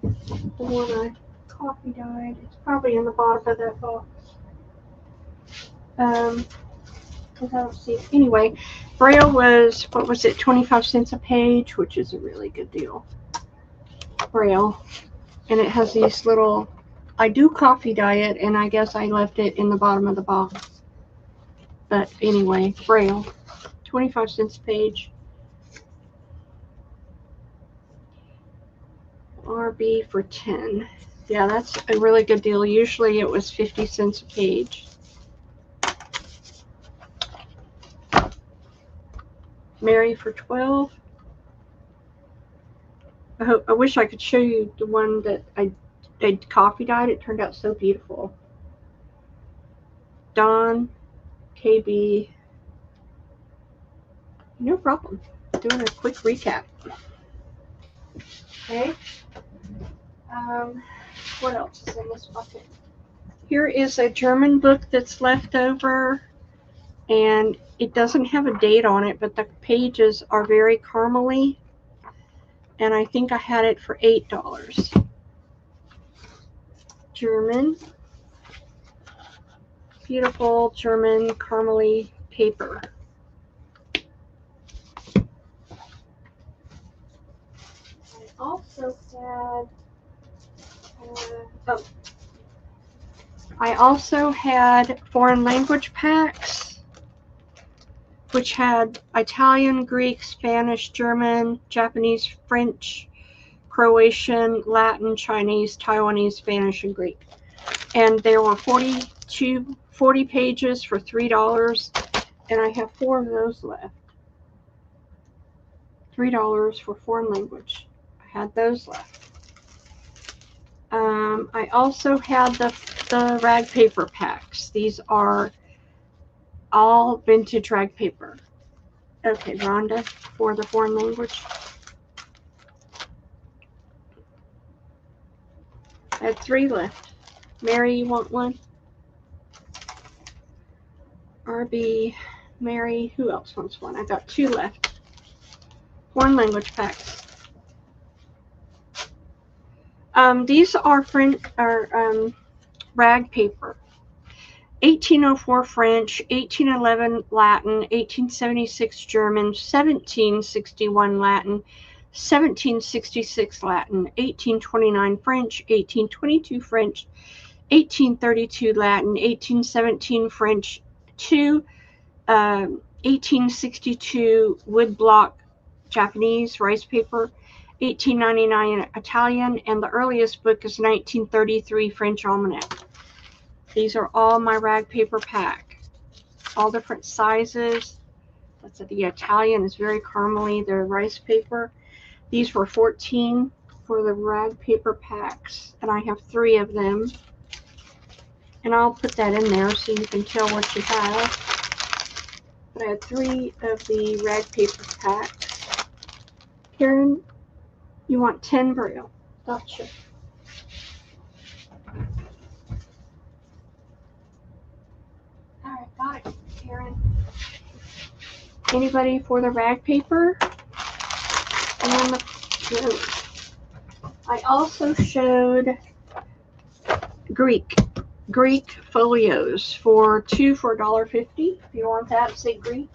The one I copy dyed. It's probably in the bottom of that box. Because I don't see it. Anyway, Braille was, what was it, 25 cents a page, which is a really good deal. Braille. And it has these little, I do coffee dye it, and I guess I left it in the bottom of the box. But anyway, Braille. 25 cents a page. RB for 10. Yeah, that's a really good deal. Usually it was 50 cents a page. Mary for 12. I wish I could show you the one that I coffee dyed. It turned out so beautiful. Dawn, KB. No problem. Doing a quick recap. Okay. What else is in this bucket? Here is a German book that's left over, and it doesn't have a date on it, but the pages are very caramely, and I think I had it for $8. German. Beautiful German caramely paper. I also had I also had foreign language packs, which had Italian, Greek, Spanish, German, Japanese, French, Croatian, Latin, Chinese, Taiwanese, Spanish, and Greek. And there were 40 pages for $3, and I have 4 of those left. $3 for foreign language. I had those left. I also had the rag paper packs. These are all vintage rag paper. Okay, Rhonda for the foreign language. I had 3 left. Mary, you want one? RB, Mary, who else wants one? I got 2 left. Foreign language packs. These are rag paper. 1804 French, 1811 Latin, 1876 German, 1761 Latin, 1766 Latin, 1829 French, 1822 French, 1832 Latin, 1817 French 2, 1862 woodblock Japanese rice paper, 1899 Italian, and the earliest book is 1933 French Almanac. These are all my rag paper pack. All different sizes. That's the Italian is very caramely. The rice paper. These were $14 for the rag paper packs, and I have 3 of them. And I'll put that in there so you can tell what you have. but I had 3 of the rag paper packs. Karen, you want 10 Braille? Gotcha. All right, got it, Karen. Anybody for the rag paper? And the, I also showed Greek folios for 2 for $1.50. If you want that, say Greek.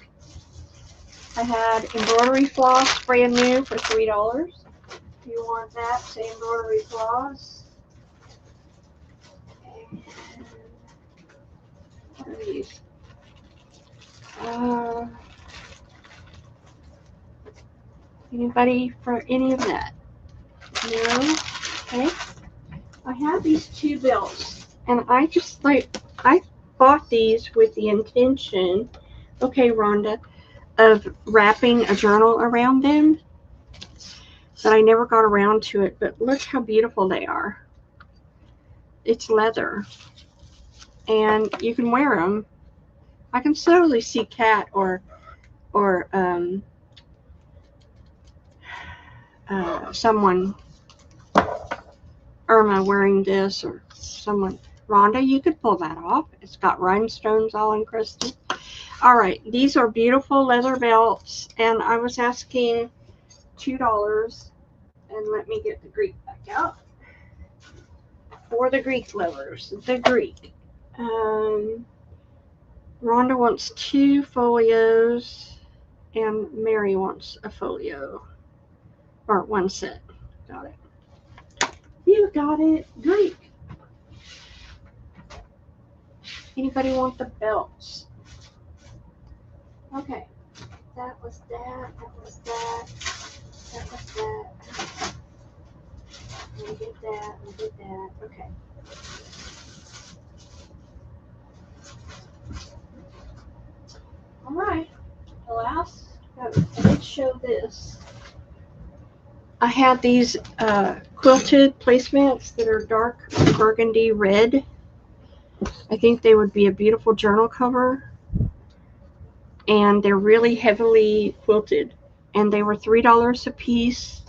I had embroidery floss, brand new, for $3. If you want that, say embroidery floss. And what are these? Anybody for any of that? No? Okay. I have these 2 belts, and I bought these with the intention, okay, Rhonda, of wrapping a journal around them, but I never got around to it. But look how beautiful they are. It's leather, and you can wear them. I can totally see Kat or someone, Irma, wearing this, or someone. Rhonda, you could pull that off. It's got rhinestones all encrusted. All right, these are beautiful leather belts, and I was asking $2, and let me get the Greek back out. For the Greek lovers, the Greek. Rhonda wants 2 folios, and Mary wants a folio, or 1 set. Got it. You got it. Greek. Anybody want the belts? Okay. That was that. That was that. That was that. We did that. We did that. Okay. All right. The last, I did show this. I had these quilted placemats that are dark burgundy red. I think they would be a beautiful journal cover. And they're really heavily quilted. And they were $3 a piece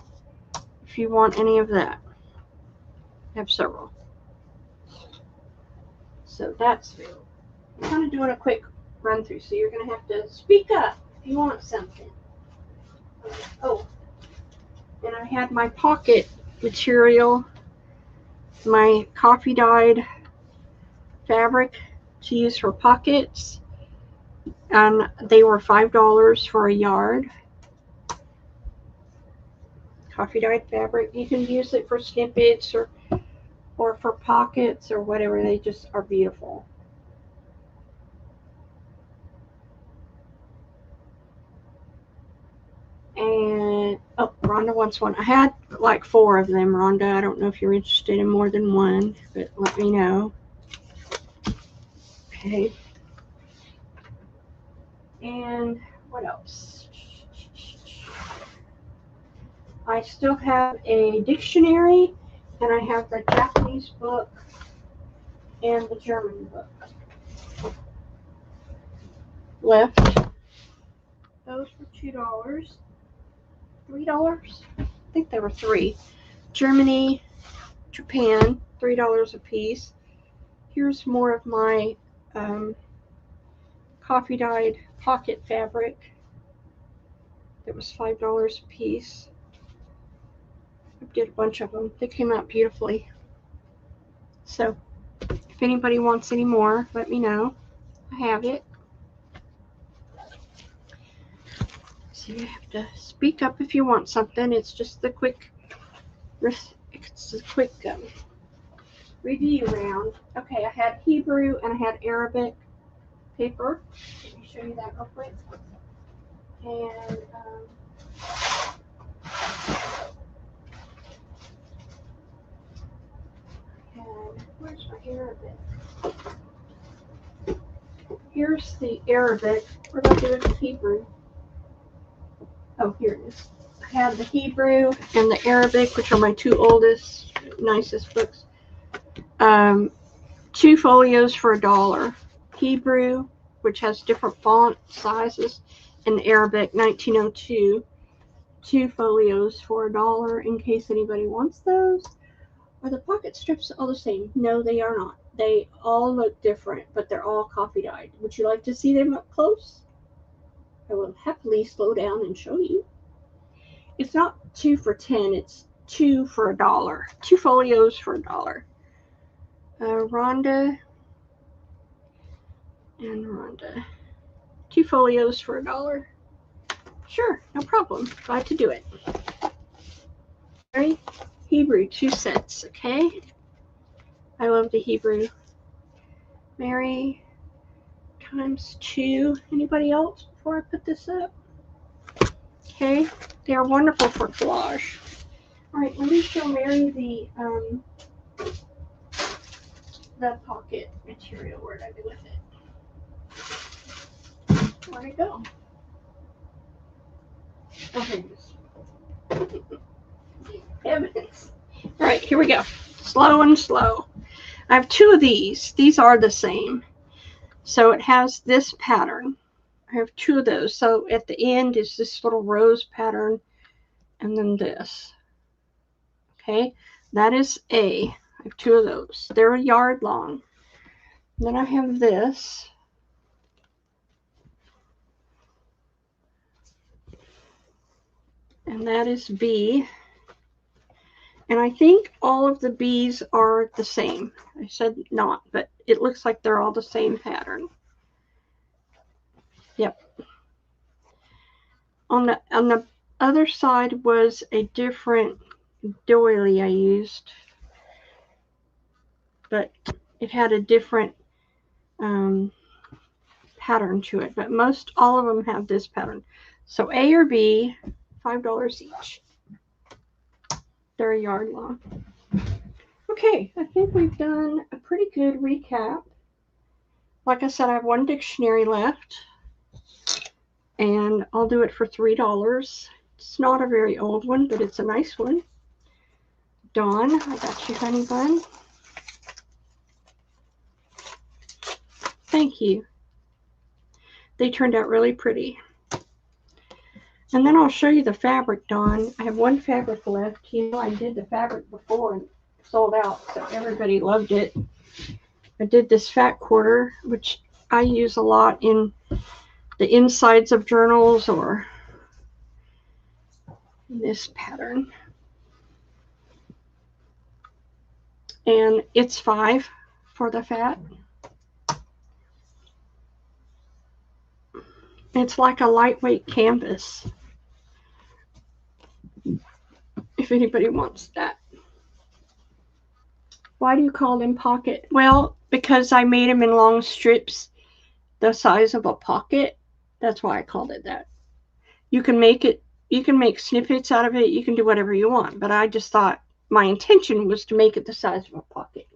if you want any of that. I have several. So that's available. I'm kind of doing a quick run through, so you're going to have to speak up if you want something. Oh, and I had my pocket material, my coffee dyed fabric to use for pockets, and they were $5 for a yard. Coffee dyed fabric. You can use it for snippets or for pockets or whatever. They just are beautiful. And oh, Rhonda wants one. I had like 4 of them, Rhonda. I don't know if you're interested in more than one, but let me know. Okay. And what else? I still have a dictionary, and I have the Japanese book and the German book left. Those were $2. $3? I think they were 3. Germany, Japan, $3 a piece. Here's more of my coffee dyed pocket fabric. It was $5 a piece. I did a bunch of them. They came out beautifully. So if anybody wants any more, let me know. I have it. So you have to speak up if you want something. It's just the quick, review round. Okay, I had Hebrew and I had Arabic paper. Let me show you that real quick. And where's my Arabic? Here's the Arabic. What did I do with the Hebrew? Oh, here it is. I have the Hebrew and the Arabic, which are my 2 oldest, nicest books. 2 folios for $1. Hebrew which has different font sizes. In Arabic, 1902. 2 folios for $1 in case anybody wants those. Are the pocket strips all the same? No, they are not. They all look different, but they're all coffee dyed. Would you like to see them up close? I will happily slow down and show you. It's not 2 for $10, it's 2 for $1. 2 folios for $1. Rhonda and Rhonda. 2 folios for $1. Sure, no problem. Glad to do it. Mary, Hebrew, 2 sets, okay? I love the Hebrew. Mary times 2. Anybody else before I put this up? Okay, they are wonderful for collage. All right, let me show Mary the pocket material. Where'd I do with it? Where'd it go? Okay. Evidence. All right, here we go. Slow and slow. I have 2 of these. These are the same. So it has this pattern. I have 2 of those. So at the end is this little rose pattern and then this. Okay, that is A. I have 2 of those. They're a yard long. Then I have this. And that is B. And I think all of the B's are the same. I said not, but it looks like they're all the same pattern. Yep. On the other side was a different doily I used, but it had a different pattern to it. But all of them have this pattern. So A or B, $5 each. They're a yard long. Okay, I think we've done a pretty good recap. Like I said, I have 1 dictionary left, and I'll do it for $3. It's not a very old one, but it's a nice one. Dawn, I got you, honey bun. Thank you. They turned out really pretty. And then I'll show you the fabric, Dawn. I have 1 fabric left. You know, I did the fabric before and sold out, so everybody loved it. I did this fat quarter, which I use a lot in the insides of journals or this pattern. And it's $5 for the fat. It's like a lightweight canvas, if anybody wants that. Why do you call them pocket? Well, because I made them in long strips the size of a pocket. That's why I called it that. You can make snippets out of it. You can do whatever you want, but I just thought my intention was to make it the size of a pocket.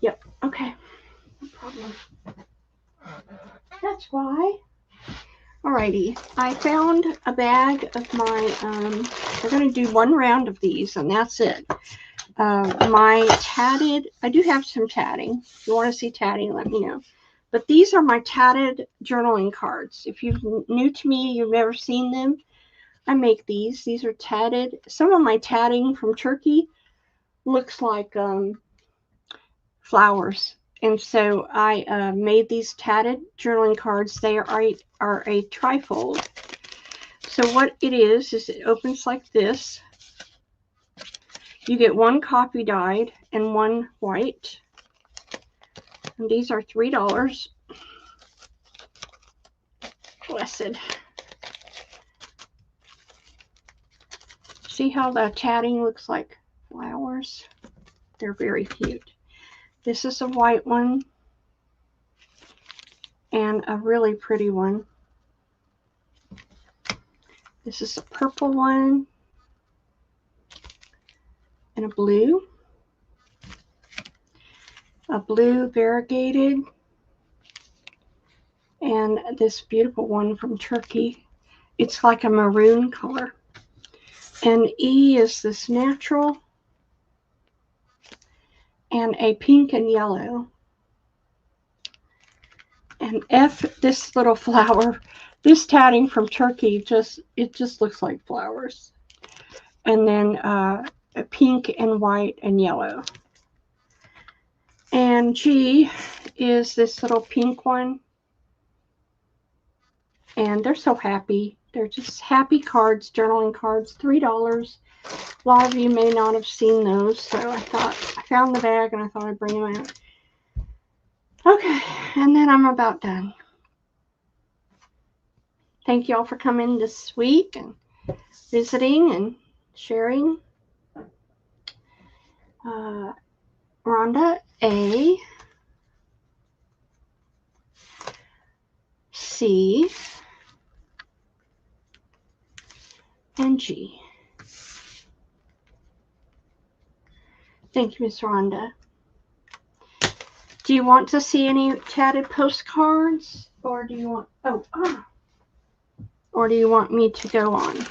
Yep. Okay. No problem. That's why. Alrighty. I found a bag of my, we're going to do 1 round of these, and that's it. My tatted, I do have some tatting. If you want to see tatting, let me know. But these are my tatted journaling cards. If you're new to me, you've never seen them, I make these. These are tatted. Some of my tatting from Turkey looks like flowers. And so I made these tatted journaling cards. They are a trifold. So what it is it opens like this. You get 1 coffee dyed and 1 white. And these are $3. Blessed. See how the tatting looks like flowers? They're very cute. This is a white one and a really pretty one. This is a purple one and a blue variegated, and this beautiful one from Turkey. It's like a maroon color. And E is this natural and a pink and yellow. And this little flower, this tatting from Turkey, it just looks like flowers. And then pink and white and yellow. And G is this little pink one. And they're so happy. They're just happy cards, journaling cards, $3. A lot of you may not have seen those, so I found the bag and I thought I'd bring them out. Okay, and then I'm about done. Thank you all for coming this week and visiting and sharing. Rhonda A, C, and G. Thank you, Miss Rhonda. Do you want to see any tatted postcards, or do you want? Or do you want me to go on?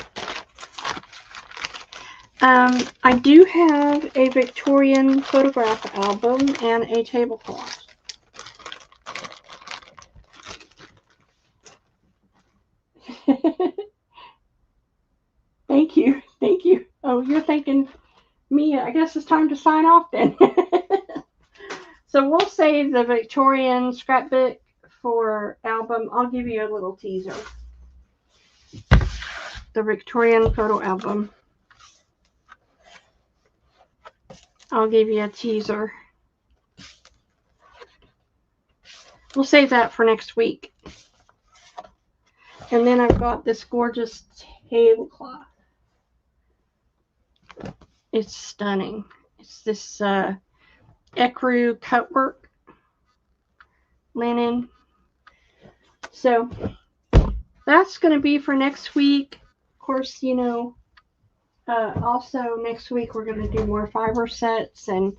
I do have a Victorian photograph album and a tablecloth. Thank you. Thank you. Oh, you're thanking me. I guess it's time to sign off then. So we'll save the Victorian scrapbook for album. I'll give you a little teaser. The Victorian photo album. I'll give you a teaser. We'll save that for next week. And then I've got this gorgeous tablecloth. It's stunning. It's this ecru cutwork linen. So that's going to be for next week. Of course, you know, also next week we're going to do more fiber sets. And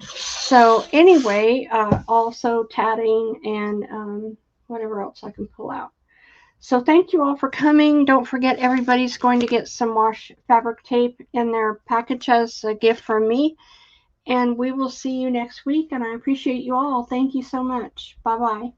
so anyway, also tatting and whatever else I can pull out. So thank you all for coming. Don't forget, everybody's going to get some wash fabric tape in their package as a gift from me. And we will see you next week. And I appreciate you all. Thank you so much. Bye-bye.